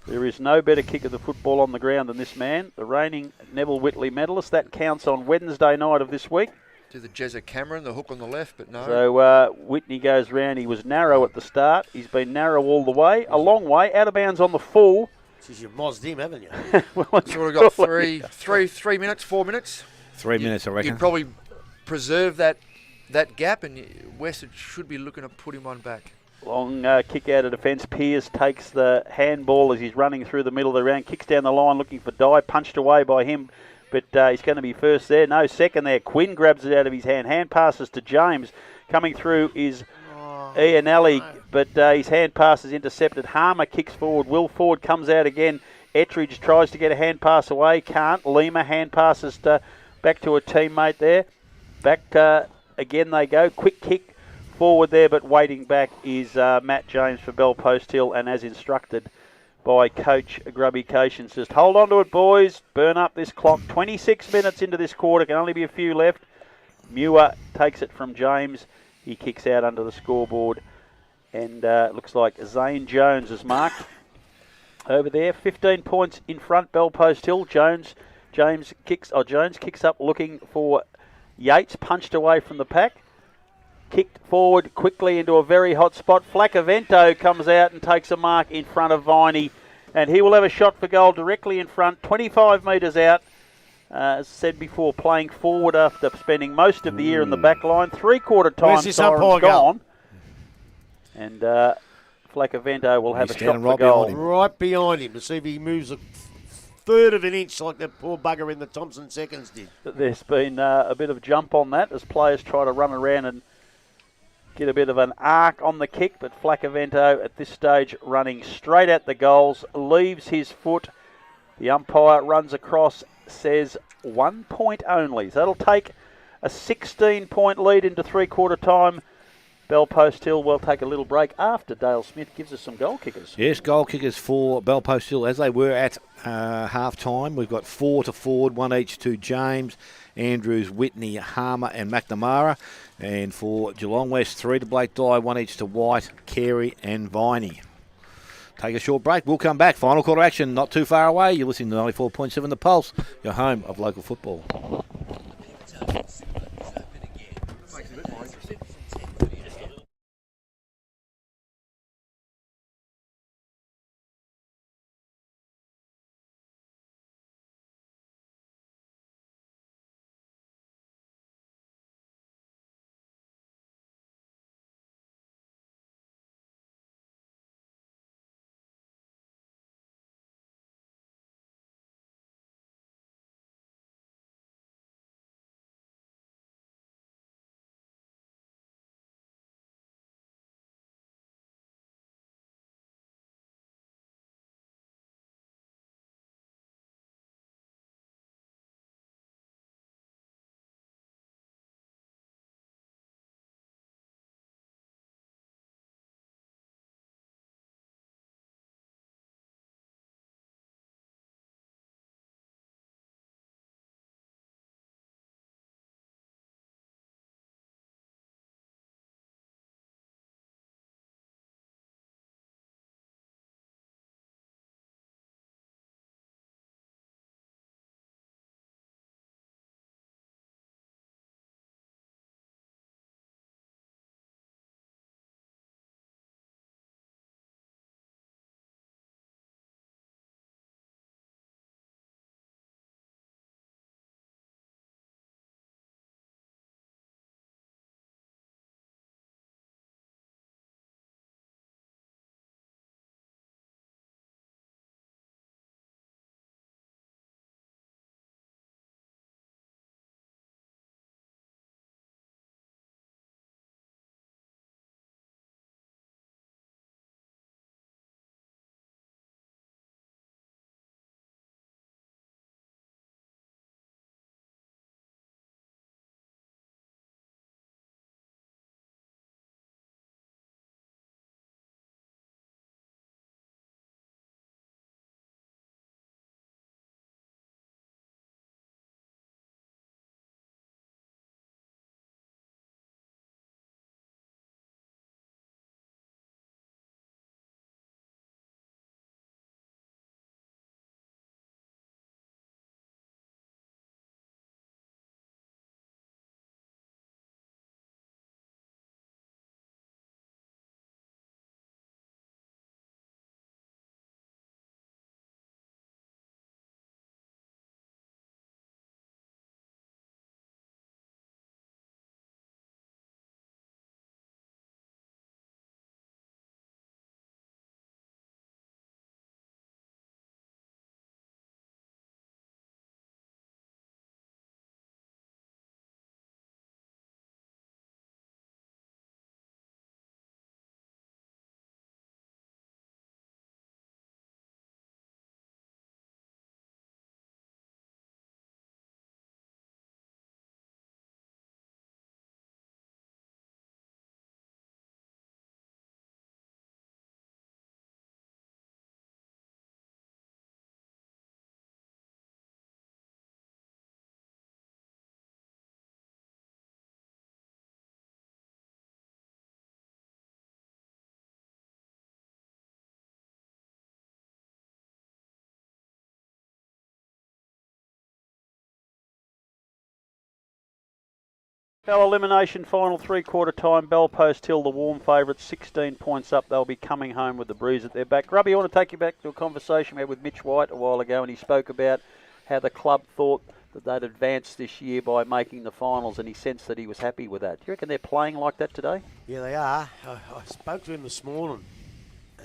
There is no better kick of the football on the ground than this man, the reigning Neville Whitley medalist. That counts on Wednesday night of this week. Do the Jezza Cameron, the hook on the left, but no. So Whitney goes round. He was narrow at the start. He's been narrow all the way, a long way, out of bounds on the full. Jeez, you've mozzed him, haven't you? Well, So we've got 3 minutes, 4 minutes. 3 minutes, I reckon. You'd probably preserve that gap, and West should be looking to put him on back. Long kick out of defence. Pearce takes the handball as he's running through the middle of the round. Kicks down the line looking for Dye. Punched away by him, but he's going to be first there. No, second there. Quinn grabs it out of his hand. Hand passes to James. Coming through is Ian Alley, but his hand pass is intercepted. Harmer kicks forward. Will Ford comes out again. Ettridge tries to get a hand pass away. Can't. Lima hand passes back to a teammate there. Back again they go. Quick kick forward there, but waiting back is Matt James for Bellpost Hill, and as instructed by Coach Grubby Cations, just hold on to it, boys. Burn up this clock. 26 minutes into this quarter. Can only be a few left. Muir takes it from James. He kicks out under the scoreboard, and looks like Zane Jones is marked over there. 15 points in front, Bellpost Hill. Jones kicks up looking for Yates, punched away from the pack. Kicked forward quickly into a very hot spot. Flacavento comes out and takes a mark in front of Viney, and he will have a shot for goal directly in front, 25 metres out. As said before, playing forward after spending most of the year in the back line. Three-quarter time, Where's this umpire siren's going? gone. And Flacavento will have a He's shot standing for right goal. behind him. Right behind him to see if he moves a third of an inch like that poor bugger in the Thompson seconds did. There's been a bit of jump on that as players try to run around and get a bit of an arc on the kick, but Flacavento at this stage running straight at the goals, leaves his foot. The umpire runs across, says 1 point only. So that'll take a 16-point lead into three-quarter time. Bellpost Hill will take a little break after Dale Smith gives us some goal kickers. Yes, goal kickers for Bellpost Hill as they were at half time. We've got 4 to Ford, 1 each to James, Andrews, Whitney, Harmer and McNamara. And for Geelong West, 3 to Blake Dye, 1 each to White, Carey and Viney. Take a short break. We'll come back. Final quarter action not too far away. You're listening to 94.7 The Pulse, your home of local football. Bell elimination final three-quarter time. Bell Post Hill, the warm favourites, 16 points up. They'll be coming home with the breeze at their back. Grubby, I want to take you back to a conversation we had with Mitch White a while ago, and he spoke about how the club thought that they'd advanced this year by making the finals, and he sensed that he was happy with that. Do you reckon they're playing like that today? Yeah, they are. I spoke to him this morning,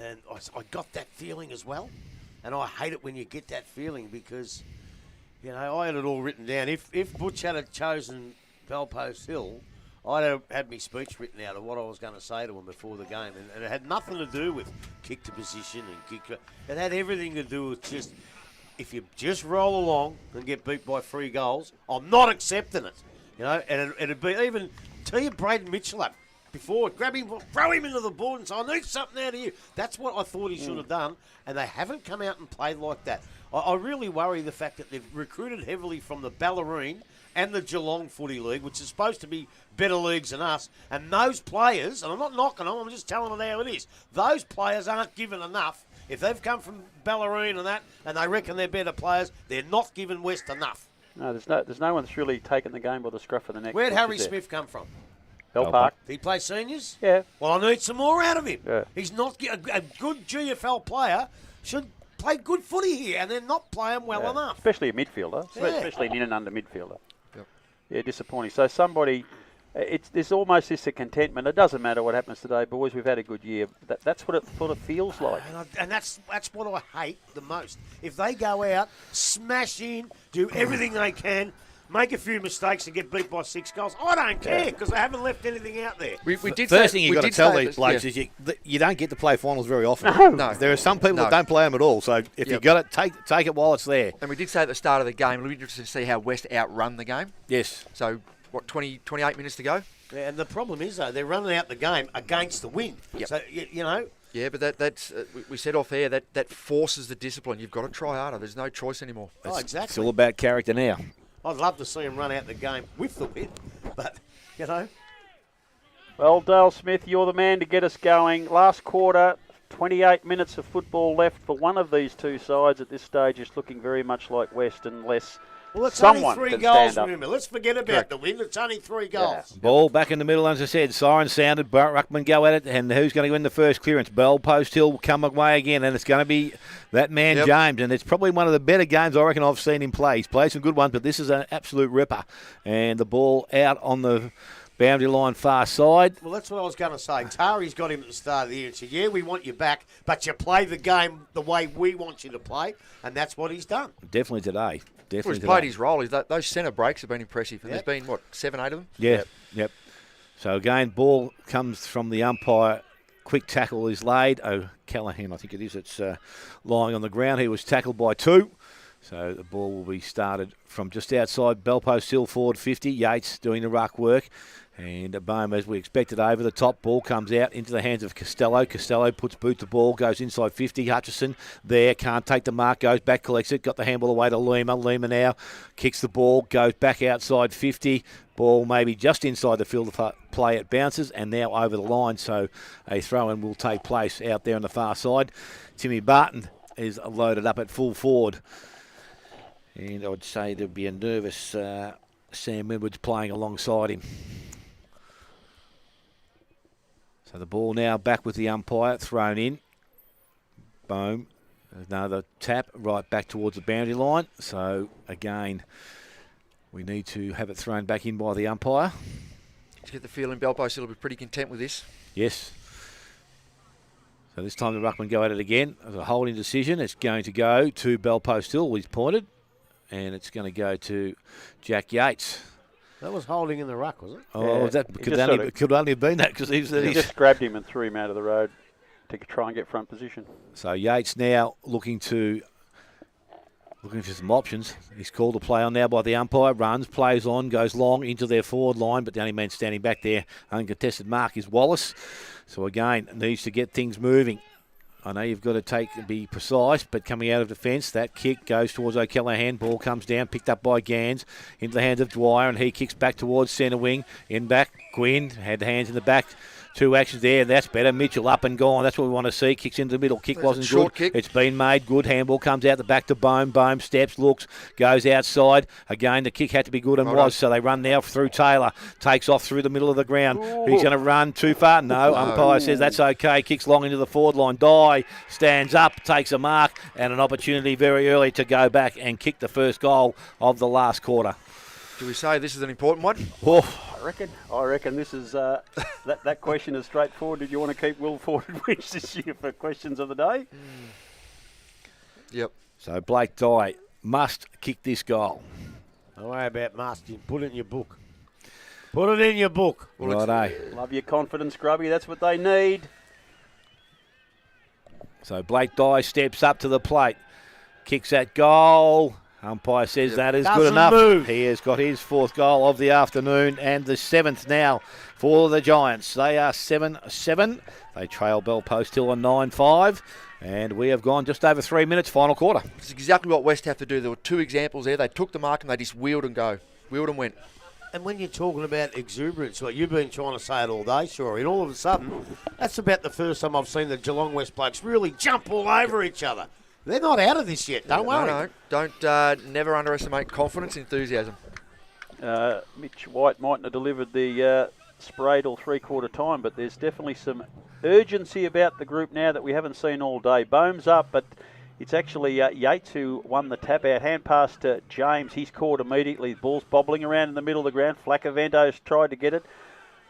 and I got that feeling as well. And I hate it when you get that feeling because, you know, I had it all written down. If Butch had chosen Bell Post Hill, I'd have had my speech written out of what I was going to say to him before the game. And it had nothing to do with kick to position and kick. It had everything to do with just, if you just roll along and get beat by 3 goals, I'm not accepting it. You know, and it'd be even tee Braden Mitchell up before, grab him, throw him into the board and say, I need something out of you. That's what I thought he should have done, and they haven't come out and played like that. I really worry the fact that they've recruited heavily from the Ballerine and the Geelong Footy League, which is supposed to be better leagues than us, and those players, and I'm not knocking them, I'm just telling them how it is, those players aren't given enough. If they've come from Ballerine and that, and they reckon they're better players, they're not giving West enough. No, there's no one that's really taken the game by the scruff of the neck. Where'd Harry Smith come from? Bell Park. Did he play seniors? Yeah. Well, I need some more out of him. Yeah. He's not a good GFL player. Should play good footy here, and they're not playing well enough. Especially a midfielder, especially an in and under midfielder. Yep. Yeah, disappointing. So somebody, there's almost this a contentment. It doesn't matter what happens today, boys. We've had a good year. That's what it sort of feels like. And that's what I hate the most. If they go out, smash in, do everything they can, make a few mistakes and get beat by 6 goals, I don't care because they haven't left anything out there. We did First thing you've got to tell these blokes is you don't get to play finals very often. No. There are some people that don't play them at all. So if you've got it, take it while it's there. And we did say at the start of the game, it'll be interesting to see how West outrun the game. Yes. So, 28 minutes to go? Yeah, and the problem is, though, they're running out the game against the wind. Yep. So, you know. Yeah, but that's we said off air, that forces the discipline. You've got to try harder. There's no choice anymore. Oh, exactly. It's all about character now. I'd love to see them run out the game with the win, but, you know. Well, Dale Smith, you're the man to get us going. Last quarter, 28 minutes of football left for one of these two sides at this stage. Is looking very much like West unless someone only 3 can goals, stand up. remember. Let's forget about the win. It's only 3 goals. Ball back in the middle, as I said. Siren sounded. Ruckman go at it. And who's going to win the first clearance? Bell Post Hill will come away again. And it's going to be that man, James. And it's probably one of the better games I reckon I've seen him play. He's played some good ones, but this is an absolute ripper. And the ball out on the boundary line far side. Well, that's what I was going to say. Tari's got him at the start of the year and said, yeah, we want you back, but you play the game the way we want you to play. And that's what he's done. Definitely today. Well, he's played his role. Those centre breaks have been impressive. And there's been, 7, 8 of them? Yep. So, again, ball comes from the umpire. Quick tackle is laid. O'Callaghan, I think it is. It's lying on the ground. He was tackled by 2. So, the ball will be started from just outside Bell Post Hill, forward 50. Yates doing the ruck work. And a boom, as we expected, over the top. Ball comes out into the hands of Costello. Costello puts boot to ball, goes inside 50. Hutchison there, can't take the mark, goes back, collects it, got the handball away to Lima. Lima now kicks the ball, goes back outside 50. Ball maybe just inside the field of play. It bounces and now over the line. So a throw-in will take place out there on the far side. Timmy Barton is loaded up at full forward. And I would say there'd be a nervous Sam Edwards playing alongside him. So the ball now back with the umpire, thrown in. Boom. Another tap right back towards the boundary line. So, again, we need to have it thrown back in by the umpire. Did you get the feeling Bell Post will be pretty content with this? Yes. So this time the ruckman go at it again. As a holding decision, it's going to go to Bell Post Hill. He's pointed. And it's going to go to Jack Yates. That was holding in the ruck, was it? Oh, that could only have been that because he just grabbed him and threw him out of the road to try and get front position. So Yates now looking for some options. He's called a play on now by the umpire. Runs, plays on, goes long into their forward line, but the only man standing back there, uncontested mark, is Wallace. So again, needs to get things moving. I know you've got to be precise, but coming out of defence, that kick goes towards O'Callaghan. Ball comes down, picked up by Gans into the hands of Dwyer, and he kicks back towards centre wing. In back, Gwynn had hands in the back Two actions there, that's better. Mitchell up and gone. That's what we want to see. Kicks into the middle. Kick There's a wasn't short good. kick. It's been made. Good handball. Comes out the back to Bohm. Bohm steps, looks, goes outside. Again, the kick had to be good and Well was. done. So they run now through Taylor. Takes off through the middle of the ground. He's going to run too far. No, umpire says that's okay. Kicks long into the forward line. Dye stands up, takes a mark, and an opportunity very early to go back and kick the first goal of the last quarter. Do we say this is an important one? Oh, I reckon this is that question is straightforward. Did you want to keep Will Ford and Winch this year for questions of the day? Yep. so Blake Dye must kick this goal. Don't worry about masking. Put it in your book. Put it in your book. Righto. Love your confidence, Grubby. That's what they need. So Blake Dye steps up to the plate. Kicks that goal. Umpire says that is good Doesn't enough. move. He has got his fourth goal of the afternoon and the seventh now for the Giants. They are 7-7. They trail Bell Post Hill on 9-5. And we have gone just over 3 minutes, final quarter. It's exactly what West have to do. There were two examples there. They took the mark and they just wheeled and go. Wheeled and went. And when you're talking about exuberance, like you've been trying to say it all day, Shorey, and all of a sudden, that's about the first time I've seen the Geelong West blokes really jump all over each other. They're not out of this yet, don't worry. No. Don't never underestimate confidence, enthusiasm. Mitch White mightn't have delivered the spray till three-quarter time, but there's definitely some urgency about the group now that we haven't seen all day. Bohm's up, but it's actually Yates who won the tap-out. Hand pass to James. He's caught immediately. The ball's bobbling around in the middle of the ground. Flacavento's tried to get it.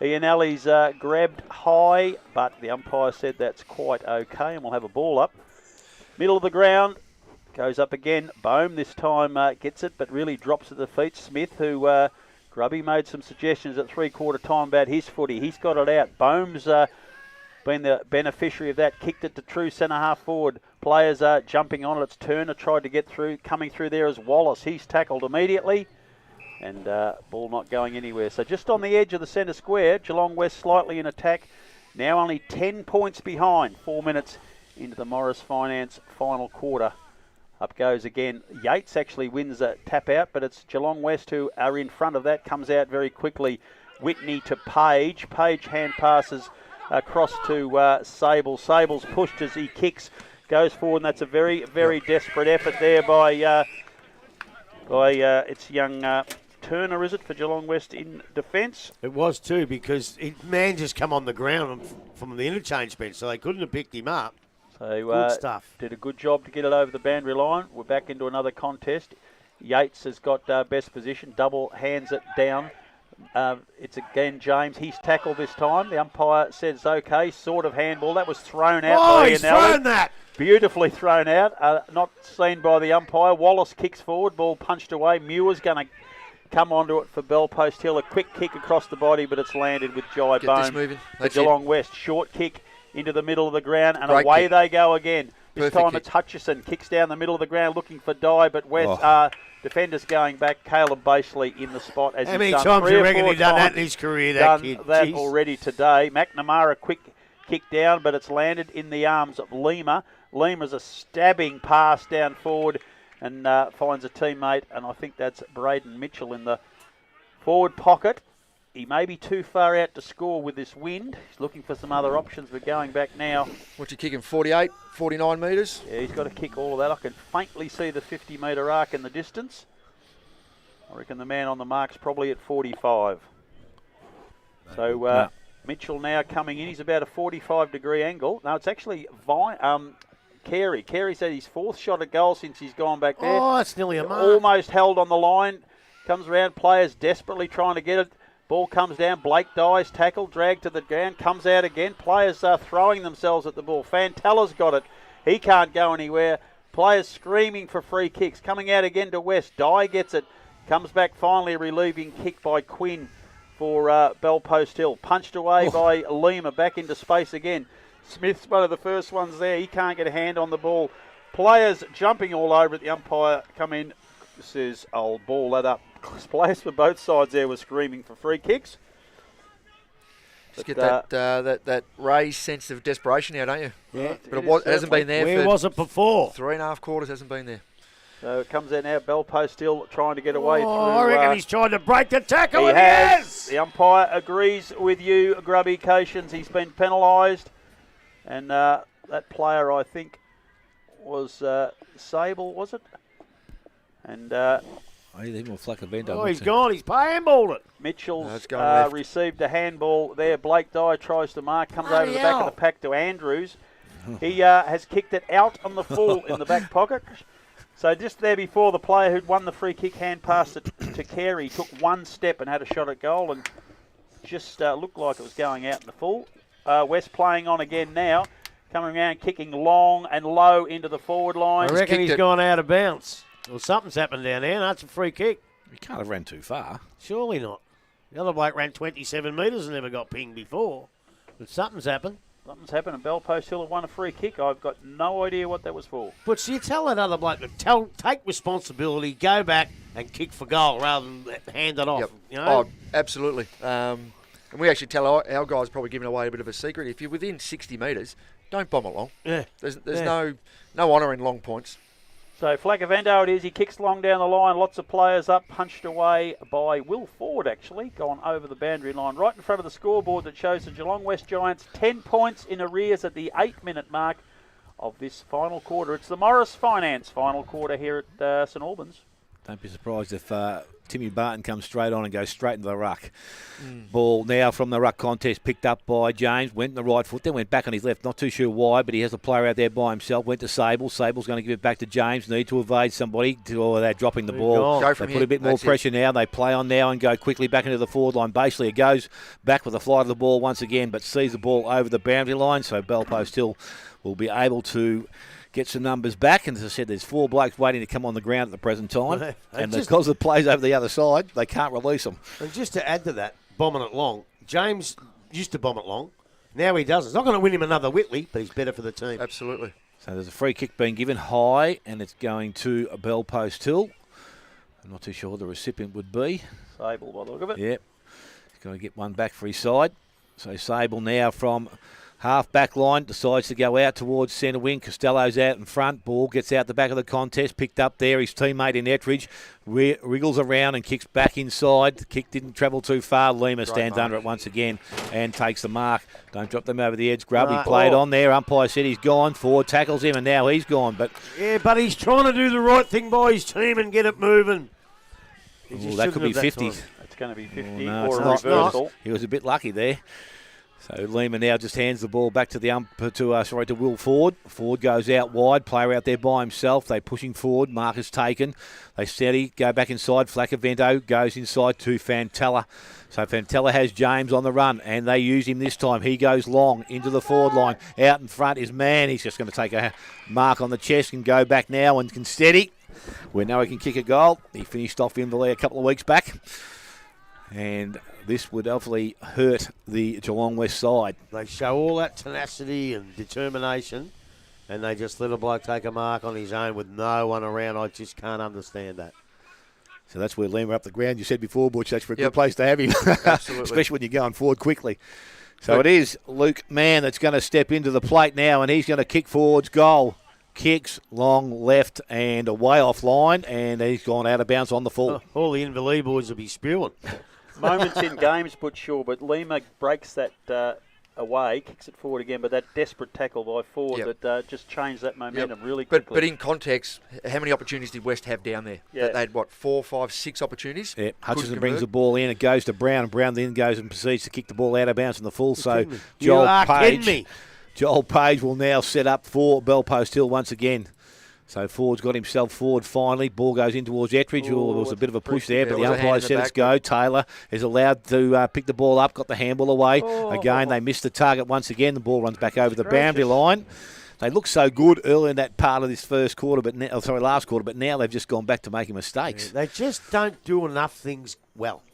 Ianelli's grabbed high, but the umpire said that's quite okay, and we'll have a ball up. Middle of the ground, goes up again. Bohm this time gets it, but really drops at the feet. Smith, who Grubby made some suggestions at three-quarter time about his footy. He's got it out. Bohm's been the beneficiary of that. Kicked it to true centre-half forward. Players are jumping on it. It's Turner tried to get through. Coming through there is Wallace. He's tackled immediately. And ball not going anywhere. So just on the edge of the centre square, Geelong West slightly in attack. Now only 10 points behind. 4 minutes into the Morris Finance final quarter. Up goes again. Yates actually wins a tap out, but it's Geelong West who are in front of that. Comes out very quickly. Whitney to Page. Page hand passes across to Sable. Sable's pushed as he kicks. Goes forward, and that's a very, very desperate effort there by it's young Turner, is it, for Geelong West in defence? It was too, because man just come on the ground from the interchange bench, so they couldn't have picked him up. So Good stuff. Did a good job to get it over the boundary line. We're back into another contest. Yates has got best position. Double hands it down. It's again James. He's tackled this time. The umpire says okay. Sort of handball. That was thrown out by he's Ianelli. thrown that. Beautifully thrown out. Not seen by the umpire. Wallace kicks forward. Ball punched away. Muir's going to come onto it for Bell Post Hill. A quick kick across the body, but it's landed with Jai Get Bone. this moving. For That's Geelong West. Short kick into the middle of the ground, and Great away kick. they go again. This Perfect time kick. it's Hutchison. Kicks down the middle of the ground looking for Dye, but West defenders going back. Caleb Baseley in the spot. As How he's many done times do 3 you or reckon 4 he's done that times. in his career, that Done kid? that Jeez. already today. McNamara, quick kick down, but it's landed in the arms of Lima. Lima's a stabbing pass down forward and finds a teammate, and I think that's Braden Mitchell in the forward pocket. He may be too far out to score with this wind. He's looking for some other options, but going back now. What's he kicking, 48, 49 metres? Yeah, he's got to kick all of that. I can faintly see the 50-metre arc in the distance. I reckon the man on the mark's probably at 45. So Mitchell now coming in. He's about a 45-degree angle. No, it's actually Carey. Carey's had his 4th shot at goal since he's gone back there. Oh, it's nearly a mark. Almost held on the line. Comes around. Players desperately trying to get it. Ball comes down. Blake Dye's tackle. Dragged to the ground. Comes out again. Players are throwing themselves at the ball. Fantella's got it. He can't go anywhere. Players screaming for free kicks. Coming out again to West. Dye gets it. Comes back finally. A relieving kick by Quinn for Bell Post Hill. Punched away by Lima. Back into space again. Smith's one of the first ones there. He can't get a hand on the ball. Players jumping all over it. The umpire come in. Says, I'll ball that up. Players for both sides there were screaming for free kicks. Just get that raised sense of desperation now, don't you? Yeah. But it hasn't been there Where for was it before? 3.5 quarters, hasn't been there. So it comes out now. Bell Post still trying to get away through. I reckon he's trying to break the tackle. He and has. The umpire agrees with you, Grubby Cations. He's been penalised. And that player, I think, was Sable, was it? And Even more Flaccavento. Oh, he's gone. He's handballed it. Mitchell's going left. received a handball there. Blake Dye tries to mark, comes over the back of the pack to Andrews. He has kicked it out on the full in the back pocket. So just there before, the player who'd won the free kick hand passed it to Carey, took one step and had a shot at goal and just looked like it was going out in the full. West playing on again now, coming around, kicking long and low into the forward line. I reckon he's gone out of bounds. Well, something's happened down there. That's a free kick. He can't have ran too far. Surely not. The other bloke ran 27 metres and never got pinged before. But something's happened. Something's happened, and Bell Post Hill have won a free kick. I've got no idea what that was for. But so you tell that other bloke to take responsibility, go back and kick for goal rather than hand it off. Yep. You know? Oh, absolutely. And we actually tell our guys, probably giving away a bit of a secret. If you're within 60 metres, don't bomb it long. Yeah. There's no honour in long points. So Flaccavento it is. He kicks long down the line. Lots of players up. Punched away by Will Ford, actually. Gone over the boundary line. Right in front of the scoreboard that shows the Geelong West Giants 10 points in arrears at the 8-minute mark of this final quarter. It's the Morris Finance final quarter here at St Albans. Don't be surprised if Timmy Barton comes straight on and goes straight into the ruck. Ball now from the ruck contest, picked up by James, went in the right foot, then went back on his left. Not too sure why, but he has a player out there by himself. Went to Sable. Sable's going to give it back to James. Need to evade somebody. They're dropping the ball. Go They from put here. a bit more That's pressure now. They play on now and go quickly back into the forward line. Basically, it goes back with the flight of the ball once again, but sees the ball over the boundary line. So Bell Post Hill will be able to get some numbers back, and as I said, there's 4 blokes waiting to come on the ground at the present time, and because the play's over the other side, they can't release them. And just to add to that, bombing it long, James used to bomb it long. Now he doesn't. It's not going to win him another Whitley, but he's better for the team. Absolutely. So there's a free kick being given high, and it's going to a Bell Post Hill. I'm not too sure who the recipient would be. Sable by the look of it. Yep. He's going to get one back for his side. So Sable now from half-back line, decides to go out towards centre wing. Costello's out in front. Ball gets out the back of the contest. Picked up there. His teammate in Ettridge wriggles around and kicks back inside. The kick didn't travel too far. Lima stands under it once again and takes the mark. Don't drop them over the edge, Grub. He played on there. Umpire said he's gone. Ford tackles him and now he's gone. But yeah, but he's trying to do the right thing by his team and get it moving. that could be 50. It's going to be 50 no, or a it's not. reversal. He was a bit lucky there. So Lima now just hands the ball back to to Will Ford. Ford goes out wide, player out there by himself. They pushing forward. Mark is taken. They steady, go back inside. Flaccavento goes inside to Fantella. So Fantella has James on the run, and they use him this time. He goes long into the forward line. Out in front is Mann. He's just going to take a mark on the chest and go back now and can steady. We know he can kick a goal. He finished off Inverleigh a couple of weeks back. And this would hopefully hurt the Geelong West side. They show all that tenacity and determination, and they just let a bloke take a mark on his own with no one around. I just can't understand that. So that's where Lima up the ground. You said before, Butch, that's for a good place to have him. Absolutely. Especially when you're going forward quickly. So it is Luke Mann that's going to step into the plate now, and he's going to kick forwards goal. Kicks long left and away offline, and he's gone out of bounds on the full. All the Inverleigh boys will be spewing. Moments in games, but sure, but Lima breaks that away, kicks it forward again, but that desperate tackle by Ford that just changed that momentum really quickly. But in context, how many opportunities did West have down there? Yeah. They had, 4, 5, 6 opportunities? Yeah, Hutchison Couldn't brings the convert. ball in, it goes to Brown, and Brown then goes and proceeds to kick the ball out of bounds in the full. So kidding me. You Joel are kidding Page, me. Joel Page will now set up for Bell Post Hill once again. So Ford's got himself forward finally. Ball goes in towards Ettridge. There was a bit of a push there, but the there was a hand umpire in the said it's back, go. Taylor is allowed to pick the ball up, got the handball away. Again, they missed the target once again. The ball runs back over the boundary line. They looked so good early in that part of this first quarter, but last quarter, but now they've just gone back to making mistakes. They just don't do enough things well.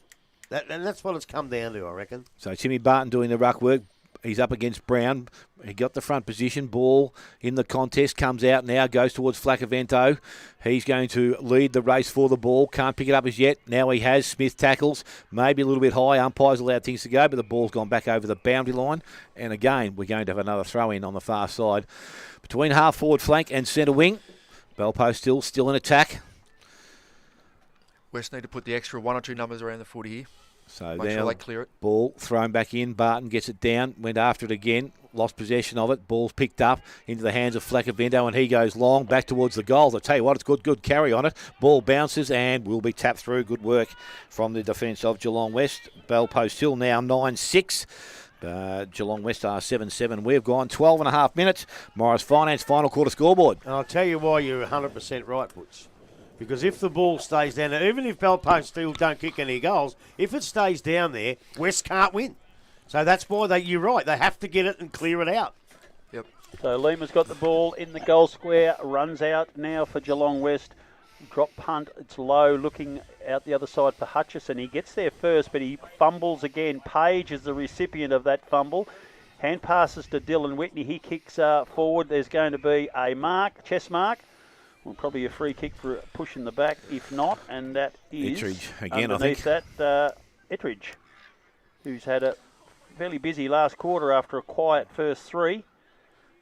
And that's what it's come down to, I reckon. So Timmy Barton doing the ruck work. He's up against Brown. He got the front position. Ball in the contest. Comes out now. Goes towards Flaccavento. He's going to lead the race for the ball. Can't pick it up as yet. Now he has. Smith tackles. Maybe a little bit high. Umpires allowed things to go, but the ball's gone back over the boundary line. And again, we're going to have another throw in on the far side. Between half forward flank and centre wing. Belpo still in attack. West need to put the extra 1 or 2 numbers around the footy here. So Make now sure they clear it. ball thrown back in. Barton gets it down, went after it again, lost possession of it. Ball's picked up into the hands of Flaccavento, and he goes long back towards the goals. I tell you what, it's good carry on it. Ball bounces and will be tapped through. Good work from the defence of Geelong West. Belpo still now 9-6. Geelong West are 7-7. We've gone 12 and a half minutes. Morris Finance final quarter scoreboard. And I'll tell you why you're 100% right, Butch. Because if the ball stays down there, even if Belpo still don't kick any goals, if it stays down there, West can't win. So that's why you're right. They have to get it and clear it out. Yep. So Lima's got the ball in the goal square, runs out now for Geelong West. Drop punt, it's low, looking out the other side for Hutchison. He gets there first, but he fumbles again. Page is the recipient of that fumble. Hand passes to Dylan Whitney. He kicks forward. There's going to be a chest mark. Well, probably a free kick for pushing the back, if not, and that is Ettridge again, underneath I think. that Ettridge, who's had a fairly busy last quarter after a quiet first 3.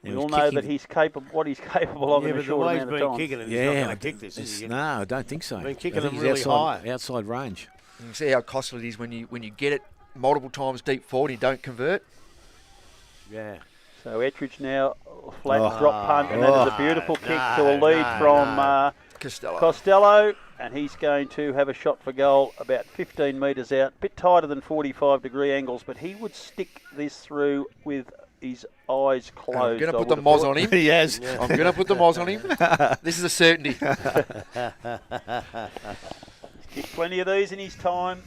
We all know that he's capable. What he's capable of in a short amount of time. Kicking it, he's not going to kick this. Is he? No, I don't think so. Been kicking I think them he's really outside range. You can see how costly it is when you get it multiple times deep forward and you don't convert. Yeah. So Ettridge now flat drop punt, and that is a beautiful kick to a lead from Costello, and he's going to have a shot for goal about 15 metres out, bit tighter than 45-degree angles, but he would stick this through with his eyes closed. I'm going to put the Moz on him. He has. I'm going to put the Moz on him. This is a certainty. He's kicked plenty of these in his time.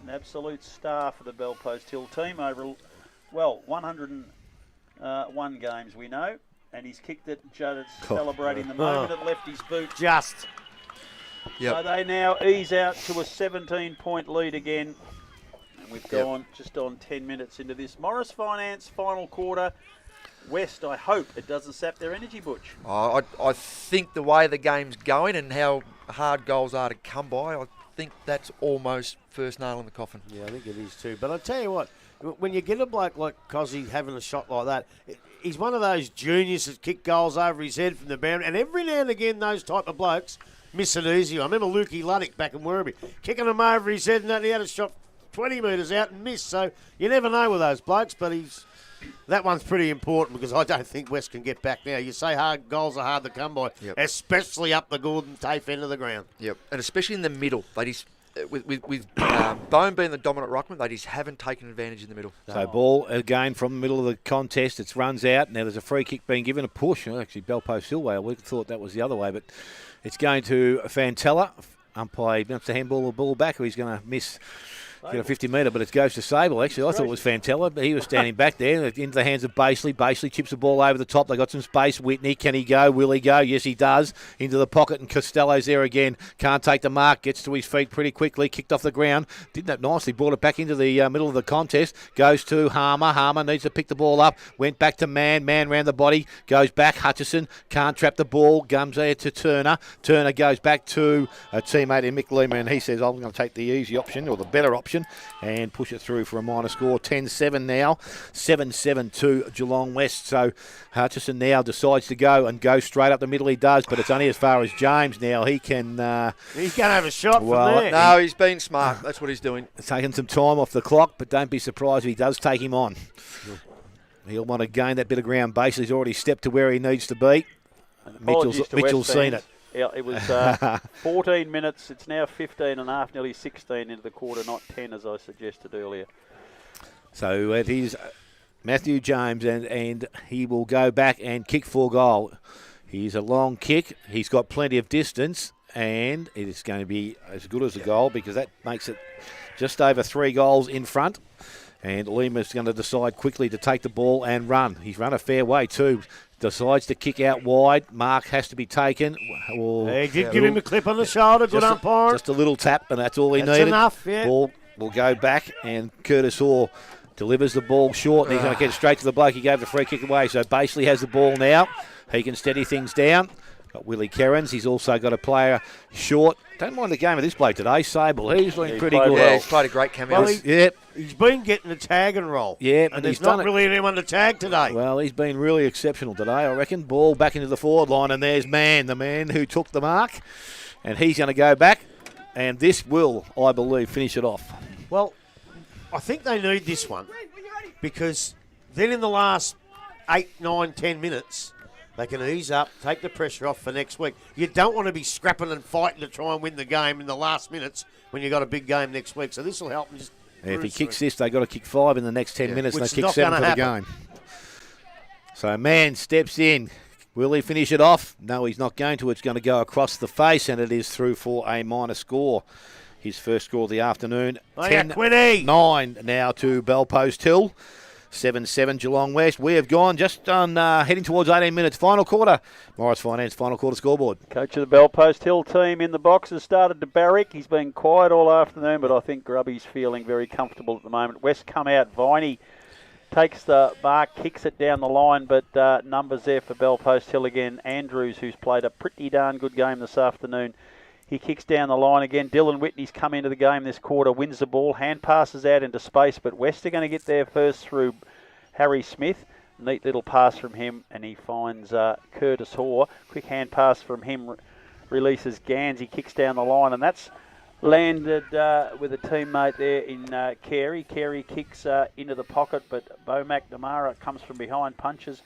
An absolute star for the Bell Post Hill team over, 101 games we know. And he's kicked it. Judd's celebrating the moment it left his boot. Just. So they now ease out to a 17-point lead again. And we've gone just on 10 minutes into this. Morris Finance final quarter. West, I hope it doesn't sap their energy, Butch. I think the way the game's going and how hard goals are to come by, I think that's almost first nail in the coffin. Yeah, I think it is too. But I tell you what, when you get a bloke like Cozzy having a shot like that, he's one of those juniors that kick goals over his head from the boundary. And every now and again, those type of blokes miss it easy. I remember Lukey Luddick back in Werribee, kicking him over his head, and he had a shot 20 metres out and missed. So you never know with those blokes, but that one's pretty important because I don't think West can get back now. You say hard goals are hard to come by, especially up the Gordon Tafe end of the ground. Yep, and especially in the middle. They just, with Bone being the dominant ruckman, they just haven't taken advantage in the middle. So ball again from the middle of the contest. It runs out. Now there's a free kick being given, a push. Actually, Belpo Silway. I would have thought that was the other way, but it's going to Fantella. Umpire wants to handball the ball back, or he's going to miss. Get a 50-metre, but it goes to Sable, actually. I thought it was Fantella, but he was standing back there into the hands of Basely. Basely chips the ball over the top. They got some space. Whitney, can he go? Will he go? Yes, he does. Into the pocket, and Costello's there again. Can't take the mark. Gets to his feet pretty quickly. Kicked off the ground. Did that nicely. Brought it back into the middle of the contest. Goes to Harmer. Harmer needs to pick the ball up. Went back to Man. Man round the body. Goes back. Hutchison can't trap the ball. Gums there to Turner. Turner goes back to a teammate in Mick Lima, and he says, I'm going to take the easy option, or the better option, and push it through for a minor score. 10-7 now. 7-7 to Geelong West. So Hutchison now decides to go and go straight up the middle. He does, but it's only as far as James now. He can... he's going to have a shot from there. No, he's been smart. That's what he's doing. Taking some time off the clock, but don't be surprised if he does take him on. He'll want to gain that bit of ground base. He's already stepped to where he needs to be. Mitchell's seen it. Yeah, it was 14 minutes. It's now 15 and a half, nearly 16 into the quarter, not 10 as I suggested earlier. So it is Matthew James, and he will go back and kick for goal. He's a long kick. He's got plenty of distance, and it is going to be as good as a goal because that makes it just over 3 goals in front. And Lima's going to decide quickly to take the ball and run. He's run a fair way too. Decides to kick out wide. Mark has to be taken. He did give him a clip on the shoulder. Good umpire. Just a little tap, and that's all he That's needed. enough, yeah. Ball will go back, and Curtis Orr delivers the ball short, and he's going to get straight to the bloke. He gave the free kick away, so Basely has the ball now. He can steady things down. Got Willie Kerrins. He's also got a player short. Don't mind the game of this bloke today, Sable. He's been pretty good. Yeah, he's played a great cameo. Well, he's been getting a tag and roll. Yeah, and there's not really anyone to tag today. Well, he's been really exceptional today, I reckon. Ball back into the forward line, and there's the man who took the mark. And he's going to go back, and this will, I believe, finish it off. Well, I think they need this one because then in the last 8, 9, 10 minutes, they can ease up, take the pressure off for next week. You don't want to be scrapping and fighting to try and win the game in the last minutes when you've got a big game next week. So this will help them just. If he kicks this, they've got to kick 5 in the next 10 minutes, and they kick 7 for the game. So, man steps in. Will he finish it off? No, he's not going to. It's going to go across the face, and it is through for a minor score. His first score of the afternoon. 10-9 now to Bellpost Hill. 7-7 Geelong West. We have gone just on heading towards 18 minutes. Final quarter. Morris Finance final quarter scoreboard. Coach of the Bellpost Hill team in the box has started to barrack. He's been quiet all afternoon, but I think Grubby's feeling very comfortable at the moment. West come out. Viney takes the mark, kicks it down the line, but numbers there for Bellpost Hill again. Andrews, who's played a pretty darn good game this afternoon. He kicks down the line again. Dylan Whitney's come into the game this quarter, wins the ball, hand passes out into space, but West are going to get there first through Harry Smith. Neat little pass from him, and he finds Curtis Hoare. Quick hand pass from him, releases Gans. He kicks down the line, and that's landed with a teammate there in Carey. Carey kicks into the pocket, but Bo McNamara comes from behind, punches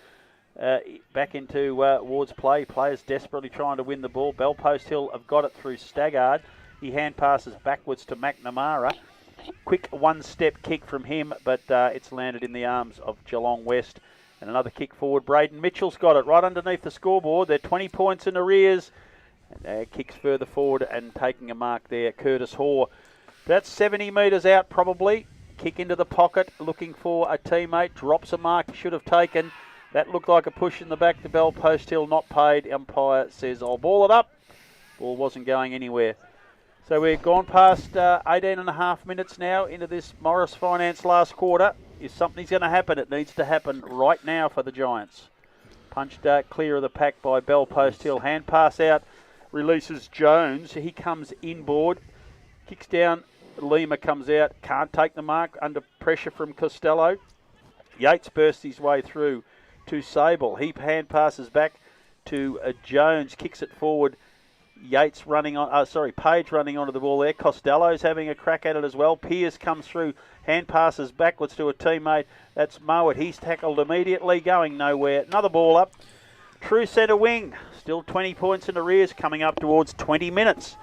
back into Ward's play. Players desperately trying to win the ball. Bellpost Hill have got it through Staggard. He hand passes backwards to McNamara. Quick one-step kick from him, but it's landed in the arms of Geelong West. And another kick forward. Braden Mitchell's got it right underneath the scoreboard. They're 20 points in arrears. And kicks further forward and taking a mark there, Curtis Hoare. That's 70 metres out probably. Kick into the pocket, looking for a teammate. Drops a mark he should have taken. That looked like a push in the back to Bellpost Hill, not paid. Umpire says, I'll ball it up. Ball wasn't going anywhere. So we've gone past 18 and a half minutes now into this Morris Finance last quarter. If something's going to happen, it needs to happen right now for the Giants. Punched clear of the pack by Bellpost Hill. Hand pass out, releases Jones. He comes inboard, kicks down. Lima comes out, can't take the mark under pressure from Costello. Yates bursts his way through to Sable. He hand passes back to Jones, kicks it forward. Yates running on, Page running onto the ball there. Costello's having a crack at it as well. Pearce comes through, hand passes backwards to a teammate. That's Mowat. He's tackled immediately, going nowhere. Another ball up. True centre wing. Still 20 points in arrears, coming up towards 20 minutes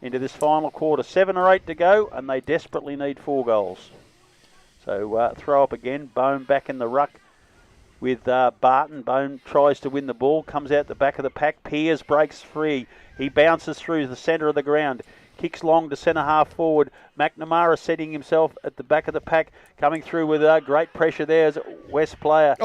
into this final quarter. 7 or 8 to go, and they desperately need 4 goals. So throw up again. Bone back in the ruck with Barton. Bone tries to win the ball, comes out the back of the pack. Pearce breaks free. He bounces through the centre of the ground. Kicks long to centre half forward. McNamara setting himself at the back of the pack. Coming through with great pressure there as a West player.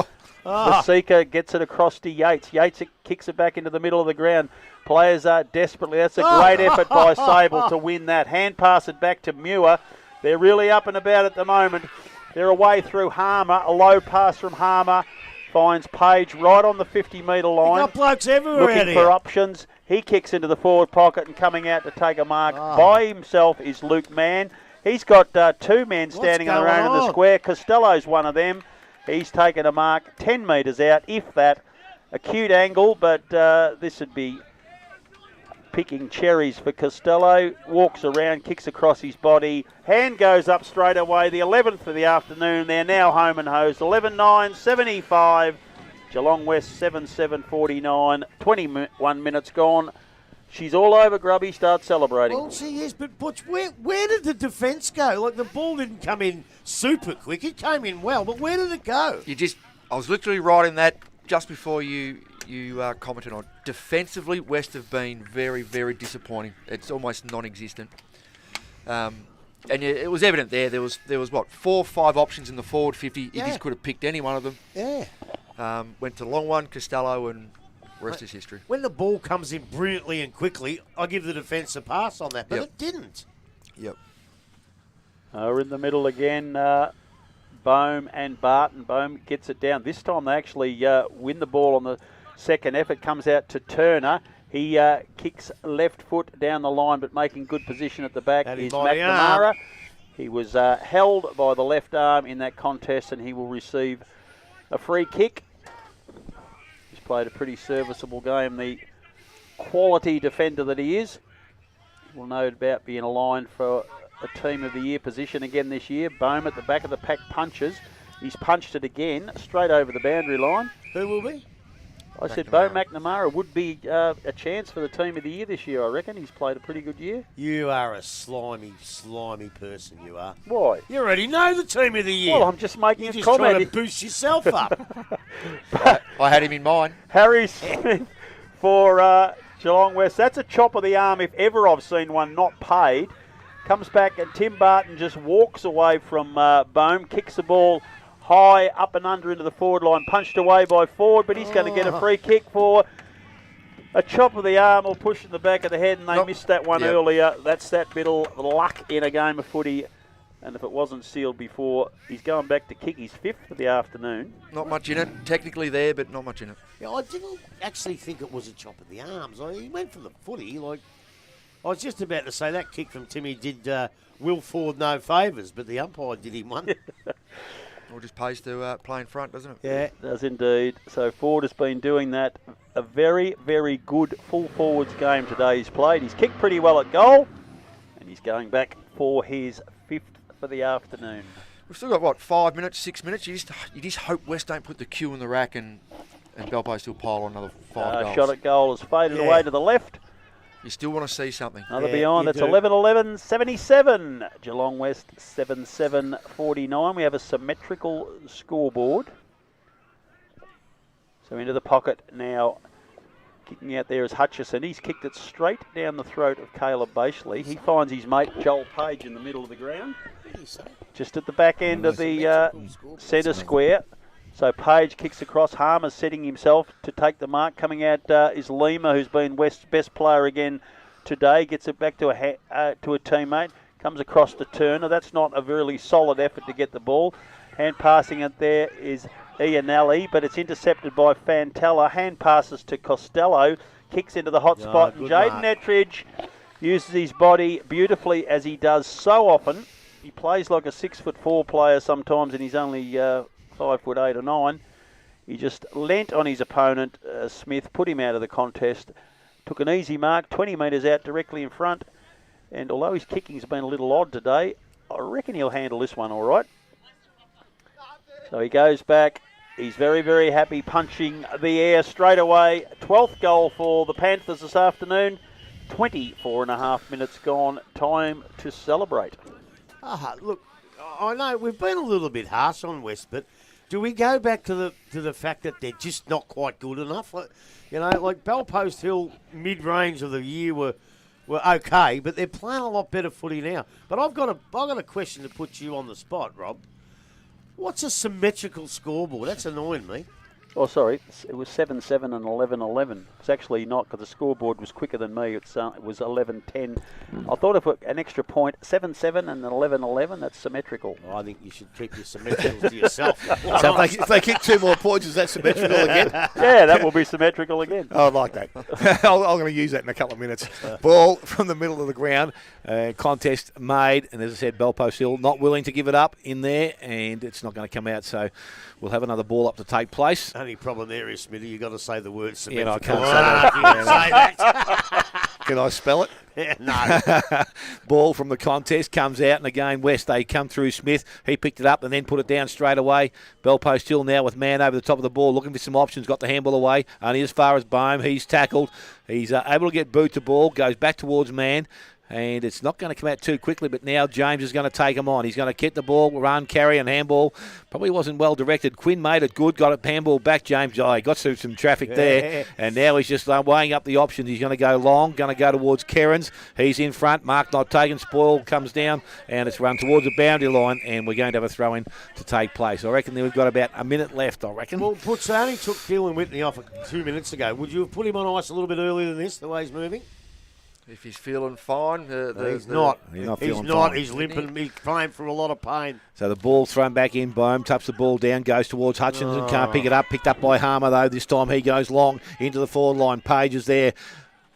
Vasika gets it across to Yates. Yates kicks it back into the middle of the ground. Players are desperately. That's a great effort by Sable to win that. Hand pass it back to Muir. They're really up and about at the moment. They're away through Harmer. A low pass from Harmer. Finds Page right on the 50-metre line. Got blokes everywhere looking for options. He kicks into the forward pocket and coming out to take a mark by himself is Luke Mann. He's got 2 men standing around in the square. Costello's one of them. He's taken a mark 10 metres out, if that. Acute angle, but this would be picking cherries for Costello. Walks around, kicks across his body. Hand goes up straight away. The 11th for the afternoon. They're now home and hosed. 11-9, 75. Geelong West 7-7-49. 21 minutes gone. She's all over, Grubby. Start celebrating. Well, she is, but Butch, where did the defence go? Like, the ball didn't come in super quick. It came in well, but where did it go? I was literally writing that just before you commented on. Defensively, West have been very, very disappointing. It's almost non-existent. And it was evident there. There was 4 or 5 options in the forward 50. He just could have picked any one of them. Yeah. Went to the long one, Costello, and rest is history. When the ball comes in brilliantly and quickly, I give the defence a pass on that, but it didn't. Yep. We're in the middle again. Bohm and Barton. Bohm gets it down. This time they actually win the ball on the second effort. Comes out to Turner. He kicks left foot down the line, but making good position at the back Had him is by the arm. McNamara. He was held by the left arm in that contest, and he will receive a free kick. He's played a pretty serviceable game, the quality defender that he is. Will no doubt be in a line for a Team of the Year position again this year. Bohm at the back of the pack punches. He's punched it again, straight over the boundary line. Who will be? I said Bo McNamara would be a chance for the Team of the Year this year, I reckon. He's played a pretty good year. You are a slimy person, you are. Why? You already know the Team of the Year. Well, I'm just making You're a just comment. trying to boost yourself up. I had him in mind. Harry Smith for Geelong West. That's a chop of the arm if ever I've seen one not paid. Comes back and Tim Barton just walks away from Bohm, kicks the ball high up and under into the forward line, punched away by Ford, but he's going to get a free kick for a chop of the arm or push in the back of the head, and they missed that one earlier. That's that bit of luck in a game of footy, and if it wasn't sealed before, he's going back to kick his 5th for the afternoon. Not much in it. Technically there, but not much in it. Yeah, I didn't actually think it was a chop of the arms. He went for the footy. I was just about to say that kick from Timmy did Will Ford no favours, but the umpire did him one. Or just pays to play in front, doesn't it? Yeah. It does indeed. So Ford has been doing that. A very, very good full forwards game today he's played. He's kicked pretty well at goal, and he's going back for his 5th for the afternoon. We've still got, 5 minutes, 6 minutes? You just hope West don't put the cue in the rack and Belpo still pile on another 5 goals. Shot at goal has faded away to the left. You still want to see something. Another beyond. That's 11-11, 77. Geelong West 7-7, 49. We have a symmetrical scoreboard. So into the pocket now. Kicking out there is Hutchison. He's kicked it straight down the throat of Caleb Bashley. He finds his mate Joel Page in the middle of the ground. Just at the back end of the centre square. So Page kicks across. Harmer's setting himself to take the mark. Coming out is Lima, who's been West's best player again today. Gets it back to a teammate. Comes across to Turner. That's not a really solid effort to get the ball. Hand passing it there is Ianelli, but it's intercepted by Fantella. Hand passes to Costello. Kicks into the hot spot. And Jaden Ettridge uses his body beautifully, as he does so often. He plays like a 6'4" player sometimes, and he's only 5'8" or 9. He just leant on his opponent, Smith, put him out of the contest. Took an easy mark, 20 metres out directly in front. And although his kicking's been a little odd today, I reckon he'll handle this one all right. So he goes back. He's very, very happy, punching the air straight away. 12th goal for the Panthers this afternoon. 24 and a half minutes gone. Time to celebrate. Look, I know we've been a little bit harsh on West, but do we go back to the fact that they're just not quite good enough? Like Bellpost Hill mid-range of the year were okay, but they're playing a lot better footy now. But I've got a question to put you on the spot, Rob. What's a symmetrical scoreboard? That's annoying me. Oh, sorry. It was 7-7 and 11-11. It's actually not, because the scoreboard was quicker than me. It was 11-10. I thought if an extra point, 7-7 and 11-11, that's symmetrical. I think you should keep your symmetricals to yourself. So if they kick 2 more points, is that symmetrical again? Yeah, that will be symmetrical again. I like that. I'm going to use that in a couple of minutes. Ball from the middle of the ground. Contest made. And as I said, Bellpost Hill not willing to give it up in there. And it's not going to come out. So we'll have another ball up to take place. Only problem there is, Smithy, you've got to say the word Yeah, no, I symmetrical. can't say that. Say that. Can I spell it? No. Ball from the contest comes out, and again West, they come through Smith. He picked it up and then put it down straight away. Bellpost Hill now with man over the top of the ball, looking for some options, got the handball away, only as far as Bohm. He's tackled. He's able to get boot to ball, goes back towards man. And it's not going to come out too quickly, but now James is going to take him on. He's going to get the ball, run, carry, and handball. Probably wasn't well directed. Quinn made it good, got it handball back. James, he got through some traffic there. And now he's just weighing up the options. He's going to go long, going to go towards Kerrins. He's in front. Mark not taken. Spoil comes down, and it's run towards the boundary line, and we're going to have a throw-in to take place. I reckon we've got about a minute left, I reckon. Well, Putsani took Dylan Whitney off 2 minutes ago. Would you have put him on ice a little bit earlier than this, the way he's moving? If he's feeling fine. He's not. Feeling fine. He's limping. He's playing for a lot of pain. So the ball thrown back in. Bohm taps the ball down, goes towards Hutchinson. Can't pick it up. Picked up by Harmer, though. This time he goes long into the forward line. Page is there.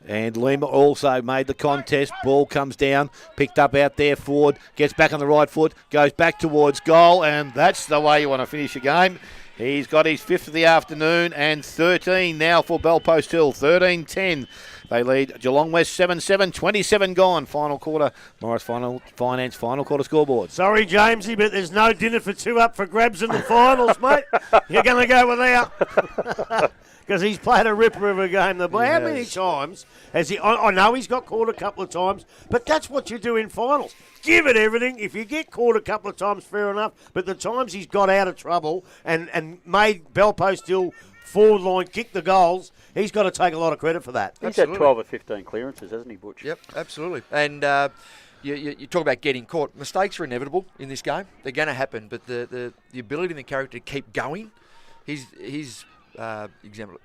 And Lima also made the contest. Ball comes down, picked up out there forward, gets back on the right foot, goes back towards goal, and that's the way you want to finish a game. He's got his 5th of the afternoon and 13 now for Bellpost Hill, 13-10. They lead Geelong West 7-7, 27 gone. Final quarter, Morris Finance final quarter scoreboard. Sorry, Jamesy, but there's no dinner for two up for grabs in the finals, mate. You're going to go without. Because he's played a ripper of a game. How many times has he... I know he's got caught a couple of times, but that's what you do in finals. Give it everything. If you get caught a couple of times, fair enough. But the times he's got out of trouble and made Bellpost Hill forward line kick the goals, he's got to take a lot of credit for that. He's had 12 or 15 clearances, hasn't he, Butch? Yep, absolutely. And you talk about getting caught. Mistakes are inevitable in this game. They're going to happen. But the ability in the character to keep going, he's example.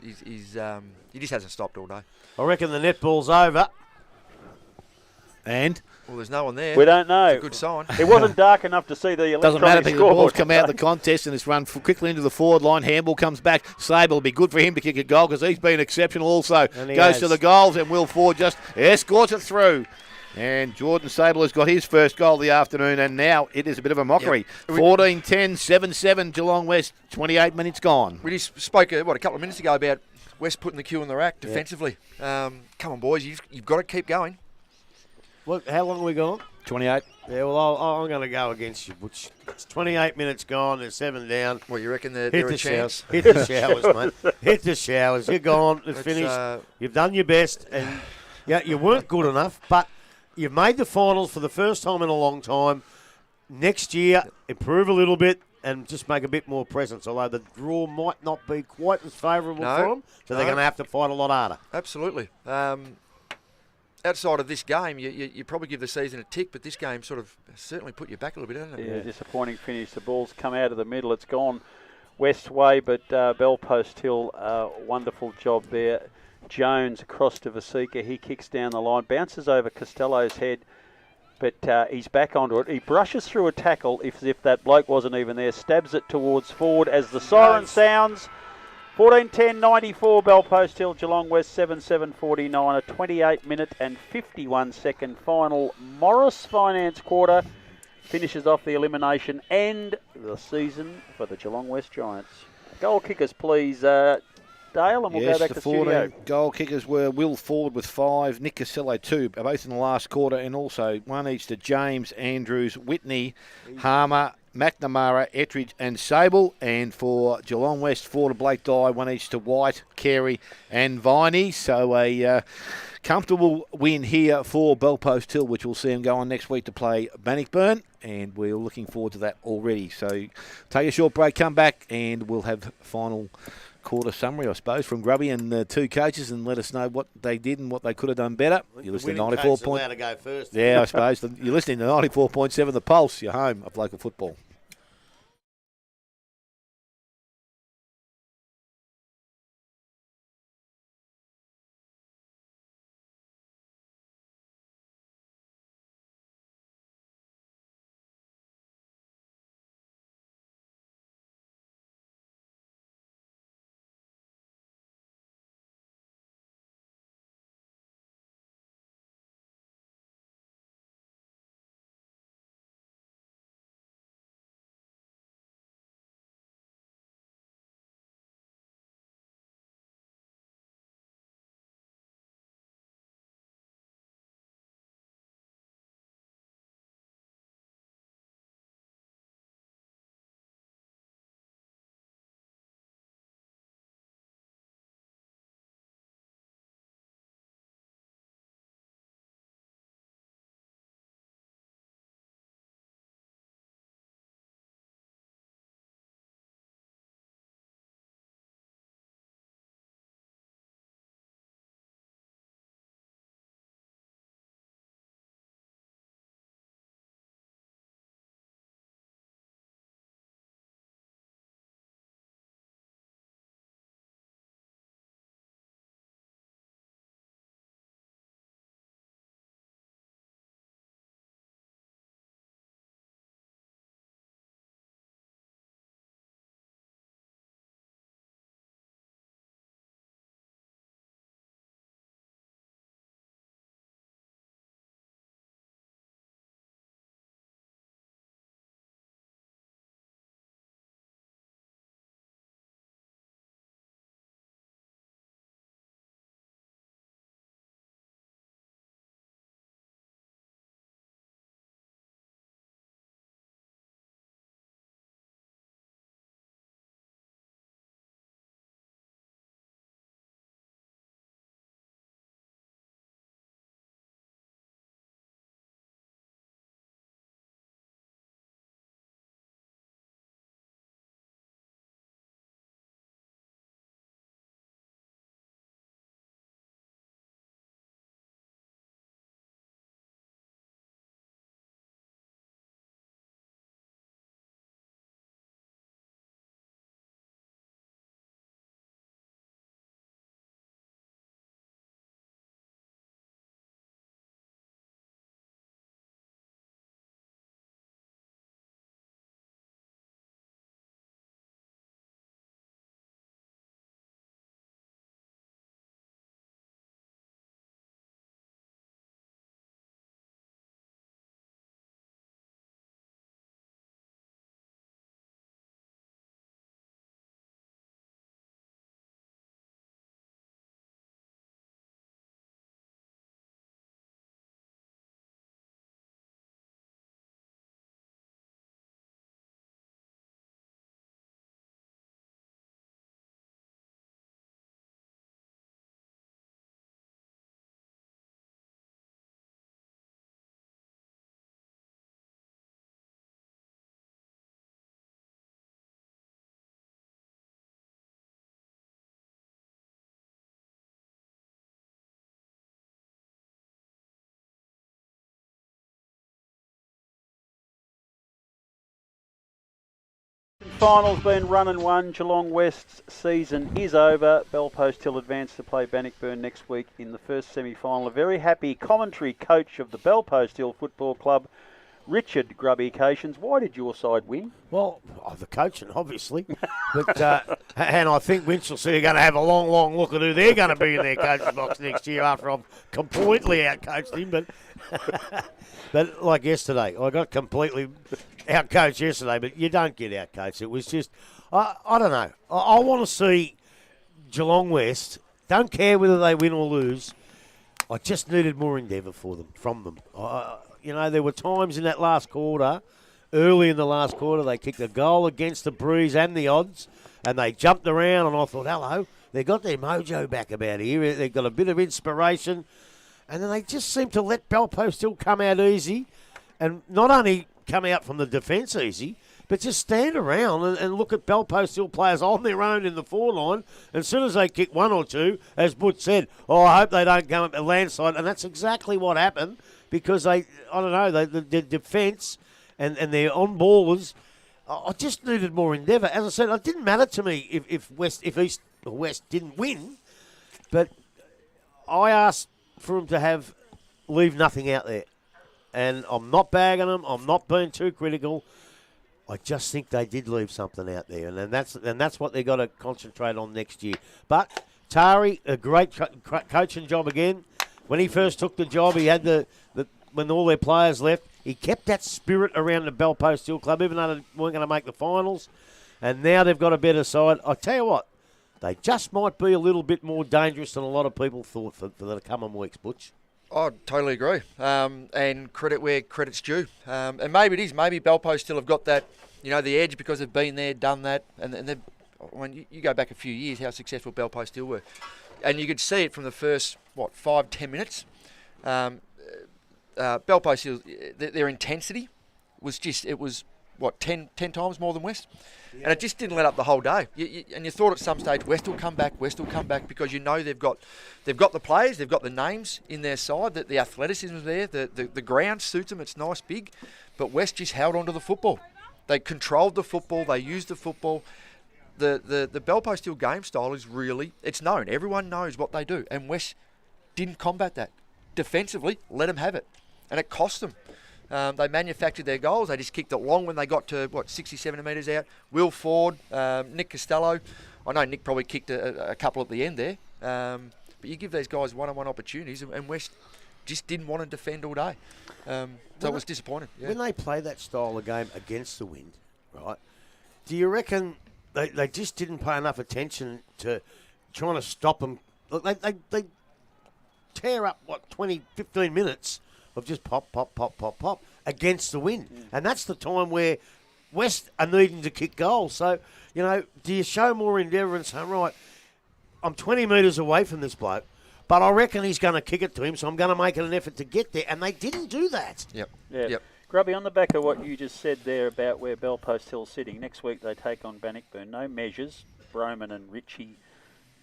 He just hasn't stopped all day. I reckon the netball's over. And? Well, there's no one there. We don't know. It's a good sign. It wasn't dark enough to see the electronic Doesn't matter because the ball's scoreboard. come out of the contest and it's run quickly into the forward line. Handball comes back. Sable will be good for him to kick a goal because he's been exceptional also. Goes to the goals and Will Ford just escorts it through. And Jordan Sable has got his first goal of the afternoon, and now it is a bit of a mockery. 14-10, 7-7, Geelong West, 28 minutes gone. We just spoke, a couple of minutes ago about West putting the cue in the rack defensively. Come on, boys, you've got to keep going. Look, how long have we gone? 28. Yeah, well, I'm going to go against you, Butch. It's 28 minutes gone. There's 7 down. Well, you reckon they're Hit a the chance? showers. Hit the showers, mate. Hit the showers. You're gone. It's finished. You've done your best, and you weren't good enough, but you've made the finals for the first time in a long time. Next year, improve a little bit and just make a bit more presence, although the draw might not be quite as favourable for them, so they're going to have to fight a lot harder. Absolutely. Outside of this game, you probably give the season a tick, but this game sort of certainly put you back a little bit, hasn't it? Yeah, disappointing finish. The ball's come out of the middle. It's gone West way, but Bellpost Hill, wonderful job there. Jones across to Vasika. He kicks down the line, bounces over Costello's head, but he's back onto it. He brushes through a tackle as if that bloke wasn't even there, stabs it towards forward as the siren sounds. 14-10, 94, Bellpost Hill, Geelong West 7-7-49, a 28-minute and 51-second final. Morris Finance quarter finishes off the elimination and the season for the Geelong West Giants. Goal kickers, please, Dale, and we'll go back to the studio. 14 goal kickers were Will Ford with 5, Nick Casello 2, both in the last quarter, and also one each to James, Andrews, Whitney, Harmer, McNamara, Ettridge and Sable. And for Geelong West, 4 to Blake Dye, 1 each to White, Carey and Viney. So a comfortable win here for Bellpost Hill, which we'll see them go on next week to play Bannockburn. And we're looking forward to that already. So take a short break, come back, and we'll have final quarter summary, I suppose, from Grubby and the two coaches, and let us know what they did and what they could have done better. You're listening to 94 point. To go first. Yeah, I suppose. You're listening to 94.7 The Pulse, your home of local football. Semi-finals been run and won. Geelong West's season is over. Bell Post Hill advanced to play Bannockburn next week in the first semi-final. A very happy commentary coach of the Bell Post Hill Football Club, Richard Grubby Cations. Why did your side win? Well, the coaching, obviously. But and I think Winchelsea are going to have a long, long look at who they're going to be in their coaching box next year after I've completely outcoached him. But like yesterday, I got completely outcoached yesterday, but you don't get outcoached. It was just, I don't know. I want to see Geelong West, don't care whether they win or lose, I just needed more endeavour from them. There were times in that last quarter, early in the last quarter, they kicked a goal against the breeze and the odds, and they jumped around, and I thought, hello, they got their mojo back about here. They've got a bit of inspiration, and then they just seem to let Bell Post Hill come out easy, and not only come out from the defence easy, but just stand around and look at Bell Post Hill players on their own in the forline. And as soon as they kick one or two, as Butch said, I hope they don't come up a landslide. And that's exactly what happened, because the defence and their on-ballers, I just needed more endeavour. As I said, it didn't matter to me if East or West didn't win, but I asked for them to leave nothing out there. And I'm not bagging them. I'm not being too critical. I just think they did leave something out there, and that's what they've got to concentrate on next year. But Tari, a great coaching job again. When he first took the job, he had when all their players left, he kept that spirit around the Bell Post Hill Club, even though they weren't going to make the finals. And now they've got a better side. I tell you what, they just might be a little bit more dangerous than a lot of people thought for the coming weeks, Butch. I totally agree. And credit where credit's due. And maybe it is. Maybe Bell Post still have got that, the edge because they've been there, done that. And when you go back a few years, how successful Bell Post still were. And you could see it from the first, 5-10 minutes. Bell Post Hill, their intensity was just, 10 times more than West? Yeah. And it just didn't let up the whole day. And you thought at some stage West will come back because they've got the players, they've got the names in their side, the athleticism is there, the ground suits them, it's nice, big. But West just held on to the football. They controlled the football, they used the football. The Bell Post Hill game style is really, it's known. Everyone knows what they do. And West didn't combat that. Defensively, let them have it. And it cost them. They manufactured their goals. They just kicked it long when they got to, 60, 70 metres out. Will Ford, Nick Costello. I know Nick probably kicked a couple at the end there. But you give these guys one-on-one opportunities, and West just didn't want to defend all day. So it was disappointing. Yeah. When they play that style of game against the wind, right, do you reckon they just didn't pay enough attention to trying to stop them? Look, they tear up, 20, 15 minutes of just pop, pop, pop, pop, pop against the wind. And that's the time where West are needing to kick goals. So, do you show more endeavour and say, right, I'm 20 metres away from this bloke, but I reckon he's going to kick it to him, so I'm going to make it an effort to get there. And they didn't do that. Yep. Yeah. Yep. Grubby, on the back of what you just said there about where Bell Post Hill's sitting, next week they take on Bannockburn. No measures. Broman and Ritchie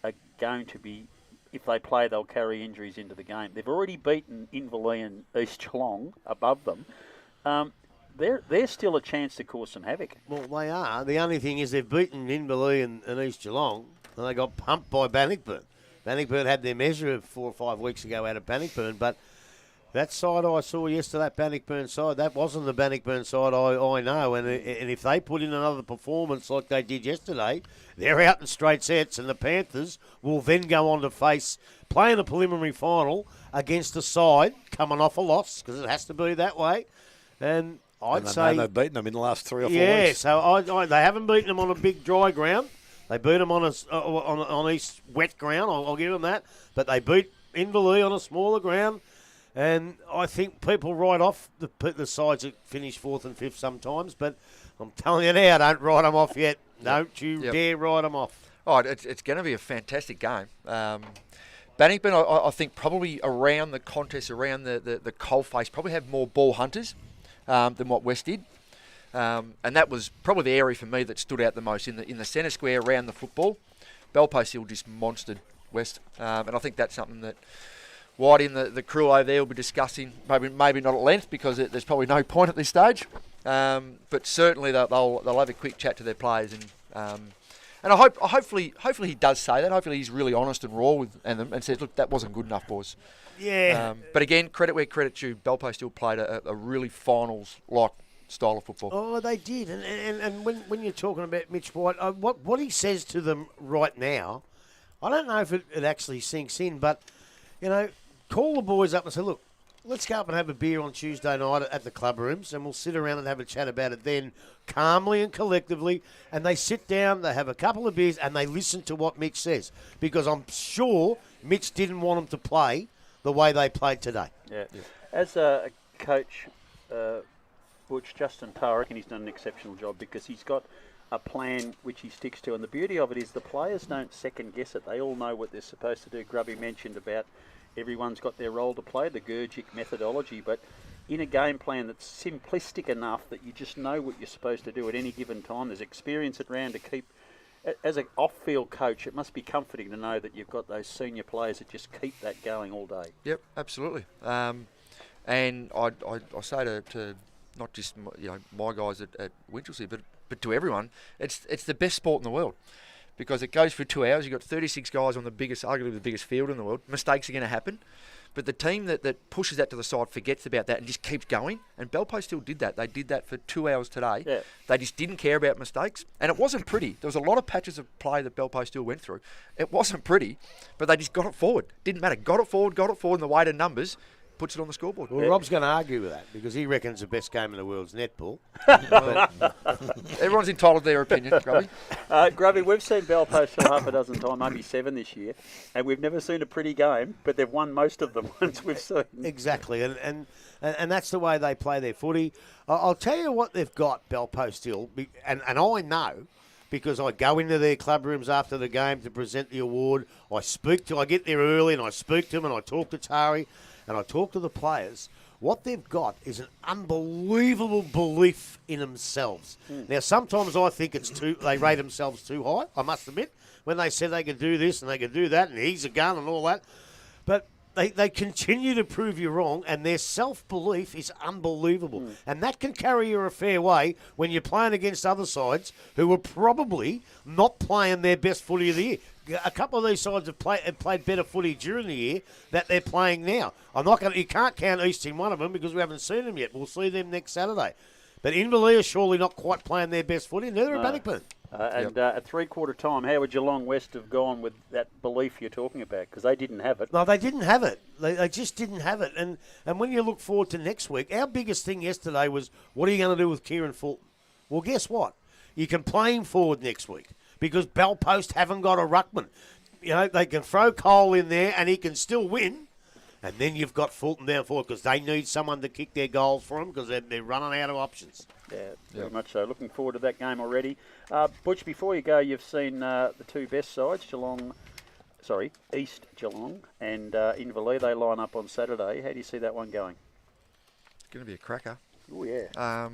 are going to be, if they play, they'll carry injuries into the game. They've already beaten Inverleigh and East Geelong above them. They're still a chance to cause some havoc. Well, they are. The only thing is they've beaten Inverleigh and East Geelong, and they got pumped by Bannockburn. Bannockburn had their measure of 4 or 5 weeks ago out of Bannockburn, but that side I saw yesterday, that Bannockburn side, that wasn't the Bannockburn side I know. And if they put in another performance like they did yesterday, they're out in straight sets, and the Panthers will then go on to play in a preliminary final against a side coming off a loss, because it has to be that way. And I'd say they've beaten them in the last 3 or 4 weeks. Yeah, so they haven't beaten them on a big dry ground. They beat them on East wet ground. I'll give them that. But they beat Inverleigh on a smaller ground. And I think people write off the sides that finish 4th and 5th sometimes, but I'm telling you now, don't write them off yet. Don't you dare write them off. Oh, it's going to be a fantastic game. Bannockburn, I think, probably around the contest, around the coalface, probably have more ball hunters than what West did. And that was probably the area for me that stood out the most in the centre square around the football. Bell Post Hill just monstered West, and I think that's something that Whitey and the crew over there will be discussing, maybe not at length, because there's probably no point at this stage. But certainly they'll have a quick chat to their players, and hopefully he does say that. Hopefully he's really honest and raw with them and says, look, that wasn't good enough, boys. Yeah. But again, credit where credit's due. Belpo still played a really finals-like style of football. Oh, they did. And when you're talking about Mitch White, what he says to them right now, I don't know if it actually sinks in, but, call the boys up and say, look, let's go up and have a beer on Tuesday night at the club rooms, and we'll sit around and have a chat about it then, calmly and collectively. And they sit down, they have a couple of beers, and they listen to what Mitch says. Because I'm sure Mitch didn't want them to play the way they played today. Yeah. As a coach, Butch, Justin Tarr, I reckon he's done an exceptional job because he's got a plan which he sticks to. And the beauty of it is the players don't second guess it. They all know what they're supposed to do. Grubby mentioned about everyone's got their role to play, the Gurgic methodology, but in a game plan that's simplistic enough that you just know what you're supposed to do at any given time. There's experience at round to keep. As an off-field coach, it must be comforting to know that you've got those senior players that just keep that going all day. Yep, absolutely. And I say to not just my guys at Winchelsea, but to everyone, it's the best sport in the world. Because it goes for 2 hours. You've got 36 guys on arguably the biggest field in the world. Mistakes are going to happen. But the team that pushes that to the side forgets about that and just keeps going. And Belpo still did that. They did that for 2 hours today. Yeah. They just didn't care about mistakes. And it wasn't pretty. There was a lot of patches of play that Belpo still went through. It wasn't pretty, but they just got it forward. Didn't matter. Got it forward, and the weighted numbers puts it on the scoreboard. Well, Rob's going to argue with that because he reckons the best game in the world's netball. Everyone's entitled to their opinion, Grubby. Grubby, we've seen Belpo still half a dozen times, maybe 7 this year, and we've never seen a pretty game, but they've won most of them once we've seen. Exactly, and that's the way they play their footy. I'll tell you what they've got, Belpo still, and I know because I go into their club rooms after the game to present the award. I get there early and I speak to them and I talk to Tari. And I talk to the players. What they've got is an unbelievable belief in themselves. Now, sometimes I think they rate themselves too high, I must admit, when they said they could do this and they could do that and he's a gun and all that. But they continue to prove you wrong, and their self-belief is unbelievable. And that can carry you a fair way when you're playing against other sides who are probably not playing their best footy of the year. A couple of these sides have played better footy during the year that they're playing now. You can't count East in one of them because we haven't seen them yet. We'll see them next Saturday. But Inverleigh are surely not quite playing their best footy, neither are Bannockburn. At three-quarter time, how would Geelong West have gone with that belief you're talking about? Because they didn't have it. No, they didn't have it. They just didn't have it. And when you look forward to next week, our biggest thing yesterday was, what are you going to do with Kieran Fulton? Well, guess what? You can play him forward next week because Belpost haven't got a ruckman. They can throw Cole in there and he can still win. And then you've got Fulton down forward because they need someone to kick their goals for them because they're running out of options. Yeah, very much so. Looking forward to that game already. Butch, before you go, you've seen the two best sides, East Geelong and Inverleigh. They line up on Saturday. How do you see that one going? It's going to be a cracker. Oh, yeah.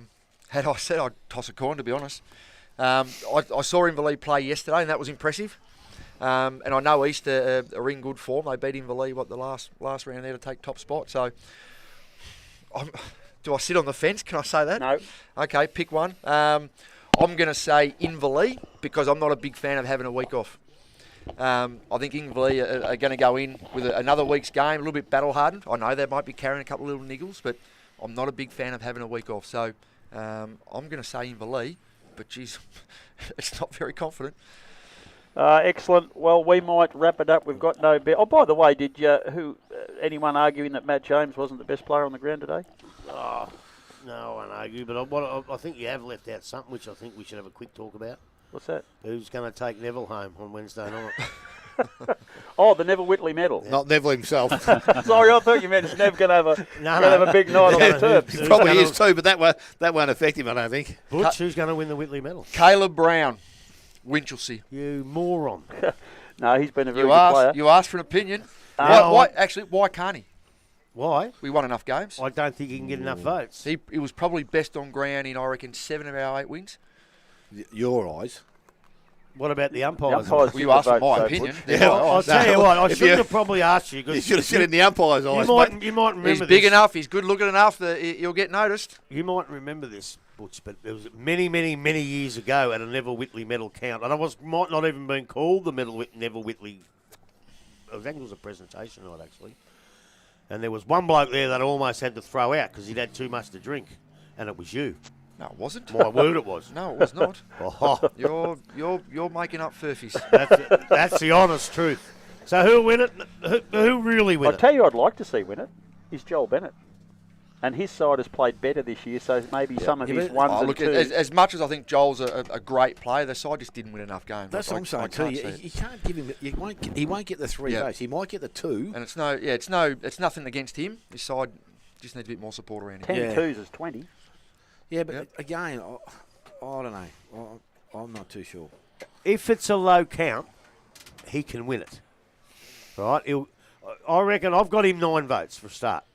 Had I said, I'd toss a coin, to be honest. I saw Inverleigh play yesterday, and that was impressive. And I know East are in good form. They beat Inverleigh, the last round there to take top spot. So, do I sit on the fence? Can I say that? No. Okay, pick one. I'm going to say Inverleigh because I'm not a big fan of having a week off. I think Inverleigh are going to go in with another week's game, a little bit battle-hardened. I know they might be carrying a couple of little niggles, but I'm not a big fan of having a week off. So, I'm going to say Inverleigh, but geez, it's not very confident. Excellent. Well, we might wrap it up. We've got no bet. Oh, by the way, did anyone arguing that Matt James wasn't the best player on the ground today? Oh, no, I won't argue, but I think you have left out something which I think we should have a quick talk about. What's that? Who's going to take Neville home on Wednesday night? Oh, the Neville Whitley medal. Not Neville himself. Sorry, I thought you meant Nev going to have a big night on the turf. He probably is too, but that won't affect him, I don't think. Butch, who's going to win the Whitley medal? Caleb Brown, Winchelsea. You moron. No, he's been a very good player. You asked for an opinion. Why can't he? Why? We won enough games. I don't think he can get enough votes. He was probably best on ground in, I reckon, 7 of our 8 wins. Your eyes. What about the The umpires? umpires Well, give you the asked for vote, my so opinion. Butch. Yeah, I'll tell you what, I If shouldn't you- have probably asked you. You Because should have seen it in the umpire's eyes. you might remember He's this. big enough. He's good looking enough that you'll get noticed. You might remember this, Butch, but it was many, many, many years ago at a Neville Whitley medal count, and might not even been called the Neville Whitley. I think it was a presentation night actually, and there was one bloke there that I almost had to throw out because he'd had too much to drink, and it was you. No, it wasn't. My word, it was. No, it was not. Oh, You're making up furfies. that's the honest truth. So who'll win it? Who really win I'll it? tell you, I'd like to see win it. Is Joel Bennett, and his side has played better this year. So maybe some of his ones Oh, and look, twos. as much as I think Joel's a great player, the side just didn't win enough games. That's what I'm saying I too. can't You, see it. you can't give him. He won't get the 3 Yeah. votes. He might get the 2. And it's nothing against him. His side just needs a bit more support around him. 10 Yeah. twos is 20. Yeah, but Yep. again, I don't know. I'm not too sure. If it's a low count, he can win it. Right? I reckon I've got him 9 votes for a start.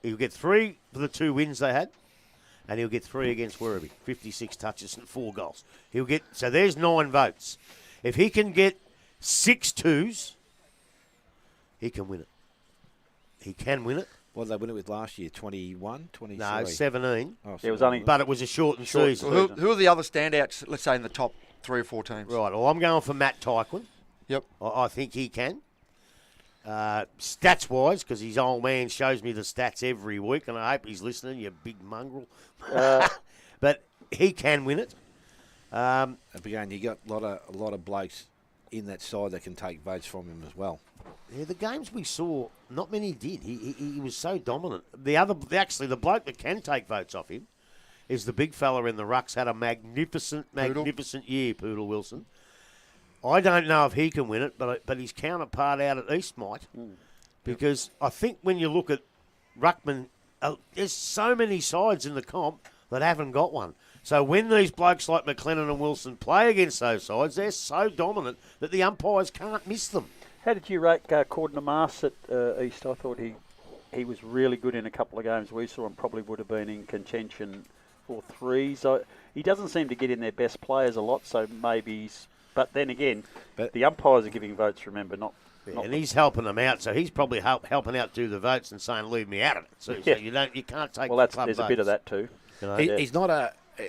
He'll get 3 for the 2 wins they had, and he'll get 3 against Werribee, 56 touches and 4 goals. So there's 9 votes. If he can get 6 twos, he can win it. He can win it. What did they win it with last year? 21, 23? No, 17. Oh, It was only But it was a shortened season. Well, who are the other standouts, let's say, in the top 3 or 4 teams? Right, well, I'm going for Matt Tyquin. Yep. I think he can. Stats-wise, because his old man shows me the stats every week, and I hope he's listening, you big mongrel. But he can win it. Again, you got a lot of blokes in that side that can take votes from him as well. Yeah, the games we saw, not many did. He was so dominant. The bloke that can take votes off him is the big fella in the rucks. Had a magnificent year, Poodle Wilson. I don't know if he can win it, but his counterpart out at East might. Because I think when you look at Ruckman, there's so many sides in the comp that haven't got one. So when these blokes like McLennan and Wilson play against those sides, they're so dominant that the umpires can't miss them. How did you rate Corden Mars at East? I thought he was really good in a couple of games we saw and probably would have been in contention for 3. So he doesn't seem to get in their best players a lot, so maybe he's... But then again, the umpires are giving votes, remember, not and he's helping them out, so he's probably helping out do the votes and saying, leave me out of it. So you can't take well, club there's votes. a bit of that too. You know?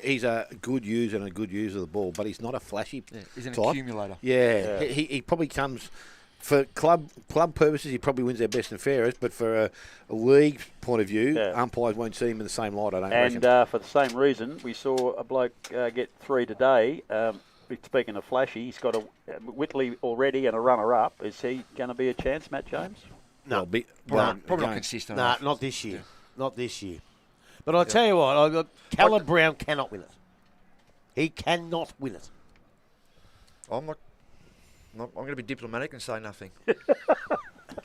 He's a good user and a good user of the ball, but he's not a flashy He's an type. accumulator. Yeah. He probably comes... For club purposes, he probably wins their best and fairest, but for a league point of view, umpires won't see him in the same light, I don't reckon. And for the same reason, we saw a bloke get 3 today. Speaking of flashy, he's got a Whitley already and a runner-up. Is he going to be a chance, Matt James? No, Probably not consistent. Nah, enough. not this year. Not this year. But I'll tell you what, Callum Brown cannot win it. He cannot win it. I'm going to be diplomatic and say nothing.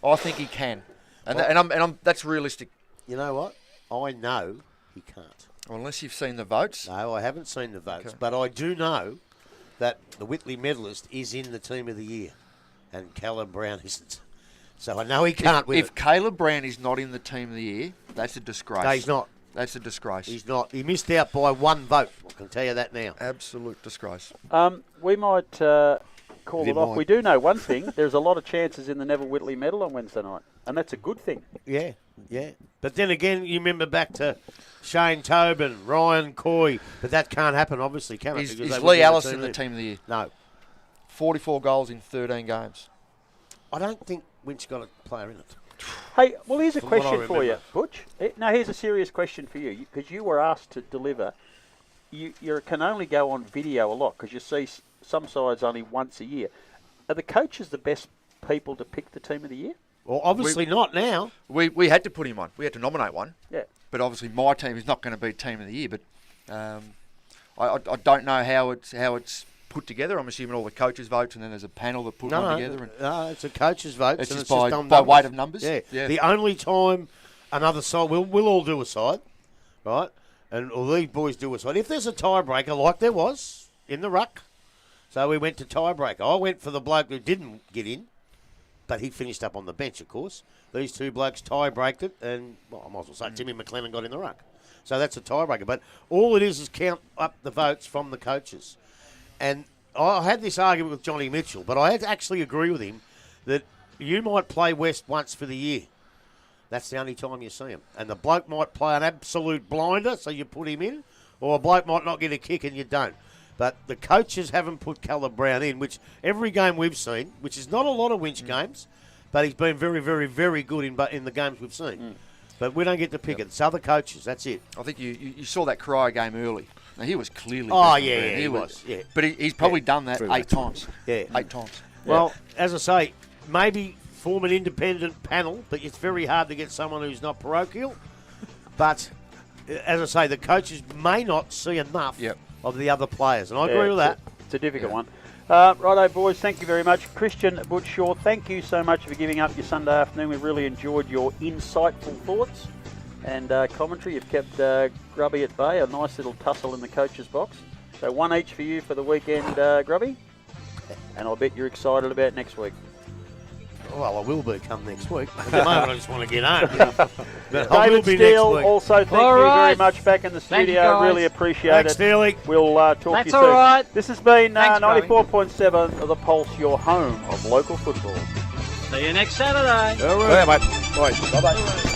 I think he can, and that's realistic. You know what? I know he can't. Well, unless you've seen the votes. No, I haven't seen the votes, Okay. but I do know that the Whitley medalist is in the team of the year, and Callum Brown isn't. So I know he can't win If it. Caleb Brown is not in the team of the year, that's a disgrace. No, he's not. That's a disgrace. He's not. He missed out by 1 vote. I can tell you that now. Absolute disgrace. We might call You it off. might. We do know one thing. There's a lot of chances in the Neville Whitley medal on Wednesday night, and that's a good thing. Yeah. But then again, you remember back to Shane Tobin, Ryan Coy, but that can't happen, obviously, can it? Is Because they Lee wouldn't be Allison in the lead. team of the year? No. 44 goals in 13 games. I don't think Winch got a player in it. Hey, well, here's a From what I question for you, remember. Butch. Now, here's a serious question for you, because you were asked to deliver. You can only go on video a lot, because you see some sides only once a year. Are the coaches the best people to pick the team of the year? Well, obviously not now. We had to put him on. We had to nominate one. Yeah. But obviously my team is not going to be team of the year. But I don't know how it's put together. I'm assuming all the coaches votes and then there's a panel that put one together. And No, it's a coach's vote. It's and just it's by numbers. weight of numbers? Yeah. Yeah. The only time another side, we'll all do a side, right? And all these boys do a side. If there's a tiebreaker like there was in the ruck, so we went to tiebreaker. I went for the bloke who didn't get in, but he finished up on the bench, of course. These two blokes tie-breaked it, and, well, I might as well say Timmy McLennan got in the ruck. So that's a tiebreaker. But all it is count up the votes from the coaches. And I had this argument with Johnny Mitchell, but I had to actually agree with him that you might play West once for the year. That's the only time you see him. And the bloke might play an absolute blinder, so you put him in, or a bloke might not get a kick and you don't. But the coaches haven't put Caleb Brown in, which every game we've seen, which is not a lot of Winch games, but he's been very, very, very good in the games we've seen. But we don't get to pick it. It's other coaches. That's it. I think you saw that Cryer game early. Now, he was clearly. Oh, better than yeah, Brown. he was. Yeah. But he's probably done that 8 times. Yeah. 8 times. Well, as I say, maybe form an independent panel, but it's very hard to get someone who's not parochial. But, as I say, the coaches may not see enough of the other players. And I agree with that. It's a difficult one. Righto, boys, thank you very much. Christian Butchshaw, thank you so much for giving up your Sunday afternoon. We really enjoyed your insightful thoughts and commentary. You've kept Grubby at bay, a nice little tussle in the coach's box. So 1 each for you for the weekend, Grubby. And I bet you're excited about next week. Well, I will be come next week. At the moment, I just want to get home. But I will David be Steele, next week. also thank you very much back in the studio. Really appreciate Thanks, it. Steely. We'll talk to you soon. all right. This has been Thanks, 94.7 of The Pulse, your home of local football. See you next Saturday. Yeah, mate. Bye. Bye-bye.